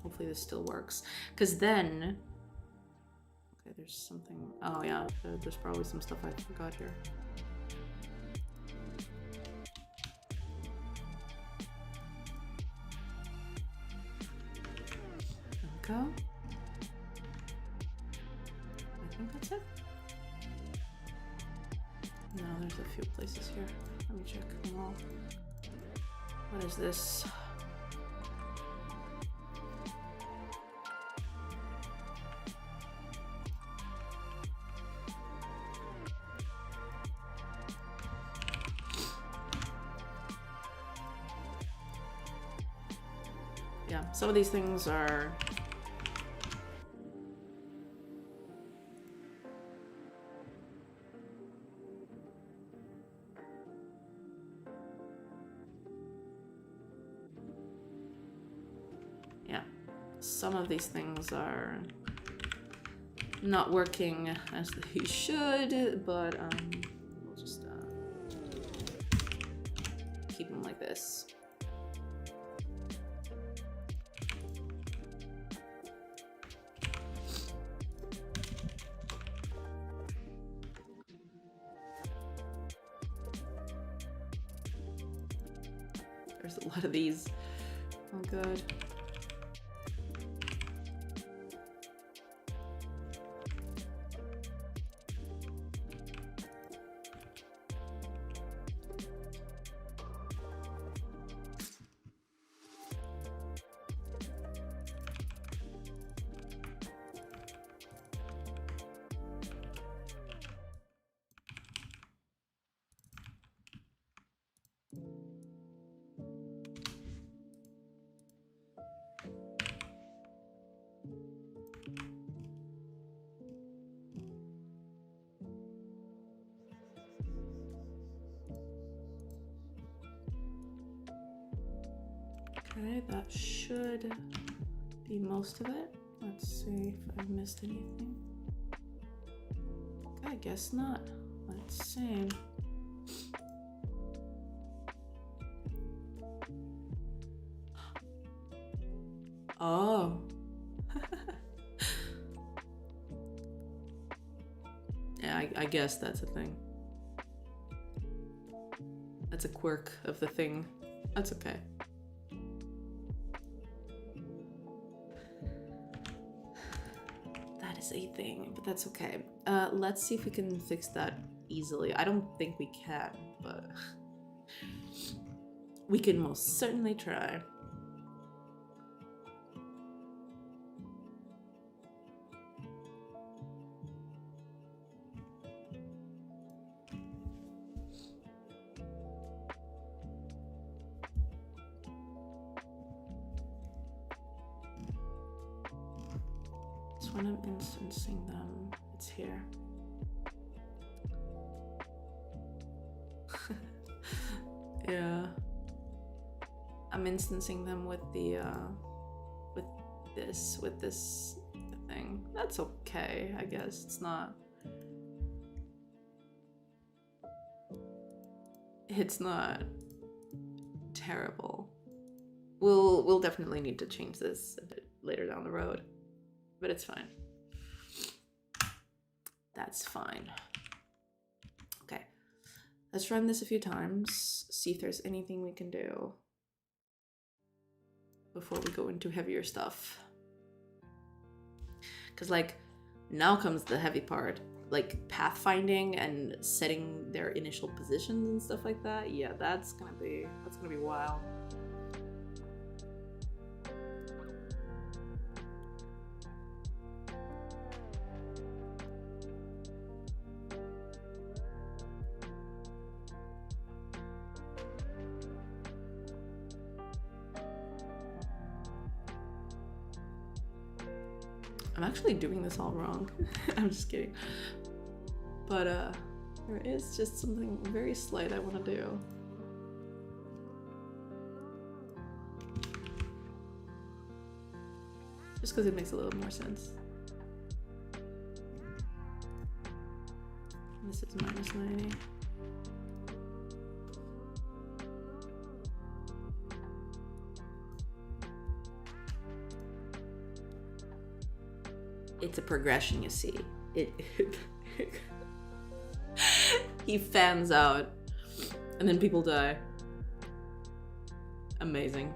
Hopefully this still works. Because then, Okay, there's something. Oh yeah, there's probably some stuff I forgot here. Go. I think that's it. No, there's a few places here. Let me check them all. What is this? Yeah, some of these things are some of these things are not working as they should, but we'll just keep them like this. There's a lot of these. Oh, good. Okay, that should be most of it. Let's see if I missed anything. Okay, I guess not. Let's see. Oh. Yeah, I guess that's a thing. That's a quirk of the thing. That's okay. That is a thing, but that's okay. Let's see if we can fix that easily. I don't think we can, but we can most certainly try. When I'm instancing them, it's here. Yeah. I'm instancing them with the with this thing. That's okay, I guess. It's not terrible. We'll definitely need to change this a bit later down the road. But it's fine. That's fine. Okay, let's run this a few times, see if there's anything we can do before we go into heavier stuff. Because, like, now comes the heavy part, like pathfinding and setting their initial positions and stuff like that. Yeah, that's gonna be wild. I'm actually doing this all wrong. I'm just kidding. But there is just something very slight I want to do. Just because it makes a little more sense. This is minus 90. it's a progression, you see. He fans out and then people die. Amazing.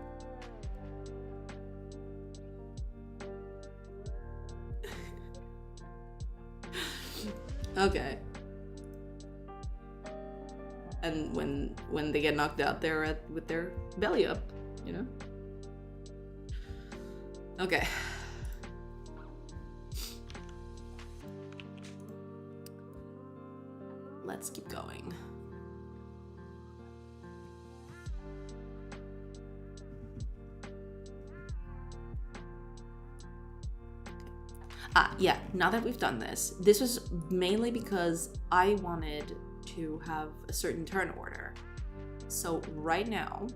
Okay. And when they get knocked out, they're with their belly up, you know? Okay. Let's keep going. Yeah, now that we've done this was mainly because I wanted to have a certain turn order. So right now,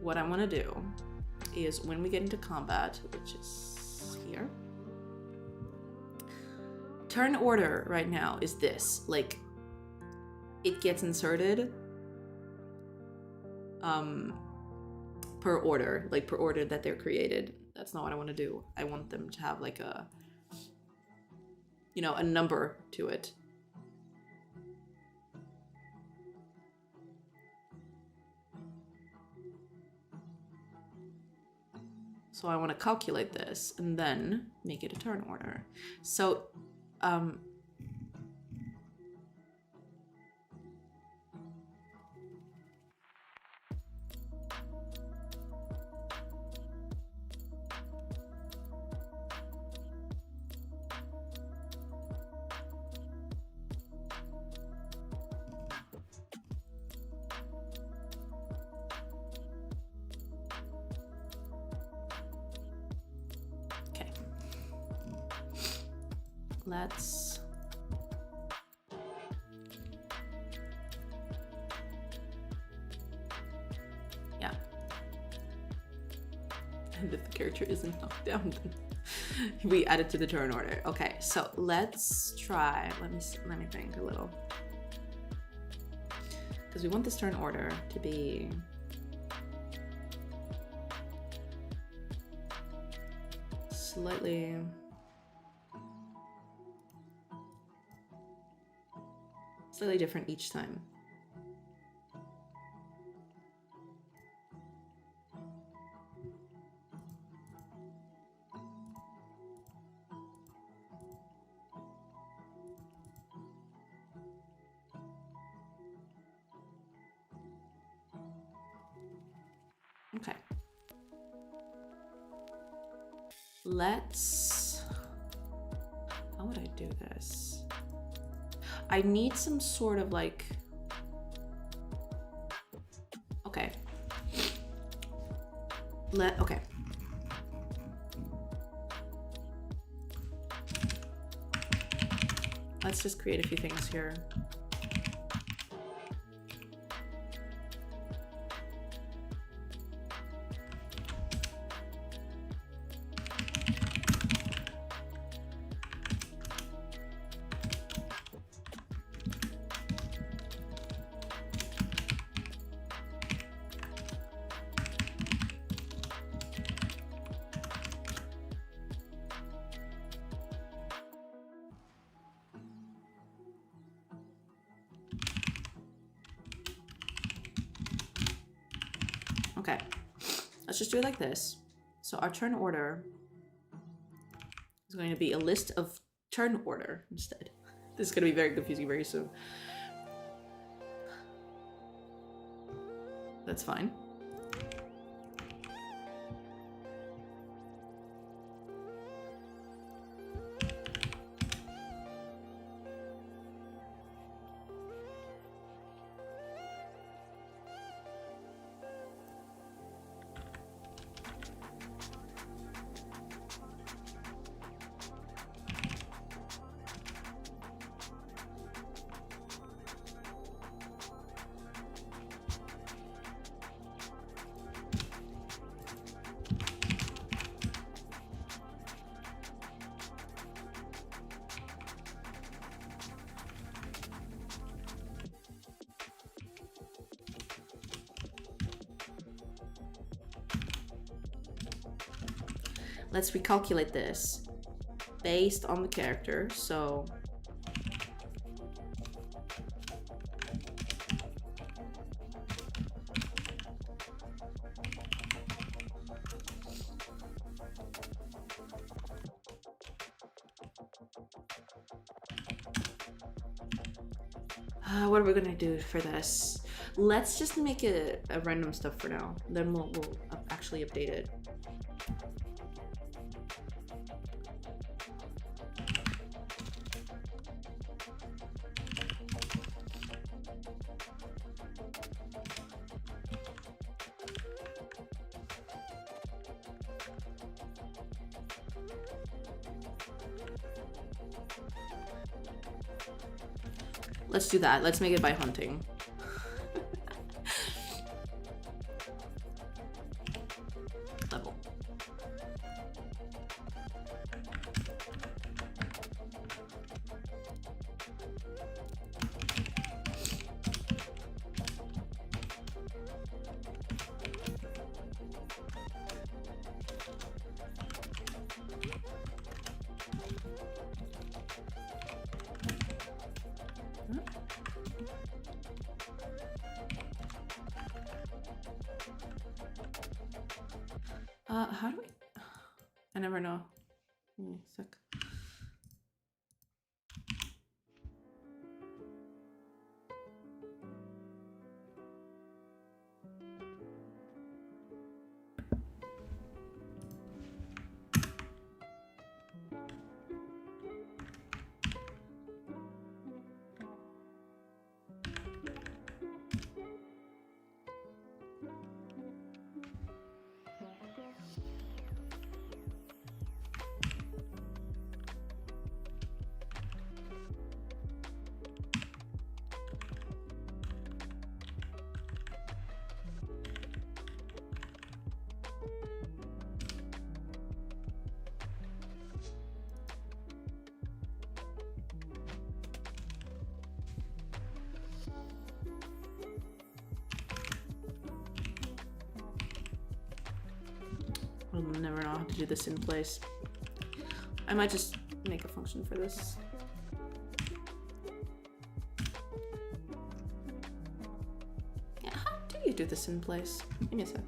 what I want to do is when we get into combat, which is here, turn order right now is this. Like, it gets inserted per order, like per order that they're created. That's not what I want to do. I want them to have like a, you know, a number to it. So I want to calculate this and then make it a turn order. So, let's and if the character isn't knocked down, then we add it to the turn order. Okay, so let's try. Let me think a little, because we want this turn order to be slightly different each time. Okay. How would I do this? I need some sort of like, okay. Okay. Let's just create a few things here. Okay, let's just do it like this. So our turn order is going to be a list of turn order instead. This is going to be very confusing very soon. That's fine. Let's recalculate this. based on the character, so what are we gonna do for this? Let's just make it a random stuff for now. Then we'll actually update it. Let's do that. Let's make it by hunting. Level. How do we? I never know. Give me a sec. I'll never know how to do this in place. I might just make a function for this. Yeah, how do you do this in place? Give me a sec.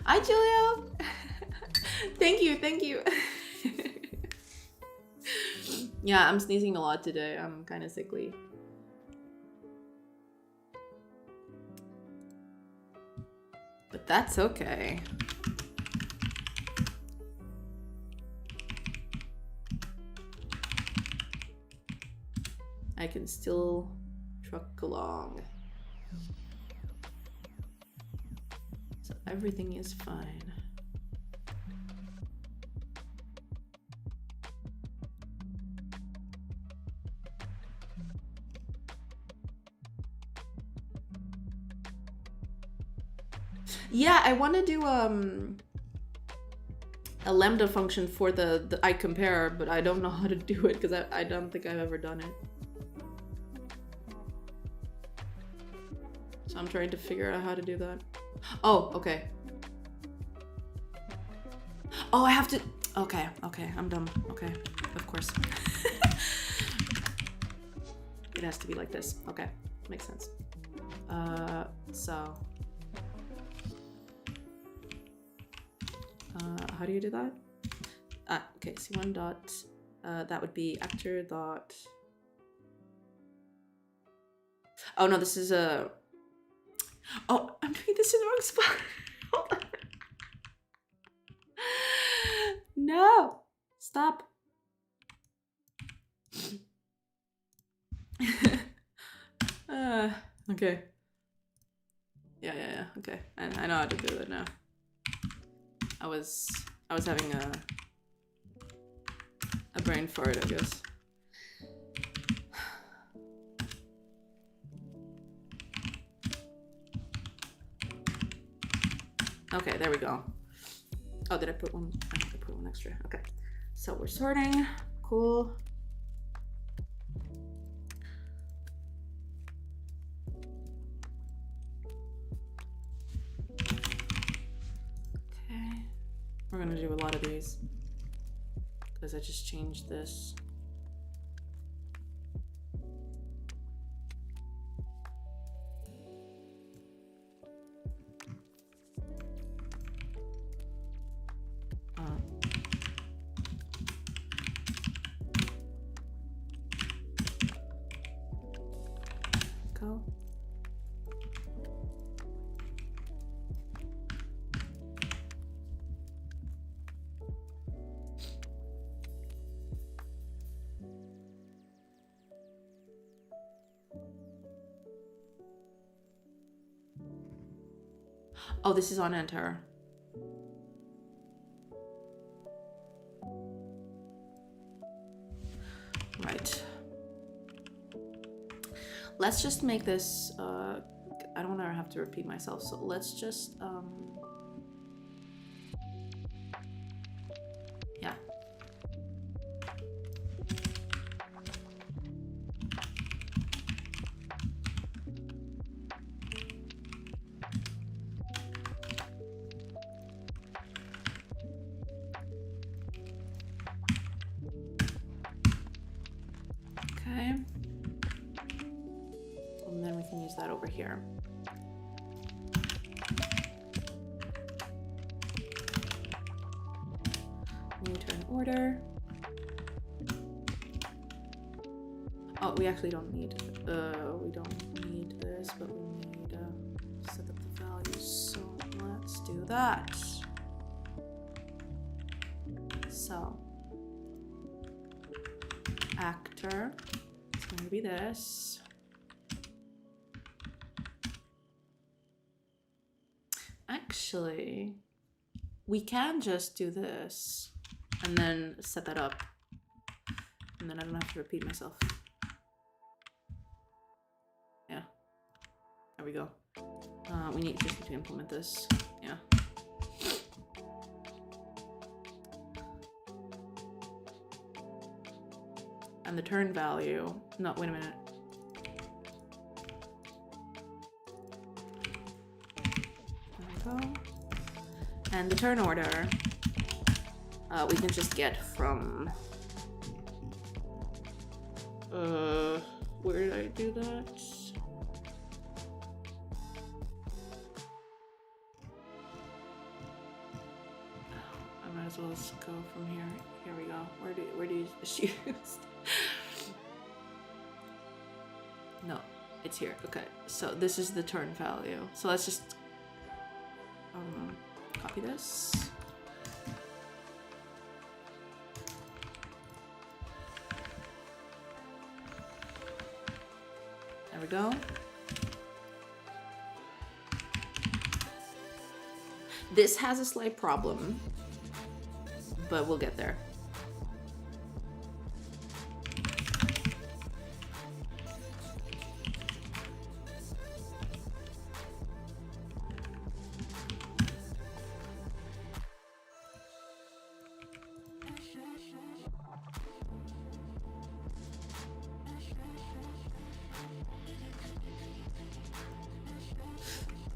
Hi, Julio! Thank you, thank you. Yeah, I'm sneezing a lot today. I'm kind of sickly. But that's okay. I can still truck along. So everything is fine. Yeah, I want to do a lambda function for the I compare, but I don't know how to do it because I don't think I've ever done it. So I'm trying to figure out how to do that. Oh, okay. Oh, I have to. Okay, okay, I'm dumb. Okay, of course. It has to be like this. Okay, makes sense. So. How do you do that? Okay, C1 dot, that would be actor dot. Oh no, this is a. Oh, I'm doing this in the wrong spot. Hold on. No, stop. Okay. Yeah. Okay, I know how to do it now. I was having a brain fart, I guess. Okay, there we go. Oh, did I put one? I think I put one extra. Okay, so we're sorting. Cool. Okay, we're gonna do a lot of these. because I just changed this. Go. Oh, this is on enter. Right. Let's just make this, I don't want to have to repeat myself, so let's just, yeah. Okay. And then we can use that over here. New turn order. Oh, we actually don't need, we don't need this, but we need to set up the values. So let's do that. So, actor, it's going to be this. Actually, we can just do this and then set that up, and then I don't have to repeat myself. Yeah, there we go. We just need to implement this. Yeah. And the turn value, no, wait a minute. There we go. And the turn order, we can just get from, where did I do that? I might as well just go from here. Here we go. Where do you choose? No, it's here. Okay, so this is the turn value. So let's just copy this. There we go. This has a slight problem, but we'll get there.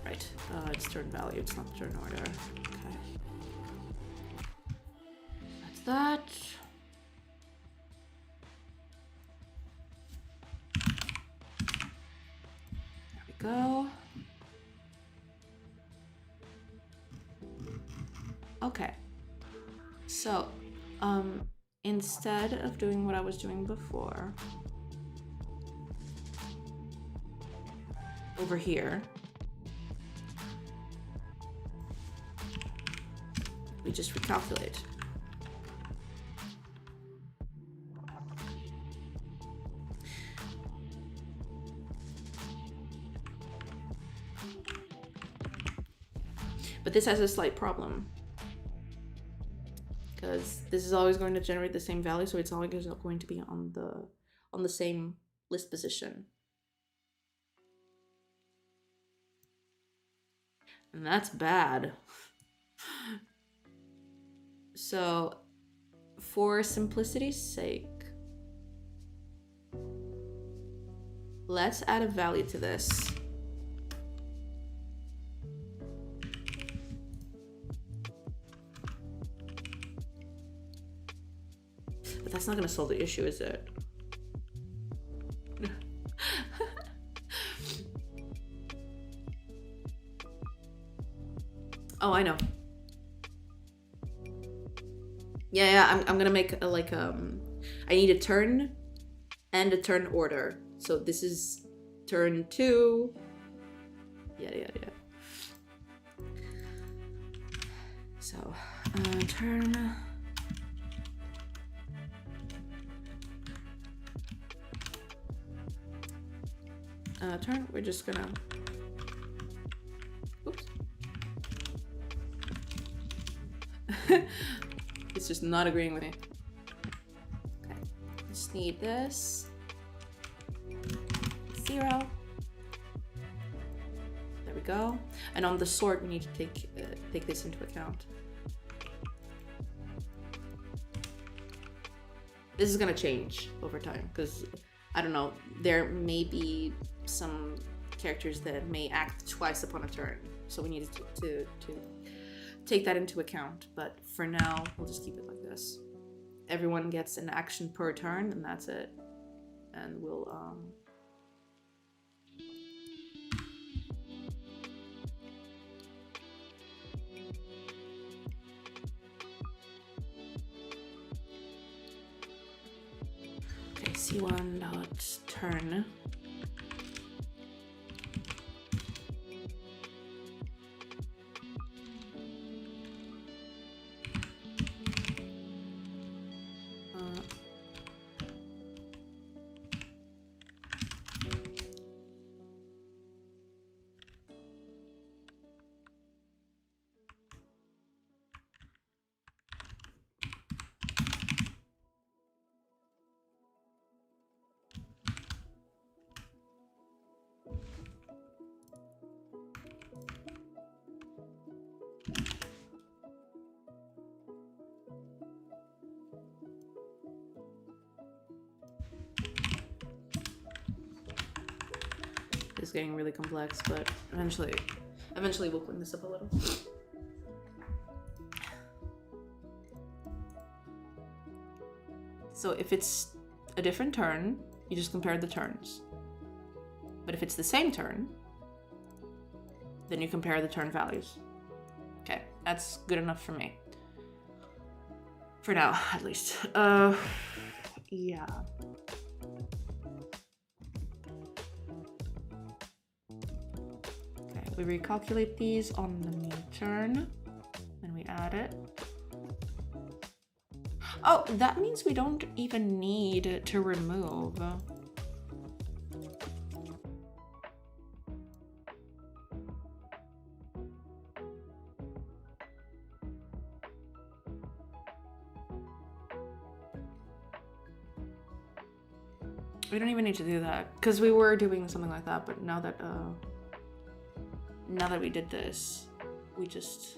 Right, it's turn value, it's not turn order. Okay. That's that. There we go. Okay. So, instead of doing what I was doing before, over here, we just recalculate. But this has a slight problem, because this is always going to generate the same value, so it's always going to be on the same list position. And that's bad. So, for simplicity's sake, let's add a value to this. That's not gonna solve the issue, is it? Oh, I know. Yeah, I'm gonna make a, like, I need a turn and a turn order. So this is turn 2. Yeah. So, turn. Turn, we're just gonna, oops. It's just not agreeing with me. Okay, just need this. 0. There we go. And on the sort, we need to take this into account. This is gonna change over time because I don't know. There may be some characters that may act twice upon a turn, so we need to take that into account. But for now, we'll just keep it like this. Everyone gets an action per turn, and that's it. And we'll okay, C1 dot turn. It's getting really complex, but eventually we'll clean this up a little. So if it's a different turn, you just compare the turns. But if it's the same turn, then you compare the turn values. Okay, that's good enough for me. For now, at least. Yeah. Okay, we recalculate these on the new turn, and we add it. Oh, that means we don't even need to remove. We don't even need to do that because we were doing something like that, but now that we did this, we just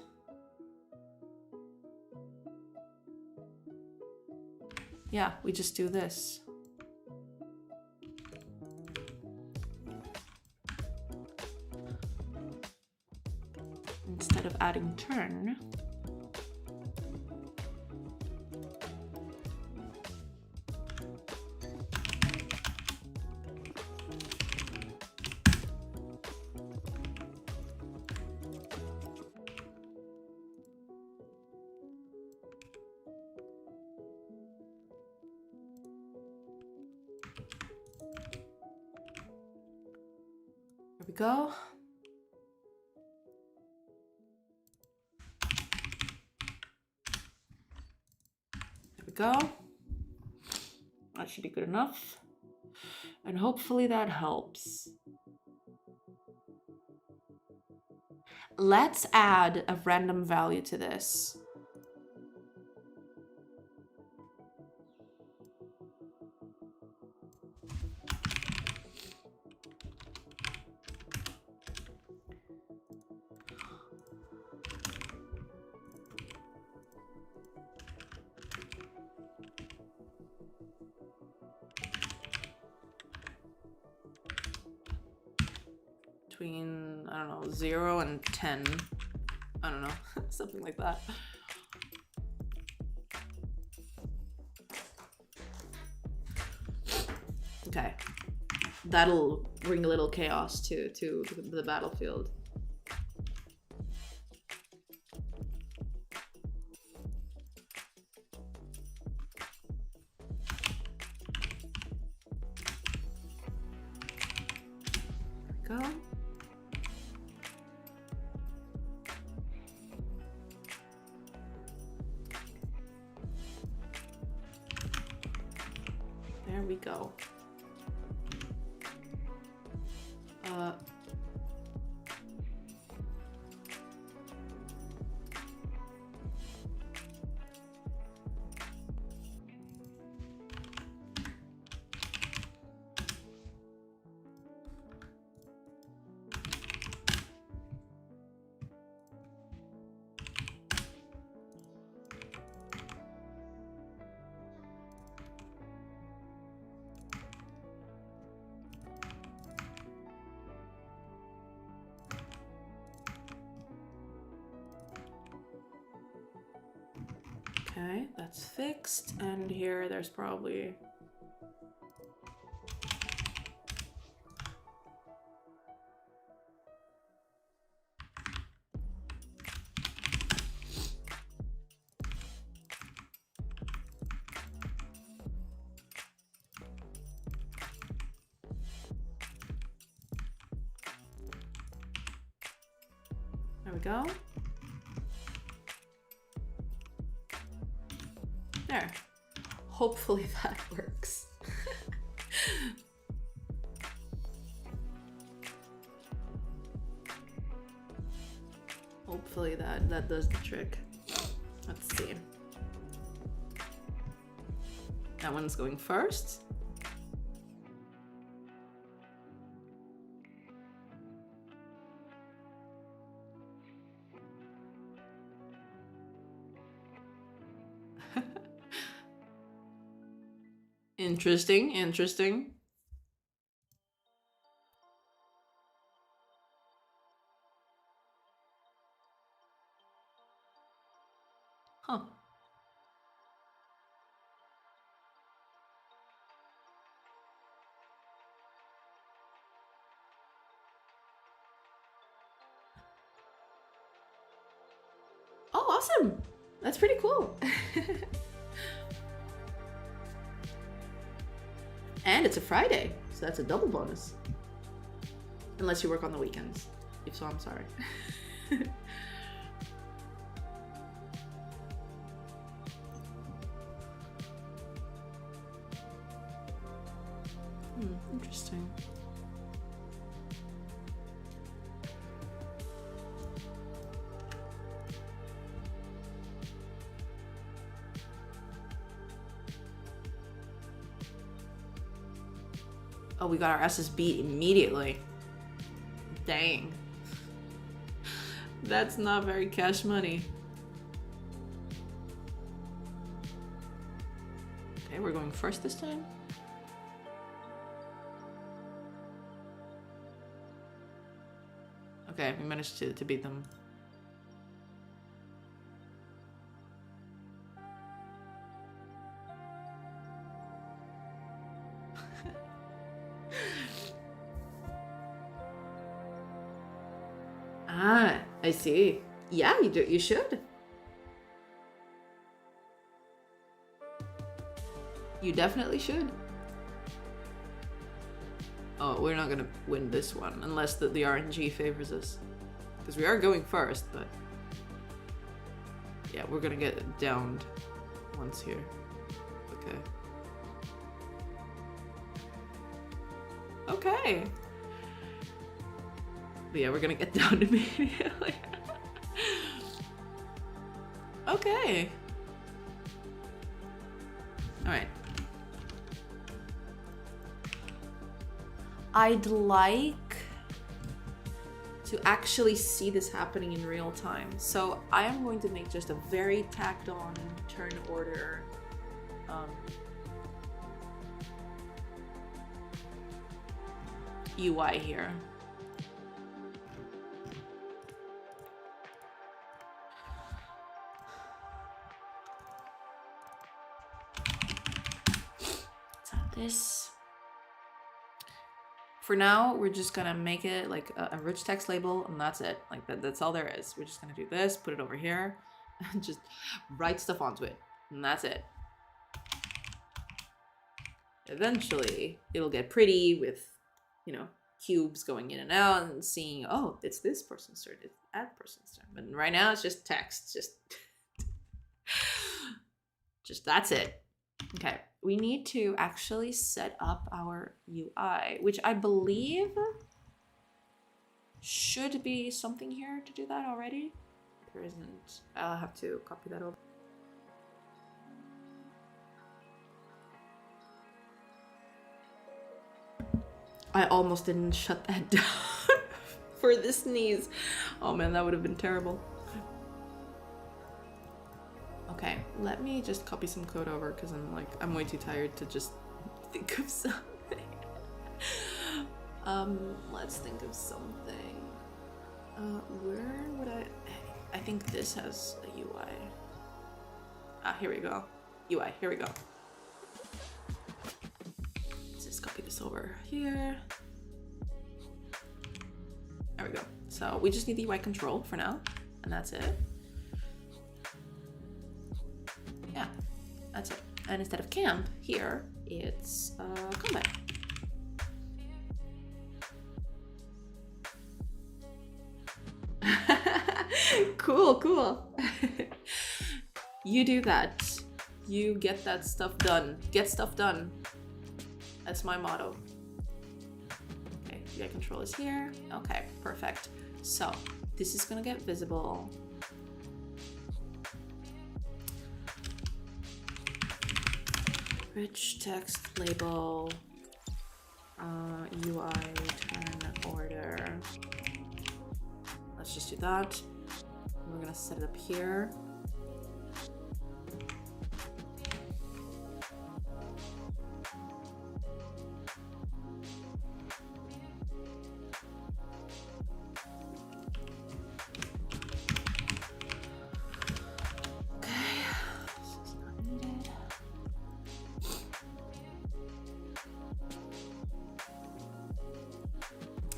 we just do this. Instead of adding turn, we go. There we go. That should be good enough. And hopefully that helps. Let's add a random value to this. Between, I don't know, 0 and 10. I don't know, something like that. Okay. That'll bring a little chaos to the battlefield. Go. There we go. Okay, that's fixed. And here there's probably... There we go. There. Hopefully that works. Hopefully that does the trick. Let's see. That one's going first. Interesting, interesting. Huh. Oh, awesome. That's pretty cool. And it's a Friday, so that's a double bonus. Unless you work on the weekends. If so, I'm sorry. Interesting. Oh, we got our asses beat immediately. Dang. That's not very cash money. Okay, we're going first this time. Okay, we managed to beat them. Ah, I see. Yeah, you do. You should. You definitely should. Oh, we're not gonna win this one unless the RNG favors us. Because we are going first, but... yeah, we're gonna get downed once here. Okay. Okay. But yeah, we're gonna get downed immediately. Okay. Alright. I'd like to actually see this happening in real time. So I am going to make just a very tacked on turn order UI here. Let's have this. For now, we're just gonna make it like a rich text label, and that's it. Like that's all there is. We're just gonna do this, put it over here, and just write stuff onto it, and that's it. Eventually, it'll get pretty with, you know, cubes going in and out and seeing, oh, it's this person's turn, it's that person's turn. But right now, it's just text, just that's it. Okay, we need to actually set up our UI, which I believe should be something here to do that already. There isn't. I'll have to copy that over. I almost didn't shut that down for the sneeze. Oh man, that would have been terrible. Okay, let me just copy some code over because I'm way too tired to just think of something. Let's think of something. Where would I think this has a UI. Ah, here we go. UI, here we go. Let's just copy this over here. There we go. So we just need the UI control for now, and that's it. Yeah, that's it. And instead of camp here, it's combat. Cool. You do that. You get that stuff done. Get stuff done. That's my motto. Okay, UI control is here. Okay, perfect. So this is gonna get visible. Rich text label, UI turn order. Let's just do that. We're gonna set it up here.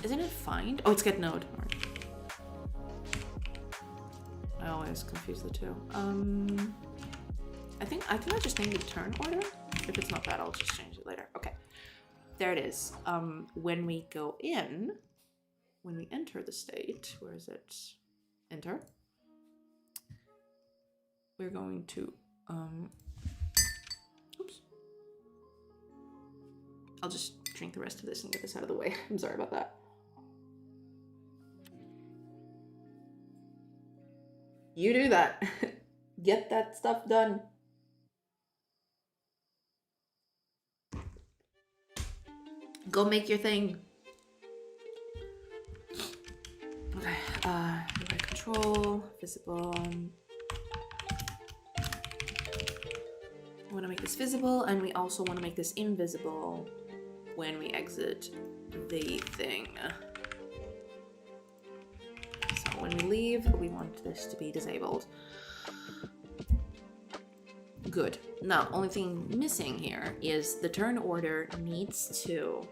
Isn't it find? Oh, it's get node. I always confuse the two. I think I just named it turn order. If it's not that, I'll just change it later. Okay, there it is. When we go in, when we enter the state, where is it? Enter. We're going to oops. I'll just drink the rest of this and get this out of the way. I'm sorry about that. You do that. Get that stuff done. Go make your thing. Okay, UI control, visible. We want to make this visible, and we also want to make this invisible when we exit the thing. So when we leave, we want this to be disabled. Good. Now, only thing missing here is the turn order needs to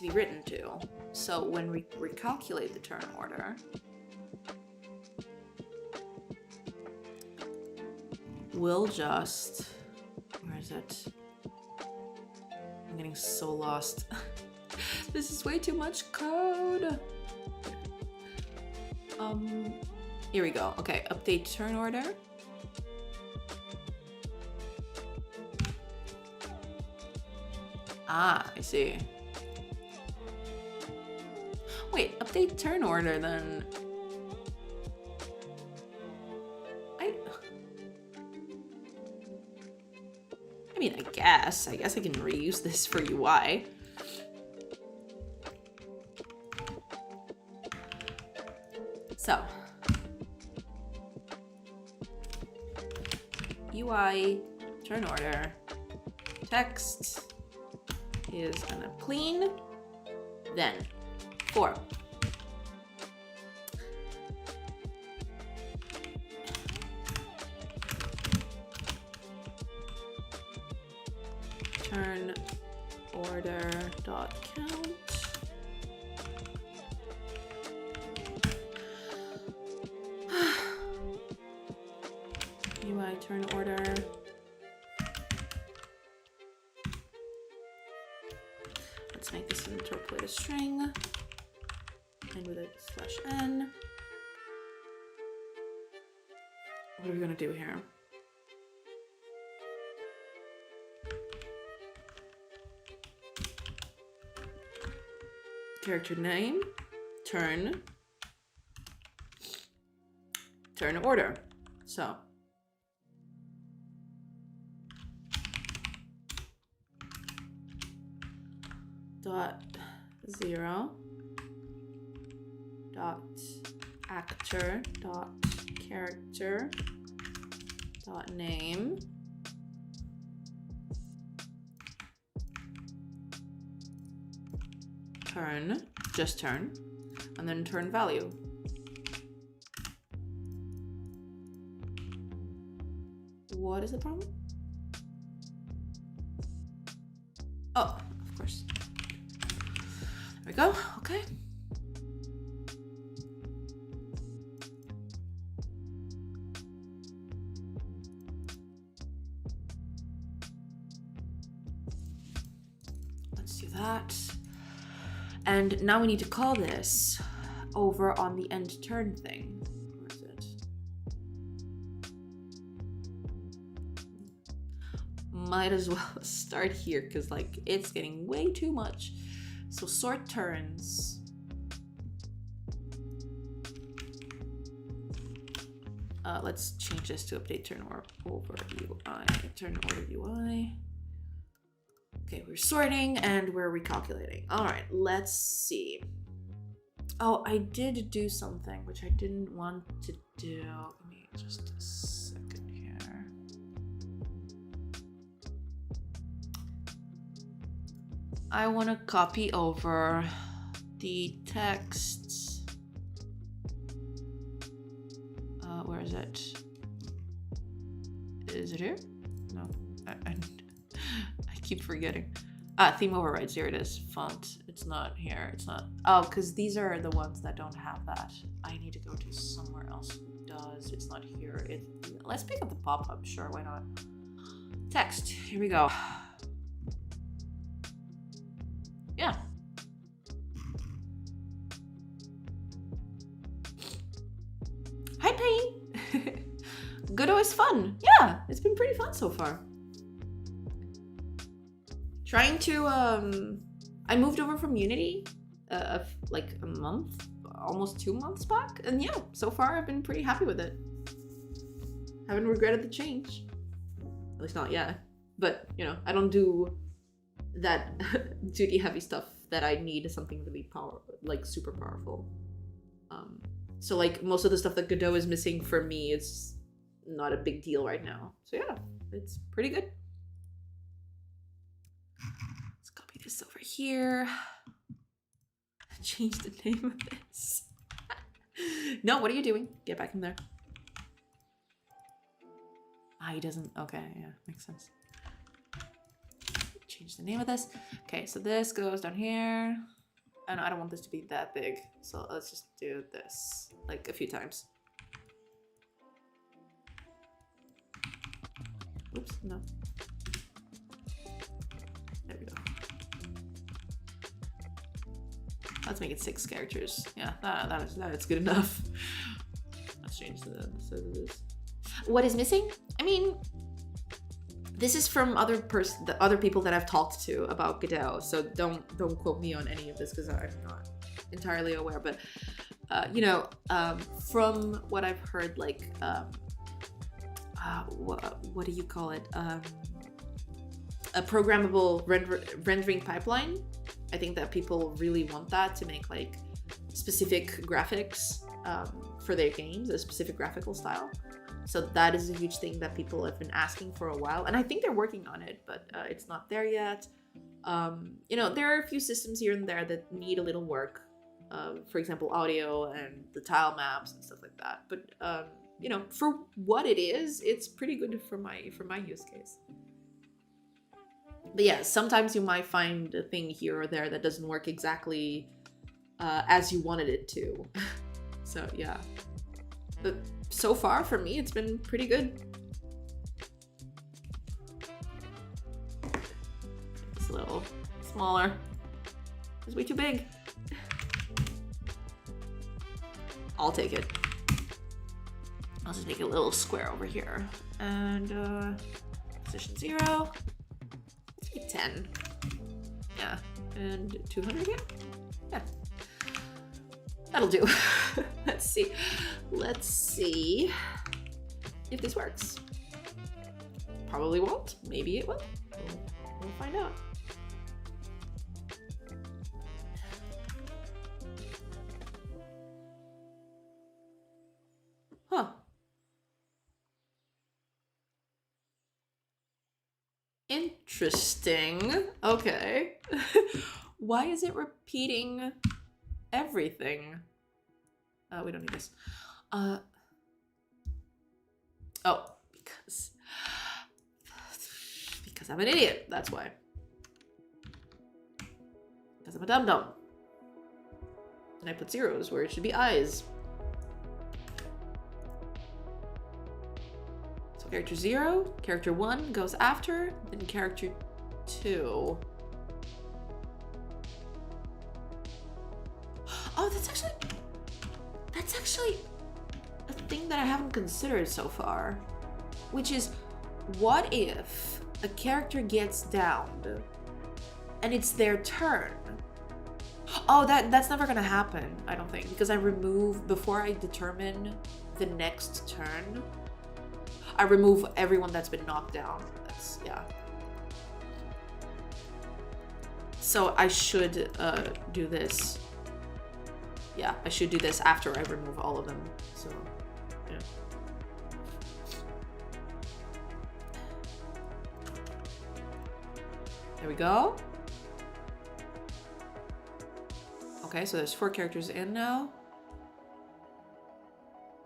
be written to. So when we recalculate the turn order, we'll just, where is it? I'm getting so lost. This is way too much code. Here we go. Okay, update turn order. Ah, I see. Wait, update turn order then. I mean, I guess I can reuse this for UI. So, UI turn order text is gonna clean, then 4. Turn order dot count. UI turn order. Let's make this an interpolated string. And with a /n. What are we gonna do here? Character name, turn order. So .0 dot actor dot character dot name turn, just turn, and then turn value. What is the problem? Oh, of course. There we go. Okay. Let's do that. And now we need to call this over on the end turn thing. Where is it? Might as well start here because like it's getting way too much. So sort turns. Let's change this to update turn over UI. Turn order UI. Okay, we're sorting and we're recalculating. All right, let's see. Oh, I did do something which I didn't want to do. Give me just a second here. I want to copy over the text. Where is it? Is it here? No, I keep forgetting. Theme overrides, here it is. Font, it's not here, it's not. Oh, because these are the ones that don't have that. I need to go to somewhere else who does. It's not here. Let's pick up the pop-up, sure, why not? Text, here we go. Yeah. Hi, Payne. Godot is fun. Yeah, it's been pretty fun so far. Trying to, I moved over from Unity like a month, almost 2 months back. And yeah, so far I've been pretty happy with it. Haven't regretted the change. At least not yet. But, you know, I don't do that duty heavy stuff that I need something really super powerful. So like most of the stuff that Godot is missing for me, it's not a big deal right now. So yeah, it's pretty good. Let's copy this over here. Change the name of this. No, what are you doing? Get back in there. He doesn't. Okay, yeah, makes sense. Change the name of this. Okay, so this goes down here. And I don't want this to be that big. So let's just do this like a few times. Oops, no. There we go. Let's make it 6 characters. Yeah, that is good enough. Let's change the this. What is missing? I mean, this is from the other people that I've talked to about Godot, so don't quote me on any of this because I'm not entirely aware. But you know, from what I've heard, like what do you call it? A programmable rendering pipeline. I think that people really want that to make like specific graphics for their games, a specific graphical style. So that is a huge thing that people have been asking for a while. And I think they're working on it, but it's not there yet. You know, there are a few systems here and there that need a little work. For example, audio and the tile maps and stuff like that. But, you know, for what it is, it's pretty good for my use case. But yeah, sometimes you might find a thing here or there that doesn't work exactly as you wanted it to. So yeah. But so far for me, it's been pretty good. It's a little smaller. It's way too big. I'll take it. I'll just make a little square over here. And position 0. Let's make 10. Yeah. And 200 again? Yeah. That'll do. Let's see. Let's see if this works. Probably won't. Maybe it will. We'll find out. Huh. Interesting. Okay. Why is it repeating everything? We don't need this. Oh, because I'm an idiot. That's why. Because I'm a dum-dum. And I put zeros where it should be eyes. So character 0, character 1 goes after, then character 2. Oh, that's actually a thing that I haven't considered so far, which is, what if a character gets downed and it's their turn? Oh, that's never gonna happen, I don't think, because I remove, before I determine the next turn, I remove everyone that's been knocked down. That's, yeah. So I should do this. Yeah, I should do this after I remove all of them. So, yeah. There we go. Okay, so there's 4 characters in now.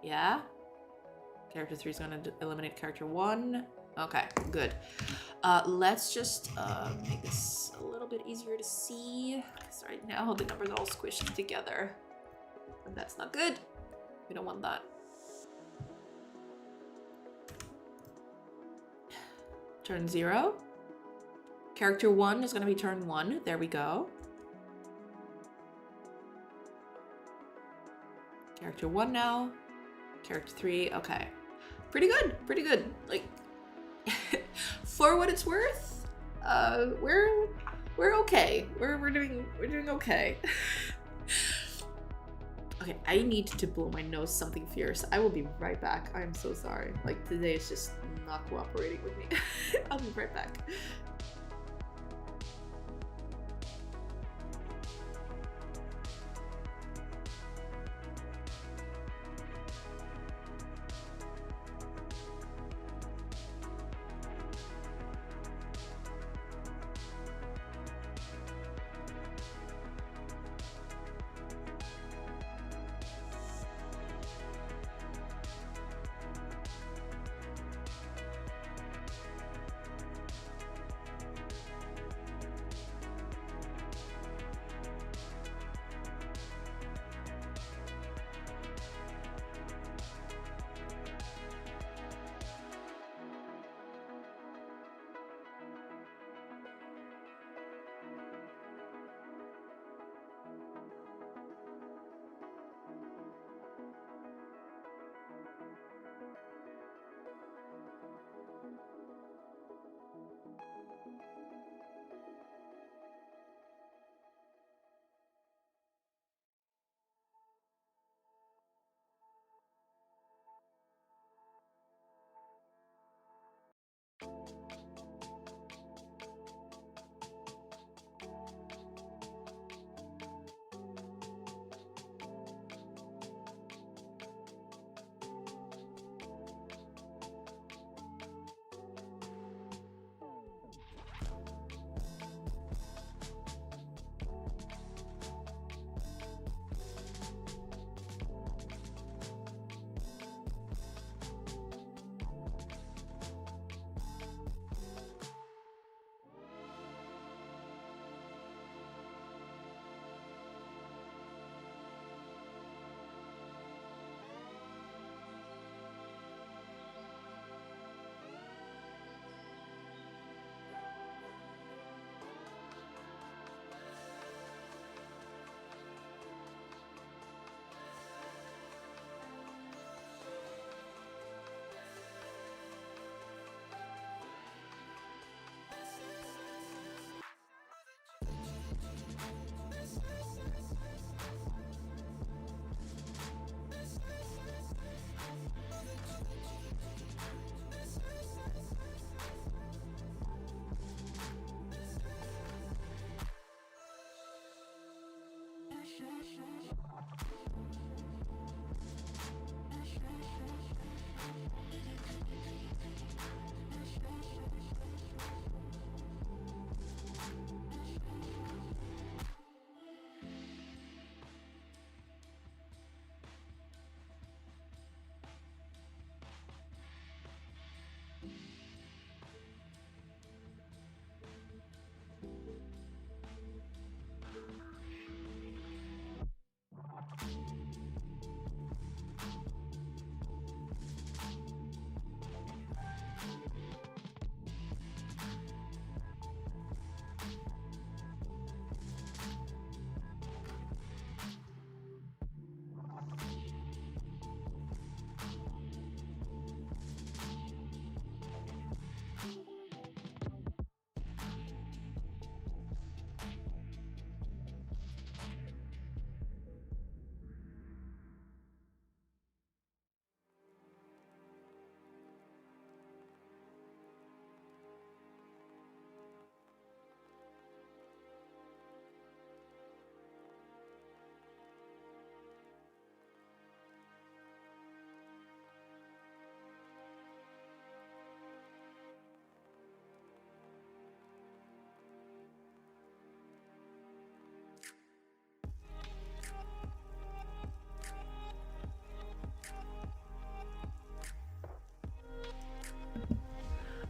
Yeah. Character 3 is going to eliminate character 1. Okay, good. Let's just make this a little bit easier to see, because right now the numbers are all squished together. And that's not good. We don't want that. Turn 0. Character 1 is going to be turn 1. There we go. Character 1 now. Character 3. Okay. Pretty good. Pretty good. Like, for what it's worth, we're okay. We're doing okay. Okay, I need to blow my nose something fierce. I will be right back. I'm so sorry. Like, today is just not cooperating with me. I'll be right back.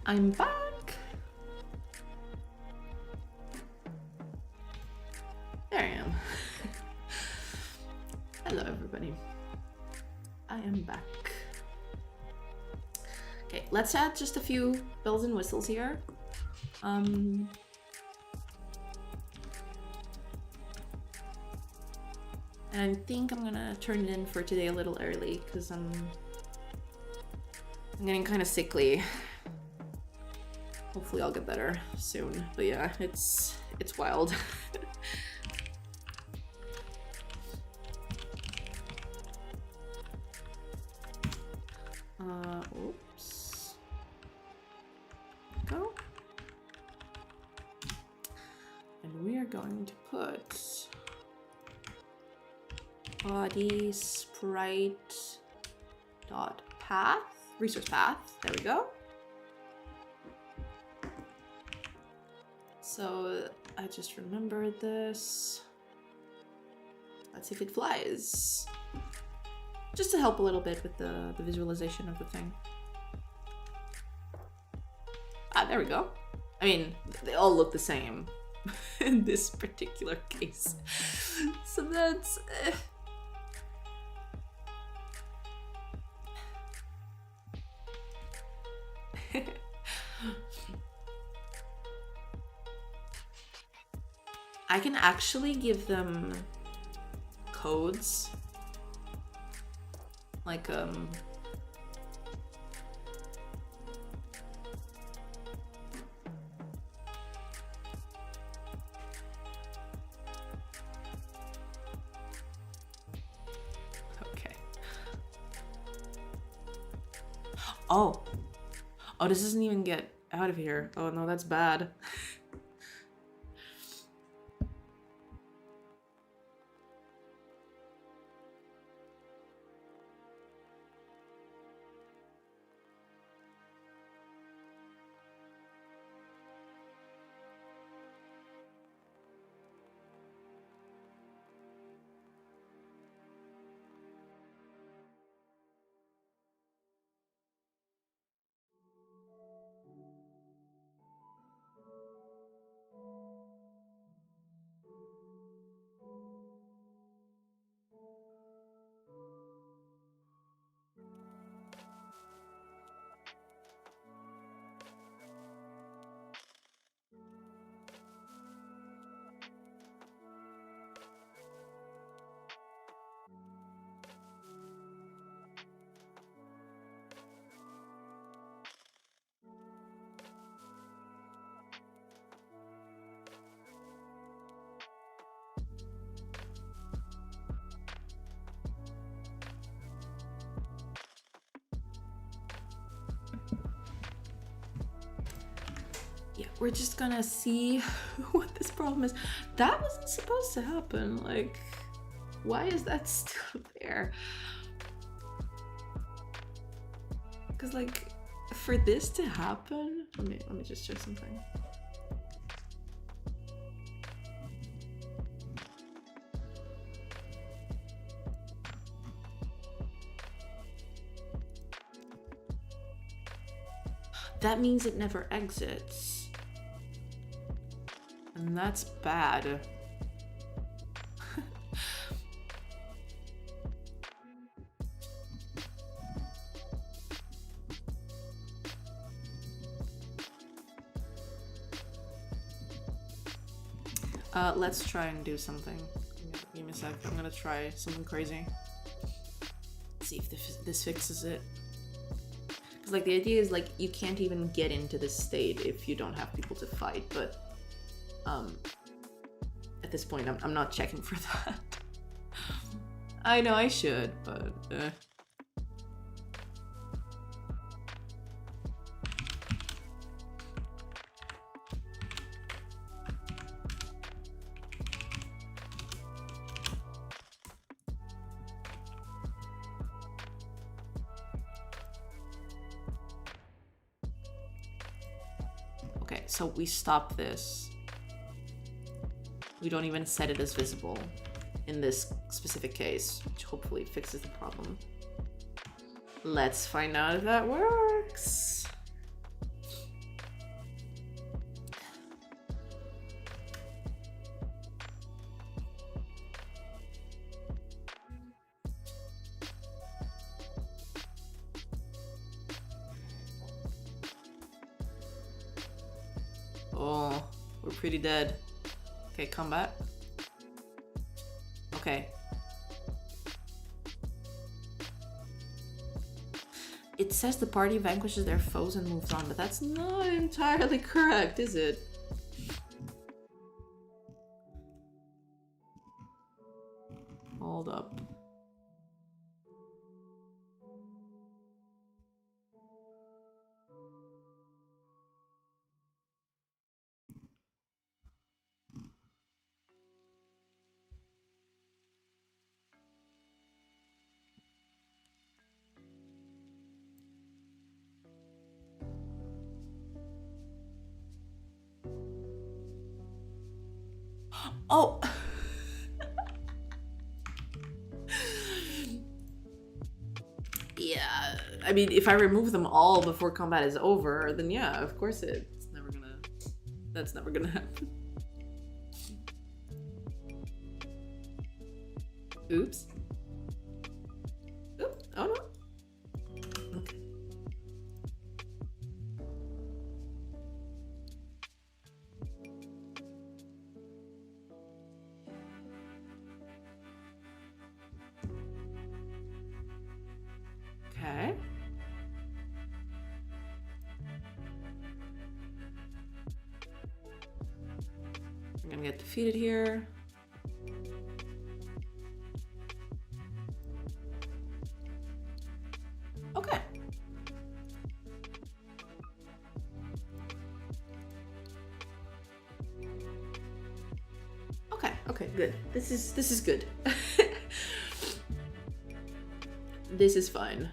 I'm back. There I am. Hello, everybody. I am back. Okay, let's add just a few bells and whistles here. And I think I'm gonna turn it in for today a little early because I'm getting kind of sickly. Hopefully I'll get better soon. But yeah, it's wild. Oops. Go. And we are going to put body sprite dot path, resource path. There we go. So I just remembered this. Let's see if it flies. Just to help a little bit with the visualization of the thing. Ah, there we go. I mean, they all look the same in this particular case. So that's... I can actually give them codes. Like, okay. Oh, this doesn't even get out of here. Oh no, that's bad. Yeah, we're just gonna see what this problem is. That wasn't supposed to happen. Like, why is that still there? Because, like, for this to happen, let me just check something. That means it never exits. And that's bad. Let's try and do something. Give me a sec. I'm gonna try something crazy. See if this fixes it. Because, like, the idea is, like, you can't even get into this state if you don't have people to fight, but at this point I'm not checking for that. I know I should, but okay, so we stop this. We don't even set it as visible in this specific case, which hopefully fixes the problem. Let's find out if that works. Oh, we're pretty dead. Okay, combat. Okay. It says the party vanquishes their foes and moves on, but that's not entirely correct, is it? Hold up. Oh! Yeah, I mean, if I remove them all before combat is over, then yeah, of course it's never gonna... That's never gonna happen. Oops. Oop. Oh no. Okay. Okay. I'm gonna get defeated here. Okay. Okay, okay, good. This is good. This is fine.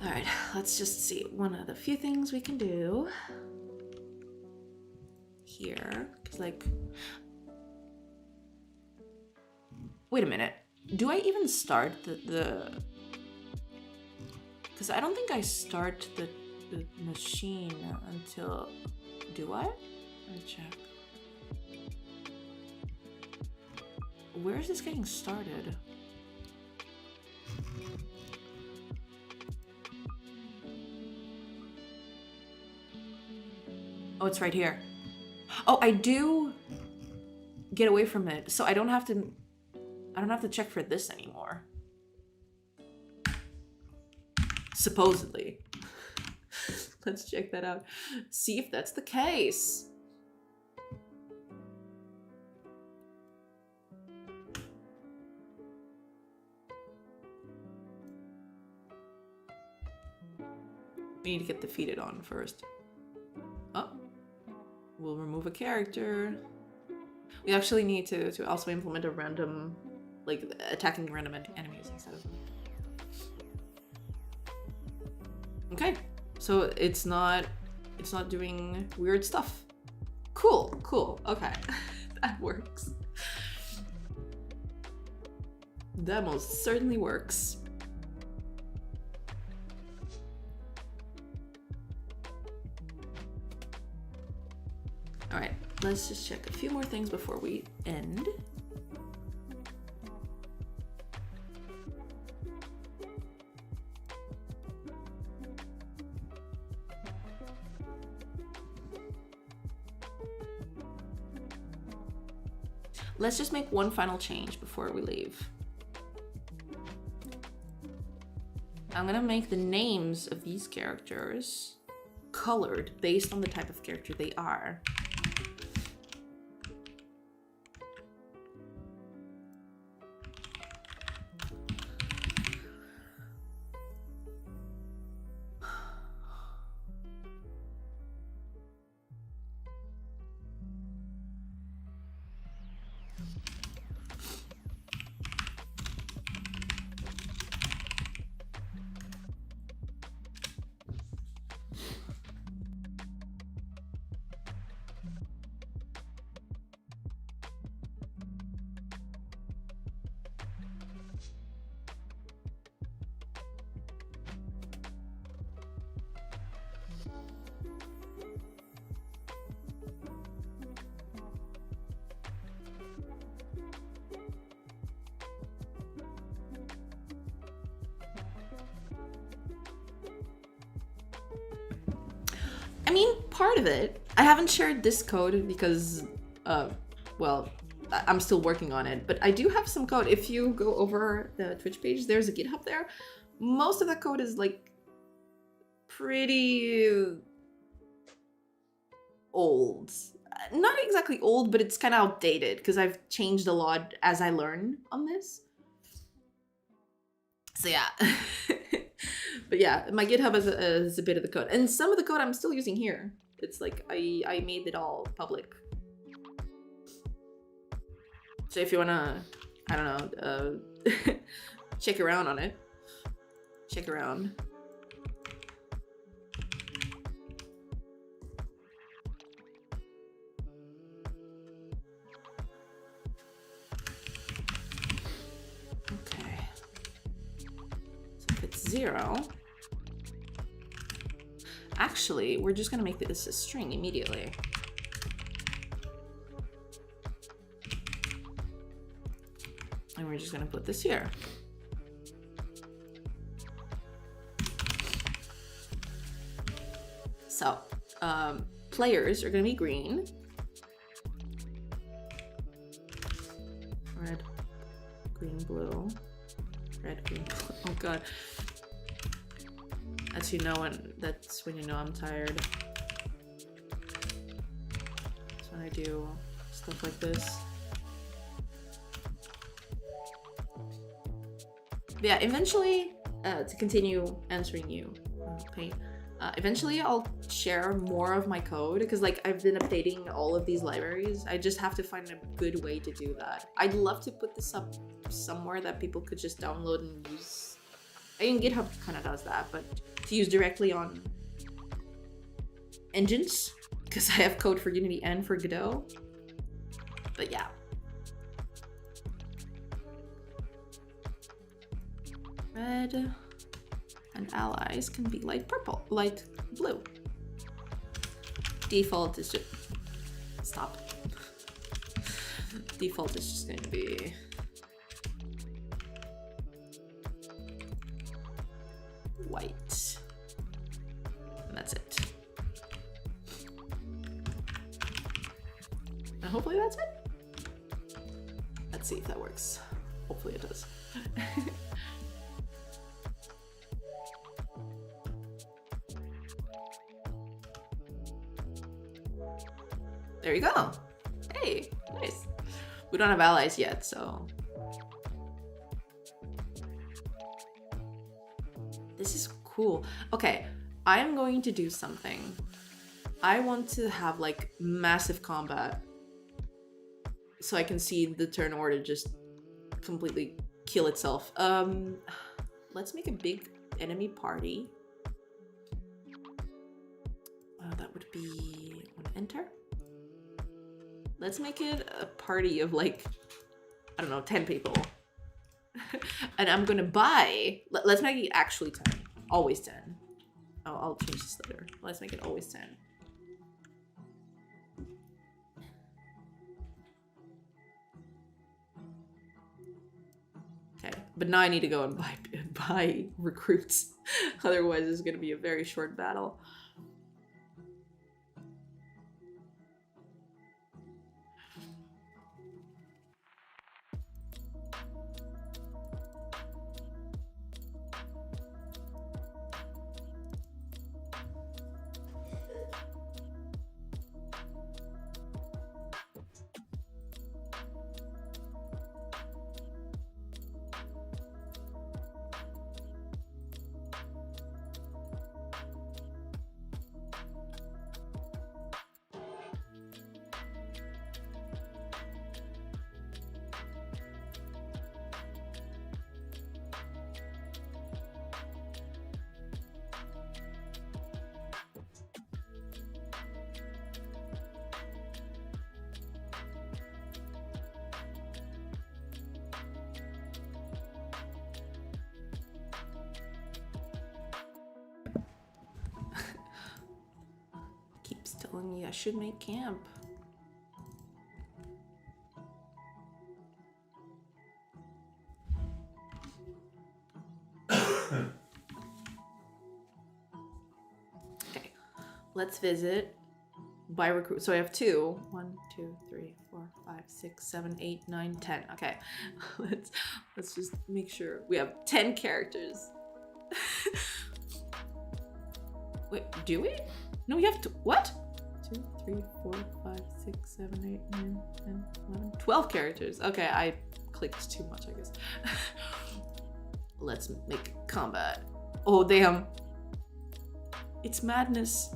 Alright, let's just see. One of the few things we can do here, because like... Wait a minute. Do I even start the... Because I don't think I start the machine until... Do I? Let me check. Where is this getting started? Oh, it's right here. Oh, I do get away from it, so I don't have to check for this anymore. Supposedly. Let's check that out. See if that's the case. We need to get defeated on first. Oh. We'll remove a character. We actually need to also implement a random, like, attacking random enemies instead of... Okay, so it's not doing weird stuff. Cool, cool, okay. That works. That most certainly works. All right, let's just check a few more things before we end. Let's just make one final change before we leave. I'm gonna make the names of these characters colored based on the type of character they are. mean, part of it. I haven't shared this code because, well, I'm still working on it, but I do have some code. If you go over the Twitch page, there's a GitHub there. Most of that code is like pretty old. Not exactly old, but it's kind of outdated because I've changed a lot as I learn on this. So yeah. But yeah, my GitHub is a bit of the code. And some of the code I'm still using here. It's like I made it all public. So if you wanna, I don't know, check around on it. Check around. Okay. So if it's 0, actually, we're just gonna make this a string immediately. And we're just gonna put this here. So, players are gonna be green. Red, green, blue. Red, green, blue. Oh god. That's when you know I'm tired. That's when I do stuff like this. Yeah, eventually, to continue answering you, Paint, eventually I'll share more of my code because like I've been updating all of these libraries. I just have to find a good way to do that. I'd love to put this up somewhere that people could just download and use. I mean, GitHub kind of does that, but to use directly on engines because I have code for Unity and for Godot. But yeah. Red and allies can be light purple, light blue. Default is just, stop. Default is just going to be white. And that's it. And hopefully that's it. Let's see if that works. Hopefully it does. There you go. Hey, nice. We don't have allies yet, so. This is cool. Okay, I am going to do something. I want to have like massive combat so I can see the turn order just completely kill itself. Let's make a big enemy party. That would be one enter. Let's make it a party of like, I don't know, 10 people. And I'm gonna buy, let's make it actually 10. Always 10. Oh, I'll change this later. Let's make it always 10. Okay, but now I need to go and buy recruits. Otherwise it's gonna be a very short battle. Keeps telling me I should make camp. Okay, Let's visit by recruit. So I have 2. 1, 2, 3, 4, 5, 6, 7, 8, 9, 10. Okay. let's just make sure we have 10 characters. Wait, do we? No, we have to. What? 2, 3, 4, 5, 6, 7, 8, 9, 10, 11, 12 characters. Okay, I clicked too much, I guess. Let's make combat. Oh, damn. It's madness.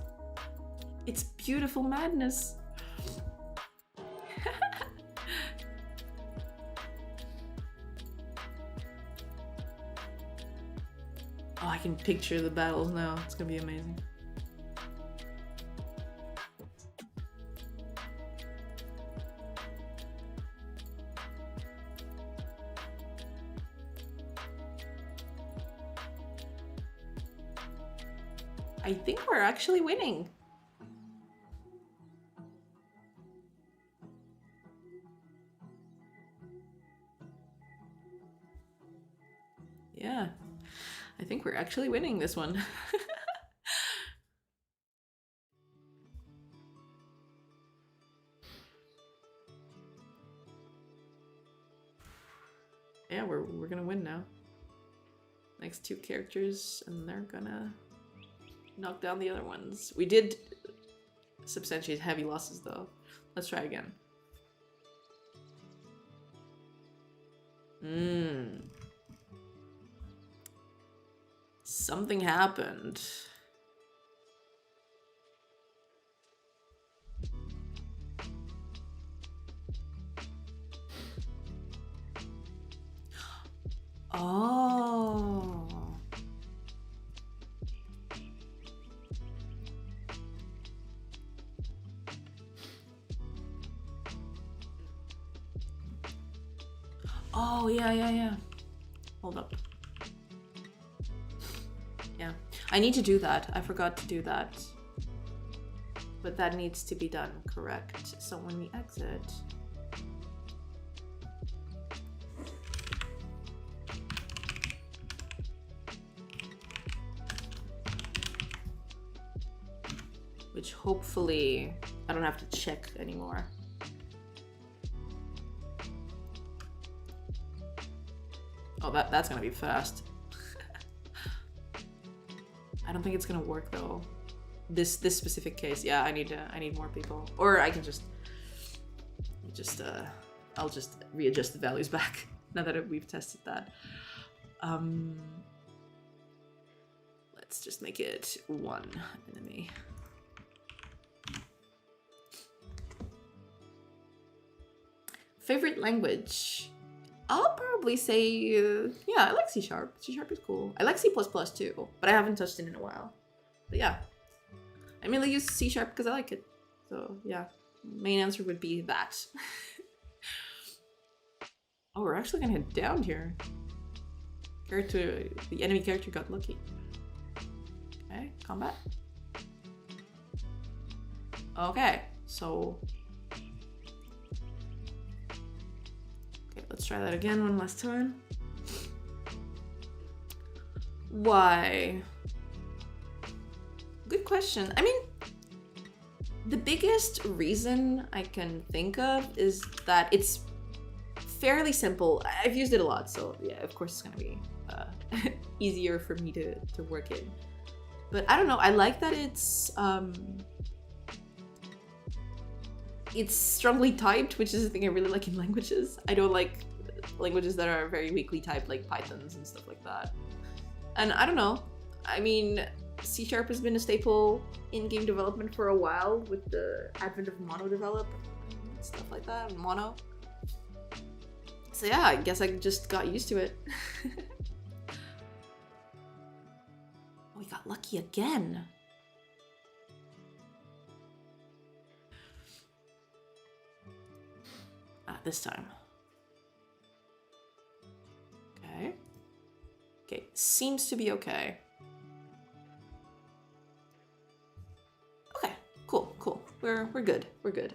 It's beautiful madness. Oh, I can picture the battles now. It's gonna be amazing. I think we're actually winning. Yeah, I think we're actually winning this one. Yeah, we're gonna win now. Next 2 characters, and they're gonna knock down the other ones. We did substantiate heavy losses though. Let's try again. Something happened. Oh. Oh, yeah. Hold up. Yeah, I need to do that. I forgot to do that. But that needs to be done, correct? So when we exit... Which hopefully I don't have to check anymore. Oh, that's gonna be fast. I don't think it's gonna work though. This specific case, yeah, I need more people, or I can I'll just readjust the values back now that we've tested that. Let's just make it 1 enemy. Favorite language? I'll probably say, yeah, I like C#. C# is cool. I like C++ too, but I haven't touched it in a while. But yeah, I mainly use C# because I like it. So yeah, main answer would be that. Oh, we're actually gonna head down here. The enemy character got lucky. Okay, combat. Okay, so... Okay, let's try that again one last time. Why? Good question. I mean, the biggest reason I can think of is that it's fairly simple. I've used it a lot, so yeah, of course it's gonna be easier for me to work in. But I don't know, I like that it's strongly typed, which is the thing I really like in languages. I don't like languages that are very weakly typed, like Pythons and stuff like that. And I don't know, I mean, C# has been a staple in game development for a while with the advent of mono develop and stuff like that, mono. So yeah, I guess I just got used to it. We got lucky again. This time. Okay. Okay, seems to be okay. Okay, cool. We're good. We're good.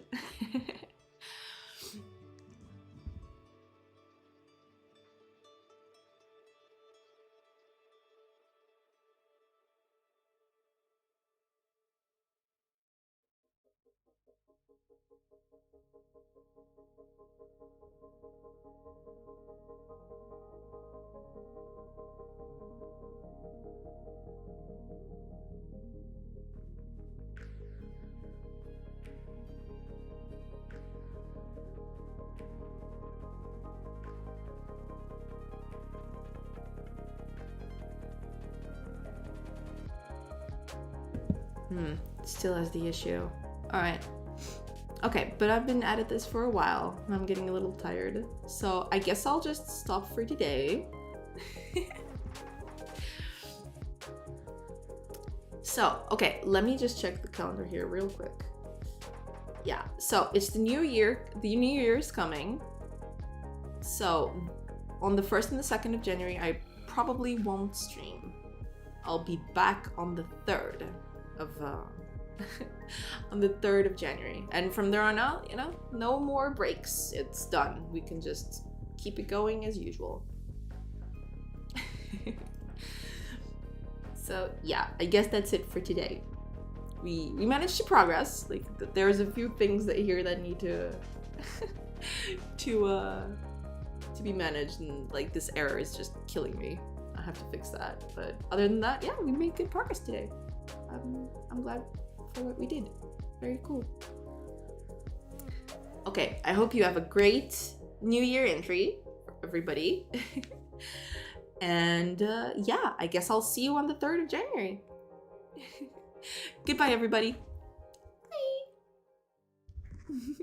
Still has the issue. All right. Okay, but I've been at this for a while and I'm getting a little tired. So I guess I'll just stop for today. So, okay, let me just check the calendar here real quick. Yeah, so it's the new year. The new year is coming. So on the 1st and the 2nd of January, I probably won't stream. I'll be back on the 3rd of on the 3rd of January, and from there on out, you know, no more breaks. It's done. We can just keep it going as usual. So yeah, I guess that's it for today. We managed to progress. Like there's a few things that here that need to to be managed, and like this error is just killing me. I have to fix that. But other than that, yeah, we made good progress today. I'm glad for what we did. Very cool. Okay, I hope you have a great New Year entry, everybody. And yeah, I guess I'll see you on the 3rd of January. Goodbye, everybody. Bye.